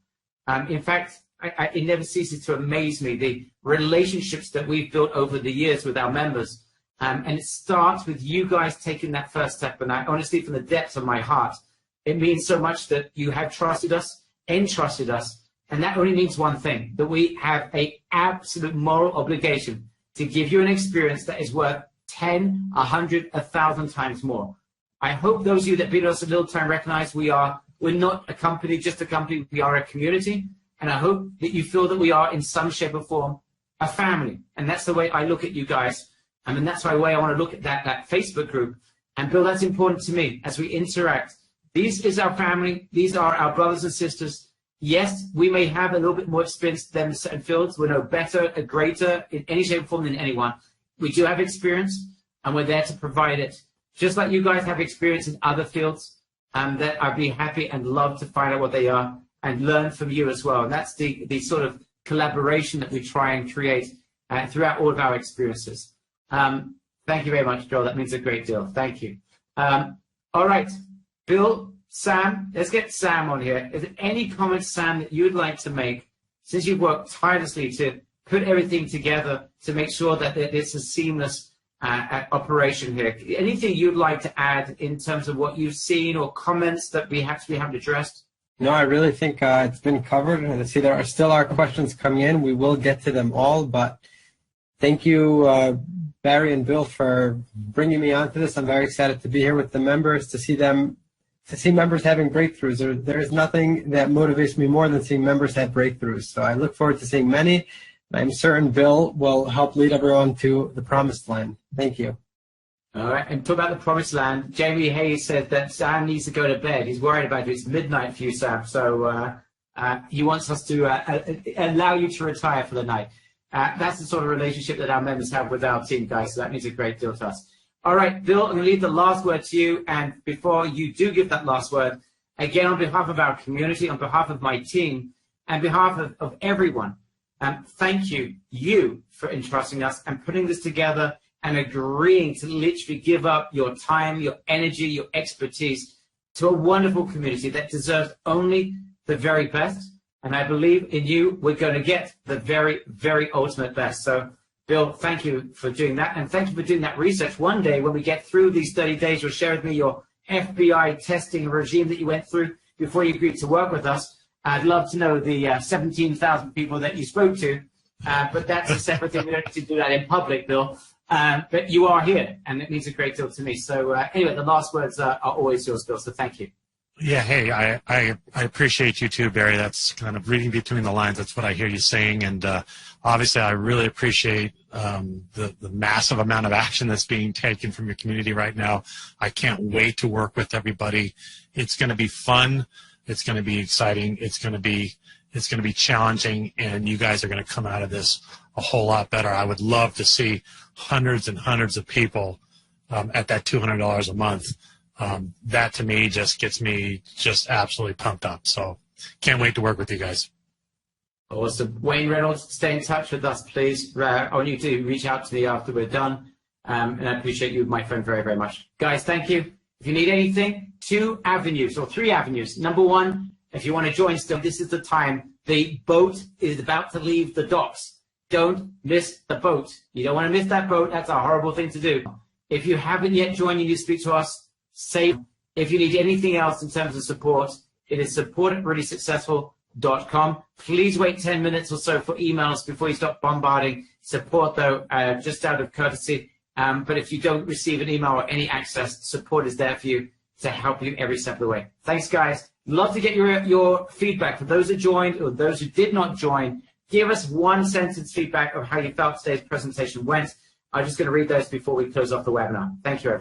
In fact, it never ceases to amaze me, the relationships that we've built over the years with our members. And it starts with you guys taking that first step. And I honestly, from the depths of my heart, it means so much that you have trusted us, entrusted us. And that only means one thing, that we have an absolute moral obligation to give you an experience that is worth 10, 100, 1,000 times more. I hope those of you that have been with us a little time recognize we're not a company, just a company. We are a community. And I hope that you feel that we are, in some shape or form, a family. And that's the way I look at you guys. I mean, that's the way I want to look at that Facebook group. And Bill, that's important to me as we interact. This is our family. These are our brothers and sisters. Yes, we may have a little bit more experience than in certain fields. We're no better, greater in any shape or form than anyone. We do have experience, and we're there to provide it. Just like you guys have experience in other fields, that I'd be happy and love to find out what they are and learn from you as well. And that's the sort of collaboration that we try and create throughout all of our experiences. Thank you very much, Joel. That means a great deal. Thank you. All right, Bill, Sam, let's get Sam on here. Is there any comments, Sam, that you'd like to make, since you've worked tirelessly to put everything together to make sure that it's a seamless operation here? Anything you'd like to add in terms of what you've seen or comments that we haven't addressed? No, I really think it's been covered. I see there are still questions coming in. We will get to them all, but thank you, Barry and Bill, for bringing me onto this. I'm very excited to be here with the members, to see members having breakthroughs. There is nothing that motivates me more than seeing members have breakthroughs. So I look forward to seeing many. I'm certain Bill will help lead everyone to the promised land. Thank you. All right, and talk about the promised land. Jamie Hayes said that Sam needs to go to bed. He's worried about it. It's midnight for you, Sam. So he wants us to allow you to retire for the night. That's the sort of relationship that our members have with our team, guys. So that means a great deal to us. All right, Bill, I'm going to leave the last word to you. And before you do give that last word, again, on behalf of our community, on behalf of my team, and behalf of everyone, thank you for entrusting us and putting this together and agreeing to literally give up your time, your energy, your expertise to a wonderful community that deserves only the very best. And I believe in you, we're going to get the very, very ultimate best. So, Bill, thank you for doing that. And thank you for doing that research. One day, when we get through these 30 days, you'll share with me your FBI testing regime that you went through before you agreed to work with us. I'd love to know the 17,000 people that you spoke to, but that's a separate thing. We don't need to do that in public, Bill. But you are here, and it means a great deal to me. So anyway, the last words are always yours, Bill, so thank you. Yeah, hey, I appreciate you too, Barry. That's kind of reading between the lines. That's what I hear you saying. And obviously, I really appreciate the massive amount of action that's being taken from your community right now. I can't wait to work with everybody. It's going to be fun. It's going to be exciting. It's going to be challenging, and you guys are going to come out of this a whole lot better. I would love to see hundreds and hundreds of people at that $200 a month. That to me just gets me just absolutely pumped up. So can't wait to work with you guys. Awesome. Wayne Reynolds, stay in touch with us, please. I want you to reach out to me after we're done. And I appreciate you, my friend, very, very much. Guys, thank you. If you need anything, 2 avenues or 3 avenues. Number 1, if you want to join still, this is the time. The boat is about to leave the docks. Don't miss the boat. You don't want to miss that boat. That's a horrible thing to do. If you haven't yet joined and you speak to us, say, if you need anything else in terms of support, it is support@reallysuccessful.com. Please wait 10 minutes or so for emails before you stop bombarding. Support, though, just out of courtesy. But if you don't receive an email or any access, support is there for you to help you every step of the way. Thanks, guys. Love to get your feedback. For those who joined or those who did not join, give us 1-sentence feedback of how you felt today's presentation went. I'm just going to read those before we close off the webinar. Thank you, everyone.